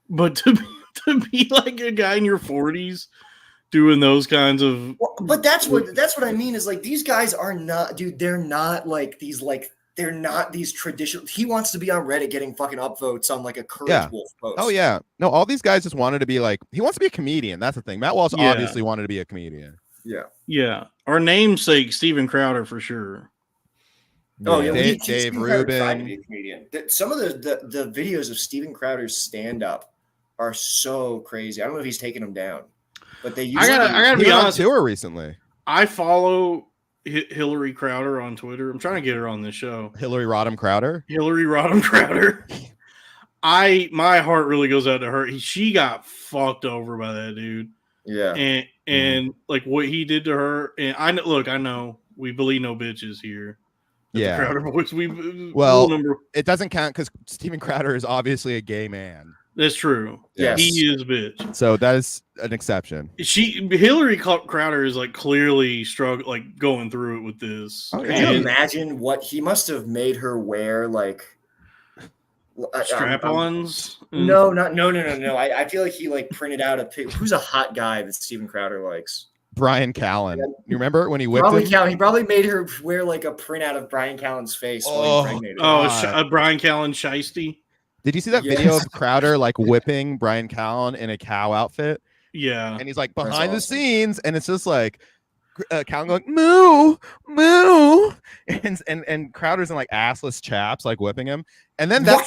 but to be like a guy in your 40s doing those kinds of. Well, but that's what I mean is like these guys are not, dude. They're not like these like. They're not these traditional. He wants to be on Reddit getting fucking upvotes on like a Courage Wolf post. Oh yeah, no, all these guys just wanted to be like. He wants to be a comedian. That's the thing. Matt Walsh Yeah. obviously wanted to be a comedian. Yeah, our namesake Steven Crowder for sure. Oh yeah, Dave Steven Crowder Rubin. tried to be a comedian. Some of the videos of Steven Crowder's stand up are so crazy. I don't know if he's taking them down, but they. I gotta He be went on honest. tour recently. I follow Hillary Crowder on Twitter. I'm trying to get her on this show. Hillary Rodham Crowder. Hillary Rodham Crowder. My heart really goes out to her. She got fucked over by that dude. Yeah. And like what he did to her. And I know we believe no bitches here. At the Yeah. Crowder boys. Well, rule number. It doesn't count because Steven Crowder is obviously a gay man. That's true. Yes. He is a bitch. So that is an exception. Hillary Crowder is like clearly like going through it with this. Oh, yeah. Can you And imagine what he must have made her wear? Like strap-ons. No. I feel like he like printed out a pic. Who's a hot guy that Steven Crowder likes? Brian Callen. You remember when he whipped Probably him? He probably made her wear like a printout of Brian Callen's face while he impregnated her. Oh, Brian Callen Shiesty. Did you see that Yes. video of Crowder like whipping Brian Callen in a cow outfit? Yeah. And he's like behind That's the awesome. scenes, and it's just like Callen going moo moo, and Crowder's in like assless chaps like whipping him, and then that What?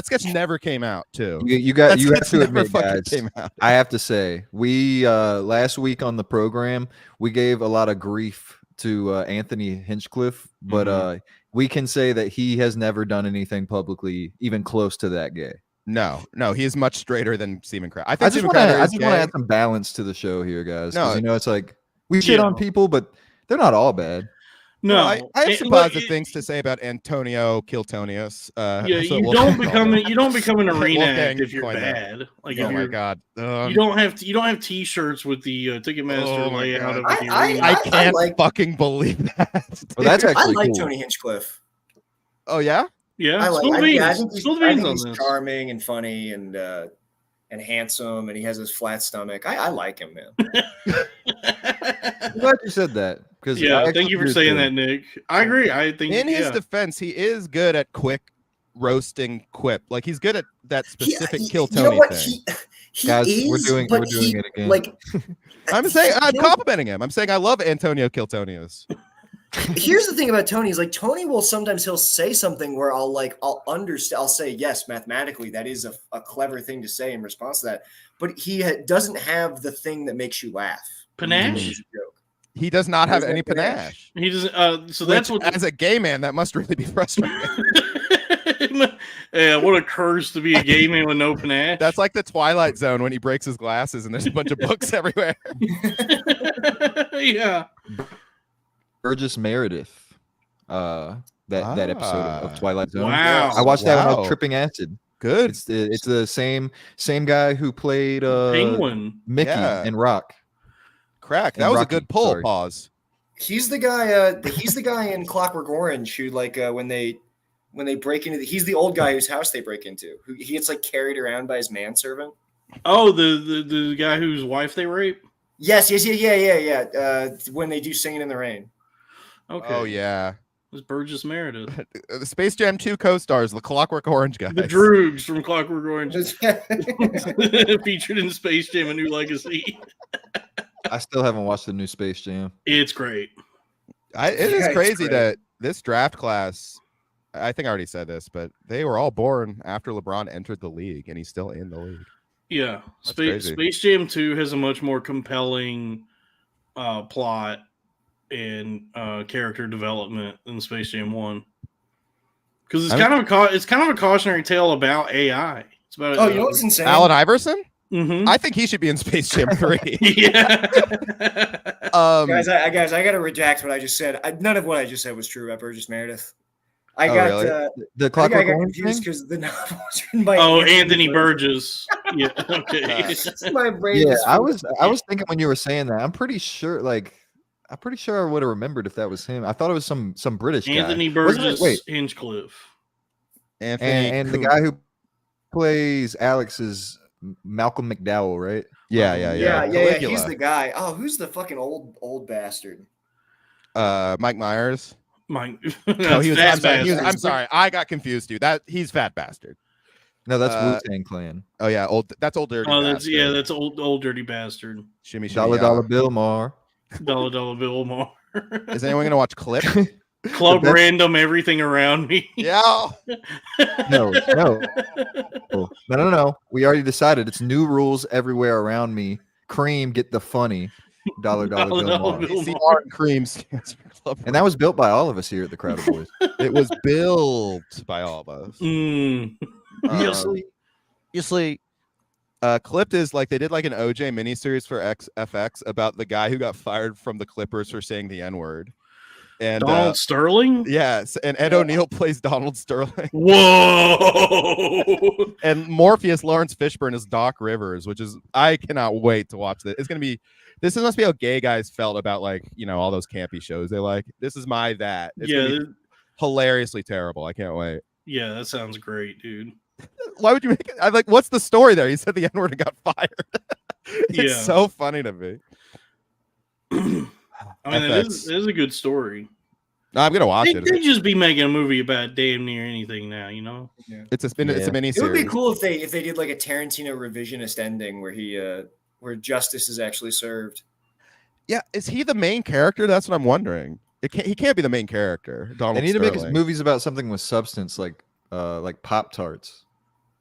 sketch never came out too. You That have sketch to never admit, fucking guys. came out. I have to say, we last week on the program we gave a lot of grief to Anthony Hinchcliffe, but we can say that he has never done anything publicly even close to that gay. No, he is much straighter than Steven Crowder. I I think just Steven want to Crowder is add gay. some balance to the show here, guys. 'cause, No. it's like we shit on people, but they're not all bad. No, I have And some look, positive things to say about Antonio Kiltonius. Yeah, that's what you Wolfgang don't called him. become an arena Wolfgang act if you're coined that. bad. Like Oh if my you're, god! you don't have T-shirts with the Ticketmaster Oh my layout God. of the I- arena. I can't like- fucking believe that. Well, that's I actually like cool. Tony Hinchcliffe. Oh yeah, Yeah, I spill like. the beans. I think he's, Spill the I beans think on he's this. charming and funny and handsome, and he has his flat stomach. I like him, man. I'm glad you said that because Yeah, thank you for saying that, Nick. I agree. I think In his defense, he is good at quick roasting quip. Like he's good at that specific kill Tony you know what? thing. He Guys, is, we're doing it again. Like, I'm saying I'm complimenting him. I'm saying I love Antonio Kiltonius. here's the thing about Tony is like Tony will sometimes he'll say something where I'll understand. I'll say yes, mathematically that is a clever thing to say in response to that, but he doesn't have the thing that makes you laugh. Panache. He does not have There's any no panache. panache. He doesn't. So that's what. As a gay man, that must really be frustrating. Yeah, what a curse to be a gay man with no panache. That's like the Twilight Zone when he breaks his glasses and there's a bunch of books everywhere. Yeah. Burgess Meredith, that episode of Twilight Zone. Wow. I watched that when I Wow. was tripping acid. Good. It's the same guy who played Penguin. Mickey Yeah. and Rock. Crack. That And was a Rocky, good pull. sorry. Pause. He's the guy. He's the guy in Clockwork Orange who when they break into he's the old guy whose house they break into. Who he gets like carried around by his manservant. Oh, the guy whose wife they rape. Yes. Yeah. When they do Singing in the Rain. Okay. Oh yeah. It was Burgess Meredith. The Space Jam 2 co-stars, the Clockwork Orange guys. The Droogs from Clockwork Orange. Featured in Space Jam: A New Legacy. I still haven't watched the new Space Jam. It's great. It is Yeah, it's crazy great. that this draft class, I think I already said this, but they were all born after LeBron entered the league, and he's still in the league. Yeah. That's crazy. Space Jam 2 has a much more compelling plot and character development than Space Jam 1. Because it's kind of a cautionary tale about AI. It's about Oh, you know what's insane? Allen Iverson? Mhm. I think he should be in Space Jam 3. Yeah. Guys, I got to redact what I just said. None of what I just said was true about Burgess Meredith. I Oh, got really? The I Clockwork got Orange confused thing? because the novel was written by Anthony Burgess. Yeah. Okay. My brain Yeah, is I was thinking when you were saying that. I'm pretty sure I would have remembered if that was him. I thought it was some British Anthony guy. Wasn't it? Burgess, Wait, Hinchcliffe. Anthony and the Cooper. guy who plays Alex is Malcolm McDowell, right? Yeah. Caligula. He's the guy. Oh, who's the fucking old bastard? Mike Myers. Mike. No, he was. I'm sorry. Bastard. I'm sorry. I got confused, dude. He's Fat Bastard. No, that's Uh, Wu-Tang Clan. Oh yeah, That's old dirty. Oh, Bastard. that's old dirty bastard. Shimmy, shimmy, Dollar yeah. Dollar Bill Mar. Dollar Bill more. Is anyone gonna watch Clip? Club That's- random everything around me. Yeah. No. We already decided it's new rules everywhere around me. Cream, get the funny. Dollar Bill Mar. Bill CR Mar. and Cream stands for Club. And that was built by all of us here at the Crowder Boys. It was built by all of us. Mm. You see, Clipped is like they did like an OJ miniseries for FX about the guy who got fired from the Clippers for saying the N-word. And Donald Sterling? yes, and Ed O'Neill plays Donald Sterling. Whoa. And Morpheus Lawrence Fishburne is Doc Rivers, which is I cannot wait to watch this. It's gonna be must be how gay guys felt about all those campy shows they like. This is my that. It's gonna be hilariously terrible. I can't wait. Yeah, that sounds great, dude. Why would you make it? I'm like, what's the story there? He said the N-word and got fired. It's Yeah. so funny to me. I mean, it is a good story. No, I'm gonna watch it. They'd just be making a movie about damn near anything now, you know? It's a mini It would be series. cool if they did like a Tarantino revisionist ending where where justice is actually served. Yeah, is he the main character? That's what I'm wondering. He can't be the main character. Donald They need to make Sterling. movies about something with substance, like Pop Tarts.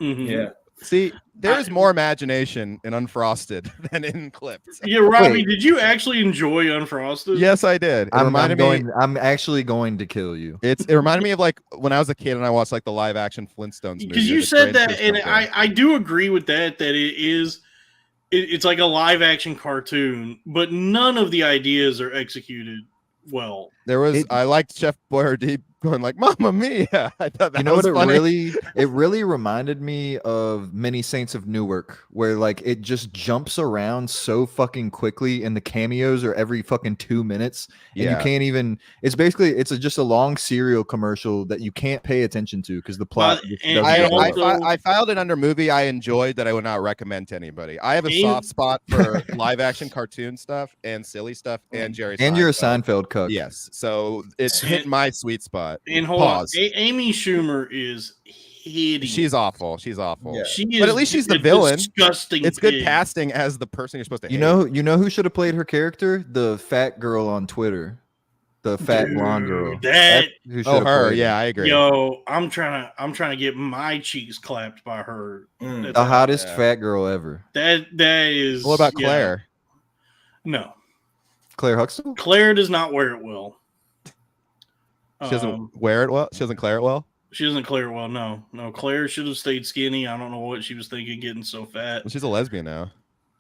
Mhm. Yeah. See, there is more imagination in Unfrosted than in Clipped. Yeah, Robbie, Wait. did you actually enjoy Unfrosted? Yes, I did. It reminded me. I'm actually going to kill you. It reminded me of like when I was a kid and I watched like the live action Flintstones movie. Because you as a said grade that, school and kid. I do agree with that it's like a live action cartoon, but none of the ideas are executed well. I liked Chef Boyardee going like "Mamma Mia." I thought that You know was what? funny. It really reminded me of Many Saints of Newark, where like it just jumps around so fucking quickly, and the cameos are every fucking 2 minutes, and you can't even. It's basically just a long cereal commercial that you can't pay attention to because the plot. But- just and- doesn't and go also- well. I filed it under movie I enjoyed that I would not recommend to anybody. I have a soft spot for live action cartoon stuff and silly stuff and Jerry. And you're a Seinfeld. Seinfeld cuck. Yes, so it's hit my sweet spot. And hold Pause. on, Amy Schumer is hideous. She's awful. She's awful. Yeah. She is, But at least she's the a villain. Disgusting. It's good pig. casting as the person you're supposed to hate. You know who should have played her character? The fat girl on Twitter, the fat blonde girl. That That's who should Oh, have her. played Yeah, I agree. yo, I'm trying to get my cheeks clapped by her. Mm. the hottest Yeah. fat girl ever. That is. What about yeah. Claire? No, Claire Huxtable. Claire does not wear it well. She doesn't wear it well. She doesn't Claire it well. She doesn't clear it well. No. Claire should have stayed skinny. I don't know what she was thinking, getting so fat. Well, she's a lesbian now.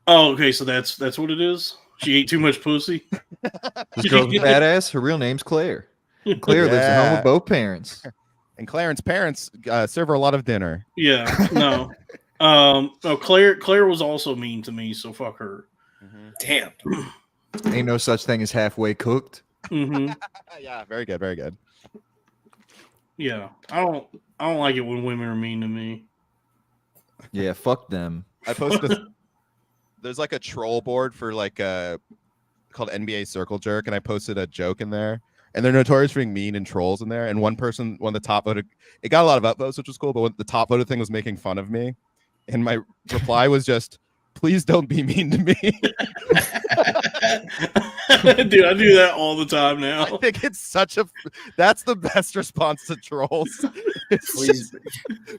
Oh, okay. So that's what it is. She ate too much pussy. This girl's a badass. Her real name's Claire. Claire lives at home Yeah. with both parents. And Clarence's parents serve her a lot of dinner. Yeah. No. No. Claire was also mean to me. So fuck her. Damn. Ain't no such thing as halfway cooked. Hmm. Yeah, very good, very good. Yeah. I don't like it when women are mean to me. Yeah, fuck them. I posted. There's like a troll board for like called NBA Circle Jerk, and I posted a joke in there. And they're notorious for being mean and trolls in there. And one of the top voted, it got a lot of upvotes, which was cool. But the top voted thing was making fun of me, and my reply was just, "Please don't be mean to me." Dude, I do that all the time now. I think it's that's the best response to trolls. It's Please, just,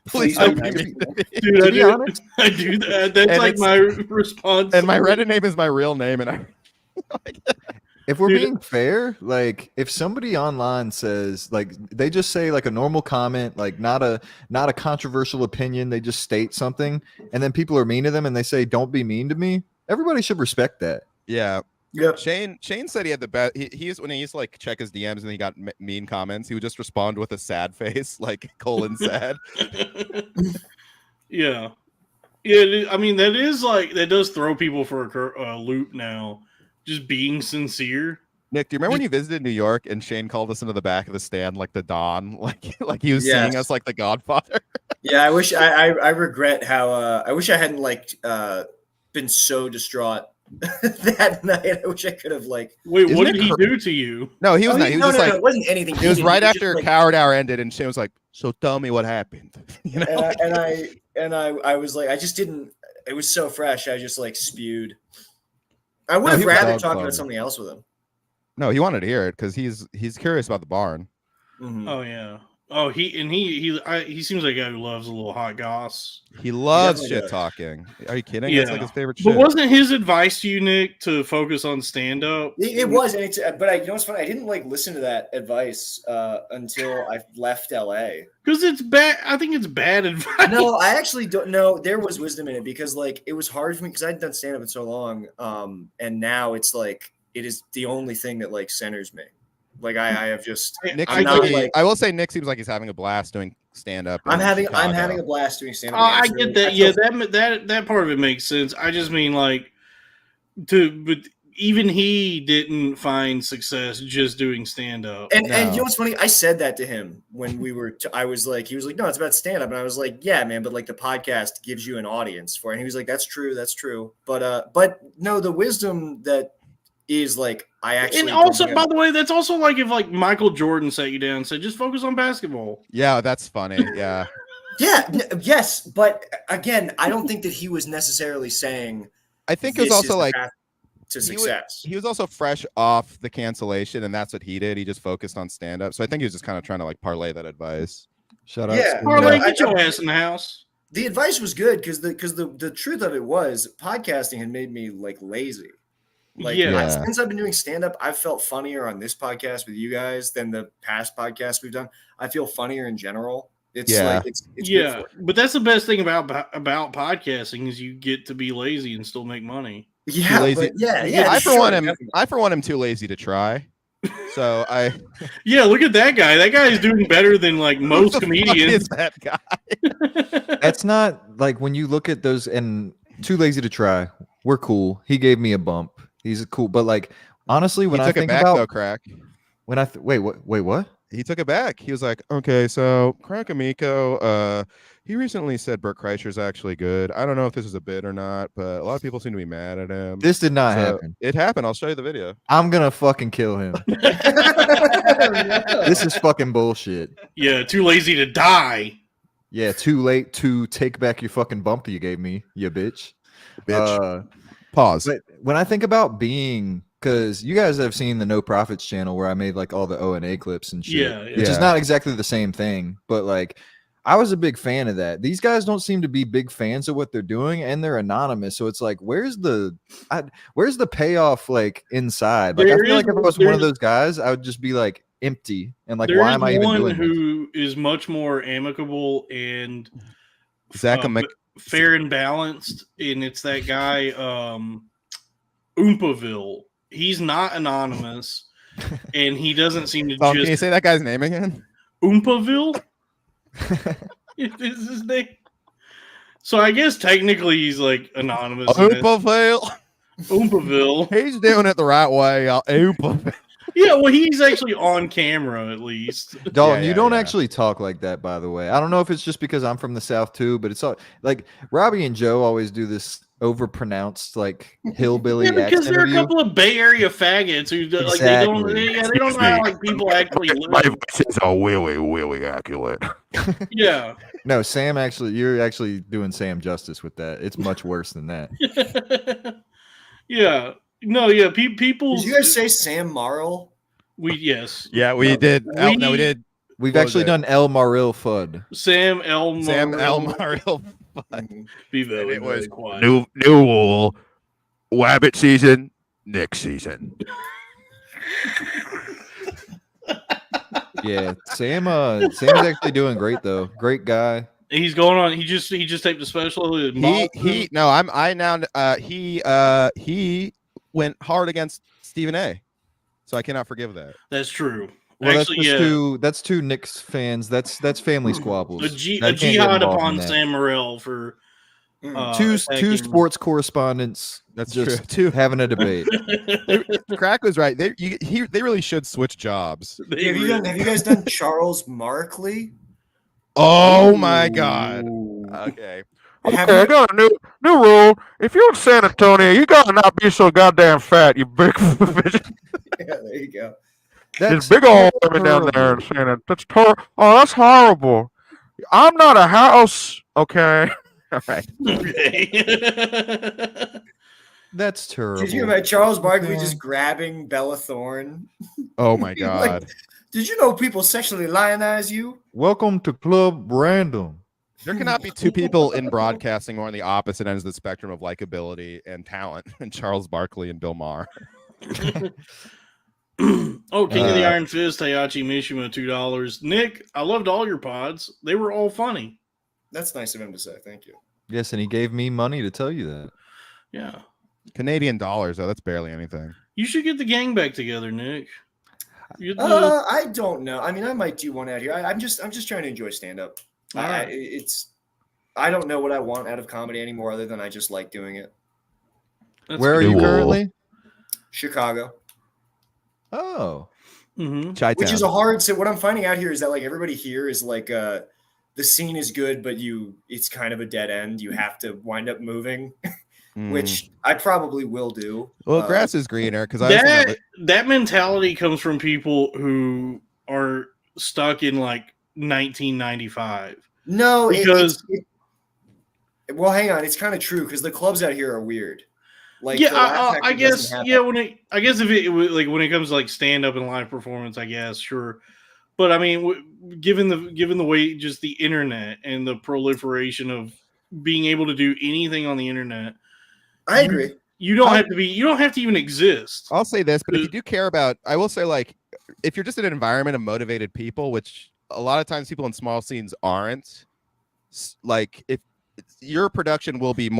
please don't don't be be mean to me. Dude, To be honest, I do that. That's And like it's- my response. And my Reddit name is my real name, and I. if we're Dude. being fair, like if somebody online says like they just say like a normal comment, like not a controversial opinion, they just state something, and then people are mean to them and they say, "Don't be mean to me." Everybody should respect that. Yeah. Yep. Shane said he had the best. He's when he used to like check his DMs and he got mean comments, he would just respond with a sad face, like colon sad. Yeah. Yeah. I mean, that does throw people for a loop now. Just being sincere. Nick, do you remember when you visited New York and Shane called us into the back of the stand like the Don, like he was Yes. seeing us like the Godfather? Yeah, I wish I regret how I wish I hadn't been so distraught that night. I wish I could have like. Wait, Isn't what it did he do to you? No, he was not. He was no, just no, like no, it wasn't anything. it was he right just, after like, Coward Hour ended, and Shane was like, "So tell me what happened." You know, and I was like, I just didn't. It was so fresh. I just like spewed. I would have he was rather dog talked fun. about something else with him. no, he wanted to hear it because he's curious about the barn. Mhm. Oh yeah. Oh, he seems like a guy who loves a little hot goss. He loves definitely shit does. talking. Are you kidding? It's like Yeah. his favorite But shit. wasn't his advice to you, Nick, to focus on stand up? It was, and but you know what's funny? I didn't like listen to that advice until I left LA. Because it's bad. I think it's bad advice. No, I actually don't know. There was wisdom in it because like it was hard for me because I'd done stand up in so long, and now it's like it is the only thing that like centers me. Like I have just Nick I'm seems not like like I will say Nick seems like he's having a blast doing stand up. I'm having a blast doing stand up. I get that. Yeah, that part of it makes sense. I just mean like but even he didn't find success just doing stand up. And No. you know what's funny? I said that to him when we were. I was like, he was like, no, it's about stand up, and I was like, yeah, man, but like the podcast gives you an audience for it. And he was like, that's true. But no, the wisdom that is like I actually. And also, by the way, that's also like if like Michael Jordan sat you down and said, just focus on basketball. Yeah, that's funny. Yeah. Yes, but again, I don't think that he was necessarily saying. I think it was this is also the like path to he was- success. he was also fresh off the cancellation, and that's what he did. He just focused on stand up. So I think he was just kind of trying to like parlay that advice. Shout out. Yeah. Spoon Parlay, Dog. get your ass in the house. The advice was good because the truth of it was podcasting had made me like lazy. Like Yeah. since I've been doing stand up, I've felt funnier on this podcast with you guys than the past podcasts we've done. I feel funnier in general. It's Yeah. like it's good Yeah, for but that's the best thing about podcasting is you get to be lazy and still make money. it. Yeah, lazy. but yeah. I for sure, one am definitely. I for one am too lazy to try. So Yeah, look at that guy. That guy is doing better than like most who the fuck comedians. is that guy? That's not like when you look at those and Too Lazy to Try. We're cool. He gave me a bump. He's cool, but like honestly, when He I took it think back about though, Crack. when I wait, what? He took it back. He was like, okay, so Crack Amico, he recently said Bert Kreischer's actually good. I don't know if this is a bit or not, but a lot of people seem to be mad at him. This did not So, happen. It happened. I'll show you the video. I'm gonna fucking kill him. This is fucking bullshit. Yeah, too lazy to die. Yeah, too late to take back your fucking bump you gave me, you bitch. Bitch. Pause. But when I think about being, because you guys have seen the No Profits channel where I made like all the O&A clips and shit, Yeah, which is yeah. not exactly the same thing, but like I was a big fan of that. These guys don't seem to be big fans of what they're doing, and they're anonymous. So it's like, where's the payoff like inside? Like I There feel like is- if I was one of there's- those guys, I would just be like empty and like, There why is am I even one doing this? who is much more amicable and Zach uh, Amic- fair and balanced, and it's that guy Oompaville. He's not anonymous, and he doesn't seem to Oh, can you just say that guy's name again? Oompaville. Is his name? So I guess technically he's like anonymous. Oopaville. Oompaville. He's doing it the right way, y'all. Oopaville. Yeah, well, he's actually on camera at least. Dalton, Yeah, you don't yeah. actually talk like that, by the way. I don't know if it's just because I'm from the South too, but it's all like Robbie and Joe always do this overpronounced like hillbilly Yeah, because accent there are of a you. couple of Bay Area faggots who like they don't Exactly. they don't know how like people actually My live. voices are really accurate. Yeah. No, Sam you're actually doing Sam justice with that. It's much worse than that. Yeah. No, yeah, people Did you guys say Sam Marl? yes. Yeah, we did. Oh, no, we We- did. We've What was actually it? done El Maril Fudd. Sam Elmore. Sam Elmar. Be And very, it was very quiet. New rule. Wabbit season, Nick season. Yeah, Sam's actually doing great though. Great guy. He's going on. He just taped a special. in Boston. He went hard against Stephen A. So I cannot forgive that. That's true. Well, Actually, that's two Knicks fans. That's family squabbles. a I can't get jihad involved upon in that. Sam Morril for Two attacking- sports correspondents. That's just true. having a debate. Crack was right. They really should switch jobs. They Have you guys done Charles Markley? Oh my god. Okay. Have Okay, I you- got a new rule. If you're in San Antonio, you gotta not be so goddamn fat, you big bitch. Yeah, there you go. There's big old women down there in San Antonio. That's horrible. I'm not a house. Okay. All right. Okay. That's terrible. Did you imagine Charles Barkley just grabbing Bella Thorne? Oh my Like, god. Did you know people sexually lionize you? Welcome to Club Random. There cannot be two people in broadcasting who are on the opposite ends of the spectrum of likability and talent, and Charles Barkley and Bill Maher. Oh, King of the Iron Fist, Hayachi Mishima, $2. Nick, I loved all your pods. They were all funny. That's nice of him to say. Thank you. Yes, and he gave me money to tell you that. Yeah. Canadian dollars, though, that's barely anything. You should get the gang back together, Nick. You'd do- I don't know. I mean, I might do one out here. I'm just trying to enjoy stand up. All right. I don't know what I want out of comedy anymore, other than I just like doing it. That's Where are good. you Cool. currently? Chicago, Oh, Mhm. Chi-town. which is a hard. So what I'm finding out here is that like everybody here is like the scene is good, but it's kind of a dead end. You have to wind up moving, Mm. which I probably will do. Well, grass is greener because I That mentality comes from people who are stuck in like 1995. No, Because- well, hang on. It's kind of true because the clubs out here are weird. Like, Yeah, the Laugh I Factory guess. doesn't have Yeah, that. I guess if it was like when it comes to like stand up and live performance, I guess sure. But I mean, given the way just the internet and the proliferation of being able to do anything on the internet, I agree. you don't have to even exist. I'll say this, but if you do care about, I will say, like, if you're just in an environment of motivated people, which a lot of times people in small scenes aren't, like, if your production will be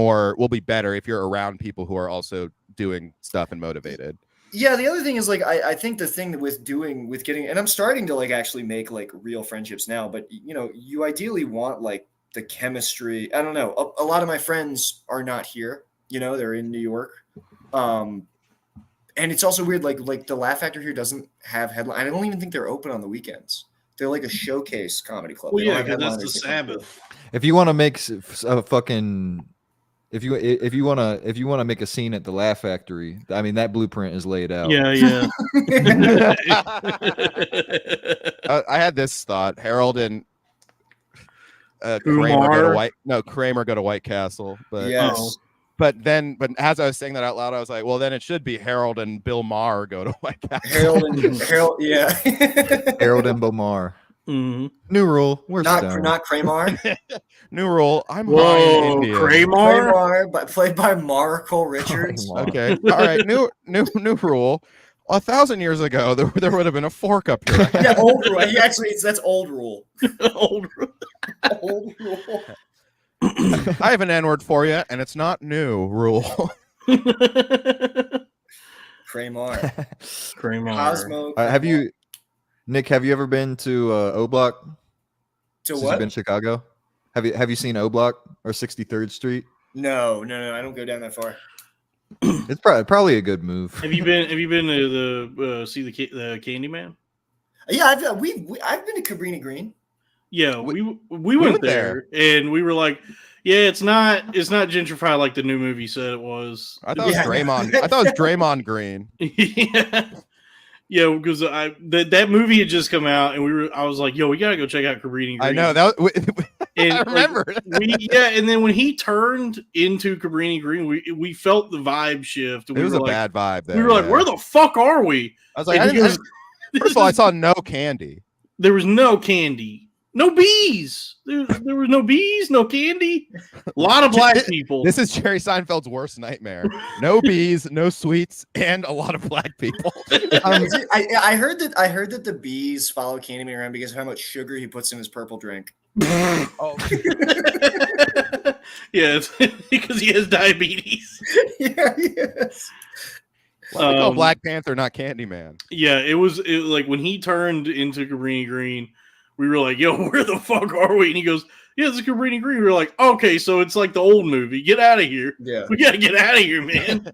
better if you're around people who are also doing stuff and motivated. Yeah, the other thing is like I think the thing with getting, and I'm starting to like actually make like real friendships now, but you know, you ideally want like the chemistry. I don't know. A lot of my friends are not here, you know, they're in New York. And it's also weird, like the Laugh Factor here doesn't have headline. I don't even think they're open on the weekends. They're like a showcase comedy club. Well, They don't yeah, have because that's the headliners that come through. Sabbath. If you want to make a fucking, if you want to make a scene at the Laugh Factory, I mean that blueprint is laid out. Yeah, yeah. I had this thought: Harold and Kumar. Kramer go to White Castle, but Yes. but as I was saying that out loud, I was like, well, then it should be Harold and Bill Maher go to White Castle. Harold, yeah. Harold and Bomar. Mhm. New rule. We're not stoned. Kramer. New rule. I'm high in Whoa, India. Kramer. Kramer, but played by Markle Richards. Kramer. Okay. All right. New rule. 1,000 years ago, there would have been a fork up your ass. Yeah, old rule. He actually, that's old rule. Old. Old rule. I have an N-word for you, and it's not new rule. Kramer. Kramer. Cosmo. Have you, Nick? Have you ever been to O Block? To Since what? you've been to Chicago? Have you seen O Block or 63rd Street? No. I don't go down that far. It's probably a good move. Have you been to the see the Candyman? Yeah, I've been to Cabrini Green. Yeah, we went there and we were like, yeah, it's not gentrified like the new movie said it was. I thought it was Draymond. I thought it was Draymond Green. Yeah, because that movie had just come out, and I was like, "Yo, we gotta go check out Cabrini Green." I know that. And, I remember. And then when he turned into Cabrini Green, we felt the vibe shift. It was a bad vibe. There, we were like, "Where the fuck are we?" I was like, And he goes, first of all, I saw no candy. There was no candy. No bees. There was no bees, no candy. A lot of black people. This is Jerry Seinfeld's worst nightmare. No bees, no sweets, and a lot of black people. I heard that the bees follow Candyman around because of how much sugar he puts in his purple drink. Oh. Yeah, it's because he has diabetes. Yeah, yes. Why we call Black Panther not Candyman? Yeah, it was like when he turned into Cabrini Green, we were like, yo, where the fuck are we? And he goes, yeah, it's Cabrini Green. We were like, okay, so it's like the old movie. Get out of here. Yeah. We got to get out of here, man.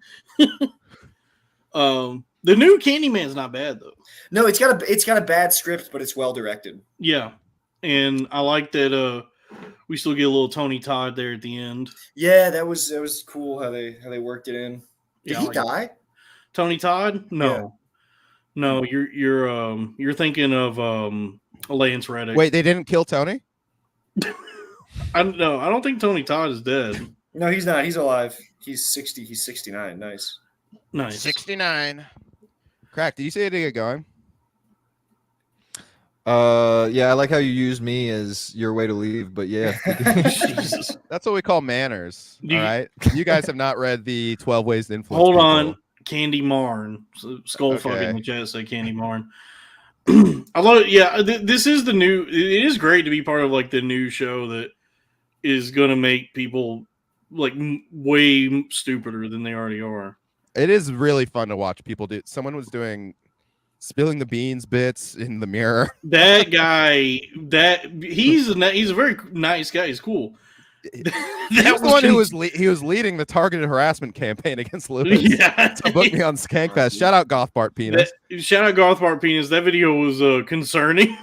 The new Candyman's not bad, though. No, it's got a bad script, but it's well directed. Yeah. And I like that we still get a little Tony Todd there at the end. Yeah, that was cool how they worked it in. Did he die? Tony Todd? No. Yeah. No, you're thinking of Lance Reddick. Wait, they didn't kill Tony? I don't think Tony Todd is dead. No, he's not. He's alive. He's 60. He's 69. Nice. 69. Crack, did you say it to get going? Yeah, I like how you use me as your way to leave, but yeah. Jesus. That's what we call manners. All right. You guys have not read the 12 Ways to Influence. Hold People. on. Candy Marn. Skull fucking Okay. in the chat say Candy Marn. I love it. Yeah, this is the new. It is great to be part of like the new show that is gonna make people like way stupider than they already are. It is really fun to watch people do. Someone was doing spilling the beans bits in the mirror. That guy, he's a very nice guy. He's cool. He was the one who was leading the targeted harassment campaign against Lewis. Yeah. To book me on Skankfest. Shout out Goth Bart Penis. Shout out Goth Bart Penis. That video was concerning.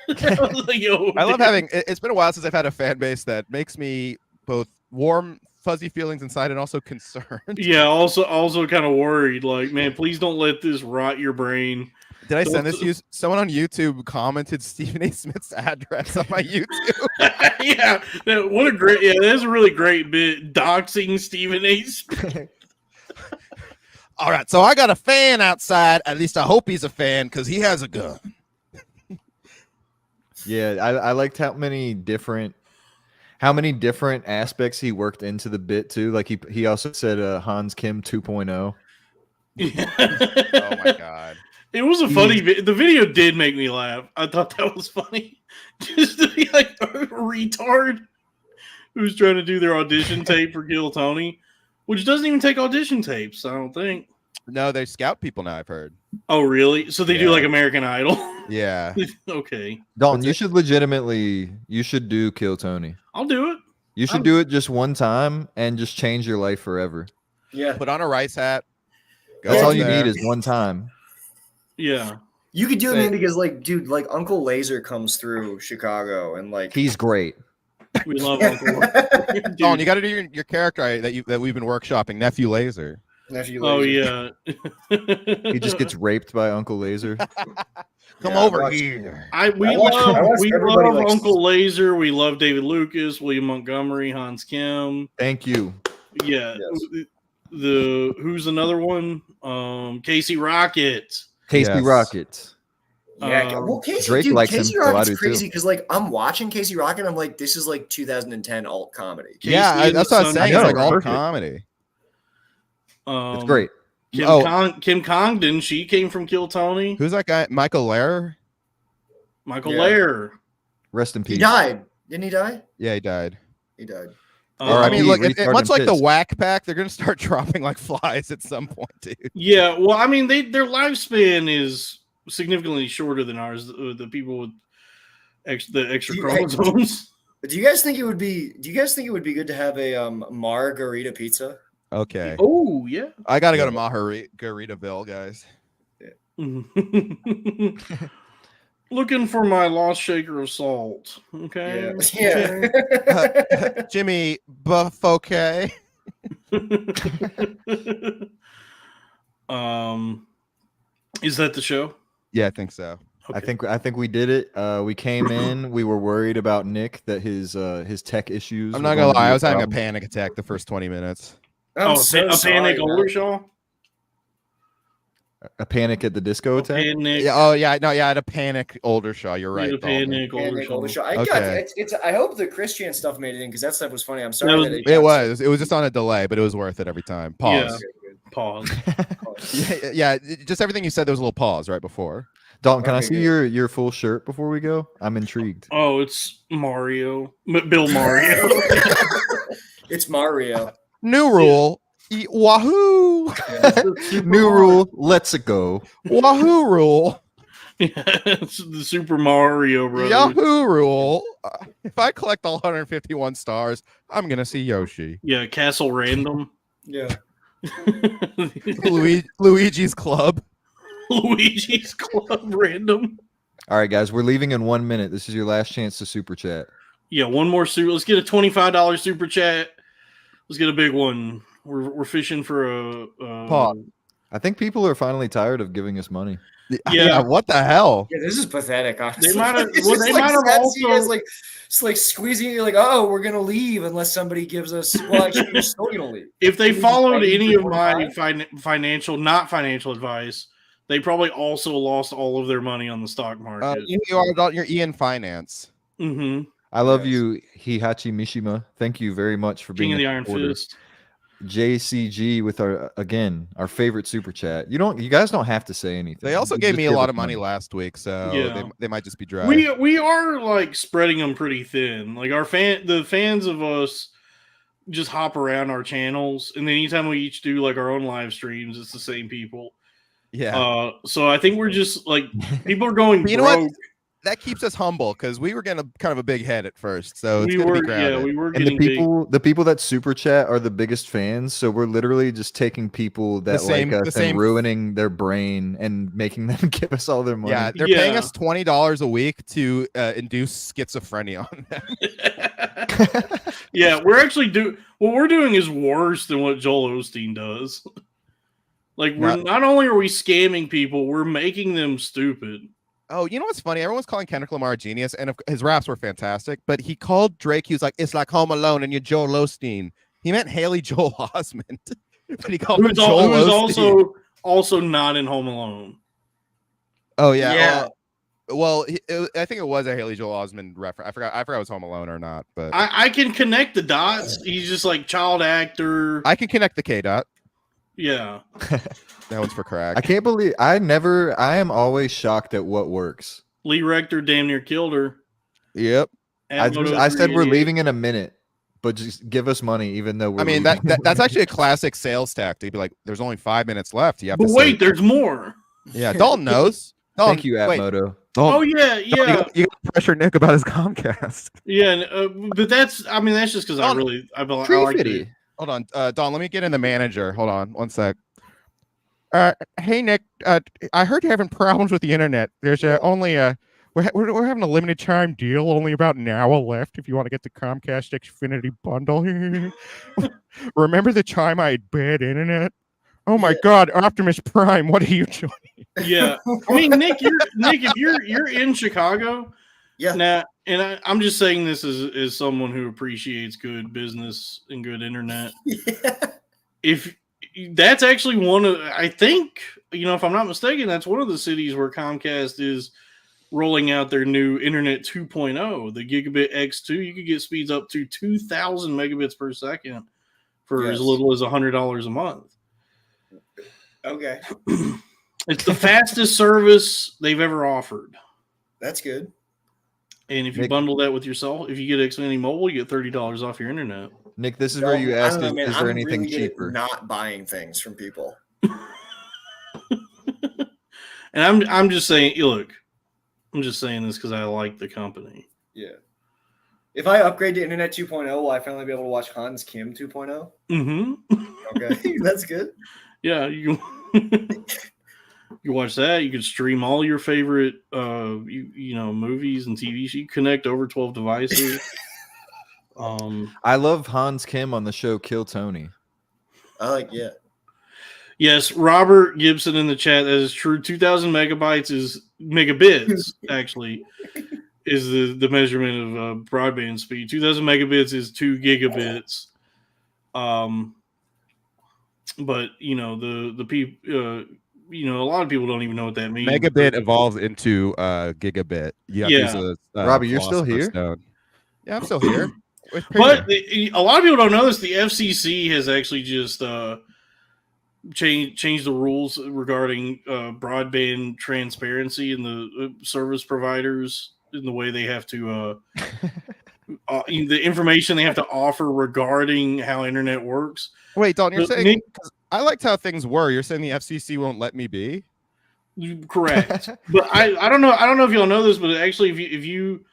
I was like, yo, I love having. It's been a while since I've had a fan base that makes me both warm, fuzzy feelings inside and also concerned. Yeah, also kind of worried. Like, man, please don't let this rot your brain. Did I send this to you? Someone on YouTube commented Stephen A. Smith's address on my YouTube. Yeah, what a great. Yeah, that's a really great bit. Doxing Stephen A. Smith. All right, so I got a fan outside. At least I hope he's a fan because he has a gun. Yeah, I liked how many different aspects he worked into the bit too. Like he also said Hans Kim 2.0. Oh my god. It was a funny the video did make me laugh. I thought that was funny. Just to be like a retard who's trying to do their audition tape for Kill Tony, which doesn't even take audition tapes, I don't think. No, they scout people now. I've heard. Oh, really? So they do Yeah. like American Idol? Yeah. Okay, Dalton, you should do Kill Tony. I'll do it. You should do it just one time and just change your life forever. Yeah. Put on a rice hat. Go That's up all you there. need is one time. Yeah. You could do it, Say- man, because like, dude, like Uncle Laser comes through Chicago and like He's great. We love Uncle. Dalton, Dude. you got to do your character that we've been workshopping, Nephew Laser. Nephew Oh Laser. yeah. He just gets raped by Uncle Laser. Come Yeah, I over watched- here. I watched We everybody, love like, Uncle Laser. We love David Lucas, William Montgomery, Hans Kim. Thank you. Yeah. Yes. Who's another one? Casey Rocket. Casey Yes. Rocket. Yeah, well, Casey, Drake dude, likes him, Casey so I Rocket's do too. crazy because like I'm watching Casey Rocket, I'm like, this is like 2010 alt comedy. Yeah, Casey and that's the what I was saying. It's Sunshine like all Perfect. comedy. It's great. Kim Congdon, she came from Kill Tony. Who's that guy? Michael Lair? Michael Yeah. Lair. Rest in peace. He died. Didn't he die? Yeah, he died. He died. I mean, R.I.P. look, retard much and like the piss. Whack Pack, they're gonna start dropping like flies at some point, dude. Yeah, well, I mean, their lifespan is significantly shorter than ours. The people with the extra Hey, chromosomes. Do you guys think it would be? Do you guys think it would be good to have a margarita pizza? Okay, Oh yeah. I gotta go to Margaritaville, guys. Looking for my lost shaker of salt. Okay. Yeah. Jimmy Buffoke. Is that the show? Yeah, I think so. Okay. I think we did it. We came in. We were worried about Nick that his tech issues. I'm were not going gonna to lie, be I was having a problem. panic attack the first 20 minutes. I'm so a sorry, panic man. Oldershaw? A panic at the disco attack. Panic. Yeah, oh yeah, no, yeah, I had a panic Oldershaw. You're right. A Dalton. panic Panic Oldershaw. Oldershaw. Okay. I hope the Christian stuff made it in because that stuff was funny. I'm sorry was- that It was just on a delay, but it was worth it every time. Pause. Pause. Yeah, just everything you said. There was a little pause right before. Dalton, can I Okay, see good. your full shirt before we go? I'm intrigued. Oh, it's Mario. Bill Mario. It's Mario. New rule. Wahoo! New rule. Let's go. Wahoo rule. Yeah, it's the Super Mario Brothers. Yahoo rule. If I collect all 151 stars, I'm gonna see Yoshi. Yeah, Castle Random. Yeah. Luigi's Club. Luigi's Club Random. All right, guys, we're leaving in 1 minute. This is your last chance to super chat. Yeah, one more super. Let's get a $25 super chat. Let's get a big one. We're fishing for a Pause. I think people are finally tired of giving us money. Yeah. What the hell? Yeah, this is pathetic, honestly. They might have. It's Well, just, they like, might have sad to see you guys, also. like, it's like squeezing you, like, oh, we're gonna leave unless somebody gives us. Well, actually, we're still gonna leave. If they Who's followed fighting any for of my 25? not financial advice, they probably also lost all of their money on the stock market. You are adult. You're Ian Finance. Mm-hmm. I love Yes. you, Hihachi Mishima. Thank you very much for being King of a the Iron supporter. Fist. JCG with our favorite super chat. You guys don't have to say anything. They also You gave just me a give lot us of money last week, so Yeah. they might just be dry. We are like spreading them pretty thin. Like the fans of us just hop around our channels, and then anytime we each do like our own live streams, it's the same people. yeah. So I think we're just like people are going But you know what? broke. That keeps us humble because we were getting kind of a big head at first, so it's We good to were be grounded. we were And getting the people that super chat are the biggest fans. So we're literally just taking people that same- like the us same- and ruining their brain and making them give us all their money. Yeah, they're paying Yeah. us $20 a week to induce schizophrenia on them. big. Yeah, we're actually what we're doing is worse than what Joel Osteen does. Like we're not only are we scamming people, we're making them stupid. Oh, you know what's funny? Everyone's calling Kendrick Lamar a genius, and his raps were fantastic. But he called Drake. He was like, "It's like Home Alone," and you're Joel Osteen. He meant Haley Joel Osment, but he called him Who's Joel Osteen. also not in Home Alone. Oh yeah. Yeah. Well, I think it was a Haley Joel Osment reference. I forgot it was Home Alone or not, but I can connect the dots. He's just like child actor. I can connect the K dot. Yeah. That one's for crack. I can't believe I am always shocked at what works. Lee Rector damn near killed her. Yep. At I said we're 10388. leaving in a minute. but just give us money, even though we're. I mean, leaving. that's actually a classic sales tactic. Be like, there's only 5 minutes left. You have But to wait, say, there's more. yeah, Dalton knows. Dalton, Thank you, wait, Atmoto. Oh yeah, You yeah, got to pressure Nick about his Comcast. yeah. But that's just because I like it. Fitty. hold on, Don. Let me get in the manager. Hold on, one sec. Hey Nick, I heard you're having problems with the internet. There's only we're having a limited time deal, only about an hour left. If you want to get the Comcast Xfinity bundle, remember the time I had bad internet? Oh my God, Optimus Prime, what are you doing? Yeah, I mean, Nick, if you're in Chicago, Yeah. now, and I'm just saying this as someone who appreciates good business and good internet. Yeah. If that's actually one of, I think, if I'm not mistaken, that's one of the cities where Comcast is rolling out their new Internet 2.0, the Gigabit X2. You could get speeds up to 2,000 megabits per second for as little as $100 a month. Okay. It's the fastest service they've ever offered. That's good. And if you Nick, bundle that with yourself, if you get Xfinity Mobile, you get $30 off your internet. Nick, this is where you ask, I don't know, man. is there I'm anything really good at cheaper? not buying things from people. And I'm just saying, look, I'm just saying this because I like the company. Yeah. If I upgrade to Internet 2.0, will I finally be able to watch Hans Kim 2.0? Mm-hmm. Okay, that's good. Yeah, you watch that. You can stream all your favorite, movies and TV shows. You connect over 12 devices. I love Hans Kim on the show Kill Tony. Yeah. Yes, Robert Gibson in the chat. That is true. 2,000 megabits actually is the measurement of broadband speed. 2,000 megabits is 2 gigabits. But the people, a lot of people don't even know what that means. Megabit evolves into gigabit. You have to use a Robbie, you're still here? Stone. Yeah, I'm still here. But a lot of people don't know this. The FCC has actually just changed the rules regarding broadband transparency and the service providers in the way they have to the information they have to offer regarding how internet works. Wait, Dalton, you're saying I liked how things were. You're saying the FCC won't let me be? Correct. But I don't know if y'all know this, but actually if you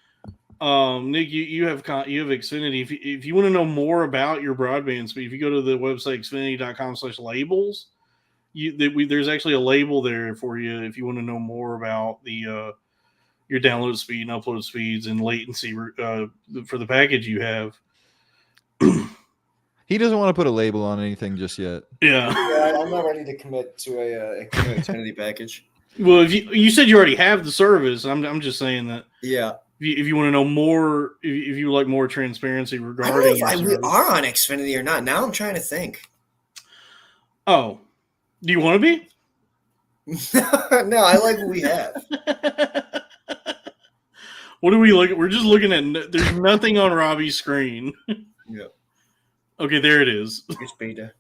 Nick, you have Xfinity. If you want to know more about your broadband speed, if you go to the website xfinity.com/labels, there's actually a label there for you if you want to know more about the your download speed and upload speeds and latency for the package you have. He doesn't want to put a label on anything just yet. Yeah, I'm not ready to commit to a Xfinity package. Well, if you said you already have the service, I'm just saying that. Yeah. If you want to know more, if you like more transparency regarding, I don't know if we are on Xfinity or not. Now I'm trying to think. Oh, do you want to be? No, I like what we have. What are we looking? We're just looking at. There's nothing on Robbie's screen. Yeah. Okay, there it is. It's beta.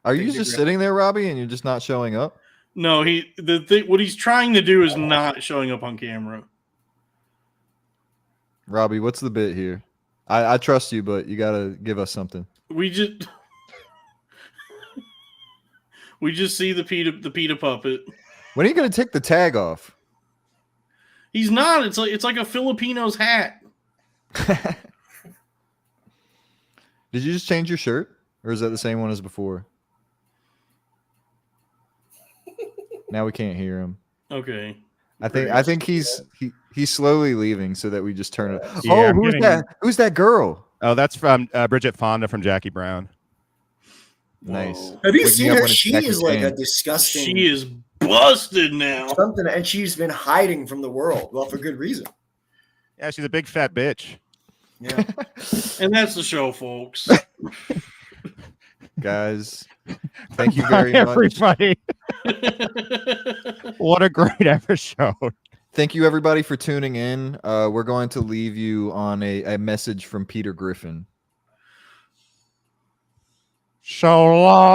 Are you just sitting there, Robbie, and you're just not showing up? No, what he's trying to do is not showing up on camera. Robbie, what's the bit here? I trust you, but you gotta give us something. We just see the PETA puppet. When are you gonna take the tag off? He's not. It's like a Filipino's hat. Did you just change your shirt, or is that the same one as before? Now we can't hear him. Okay. I think he's slowly leaving so that we just turn it. Yeah, who's that? Who's that girl? Oh, that's from Bridget Fonda from Jackie Brown. Nice. Whoa. Have you Waking seen up her? when it's She Jackie's is like a hand. disgusting She is busted now. something, and she's been hiding from the world. Well, for good reason. Yeah, she's a big fat bitch. Yeah. And that's the show, folks. Guys, thank you very much. Everybody. What a great episode. Thank you, everybody, for tuning in. We're going to leave you on a message from Peter Griffin. So long.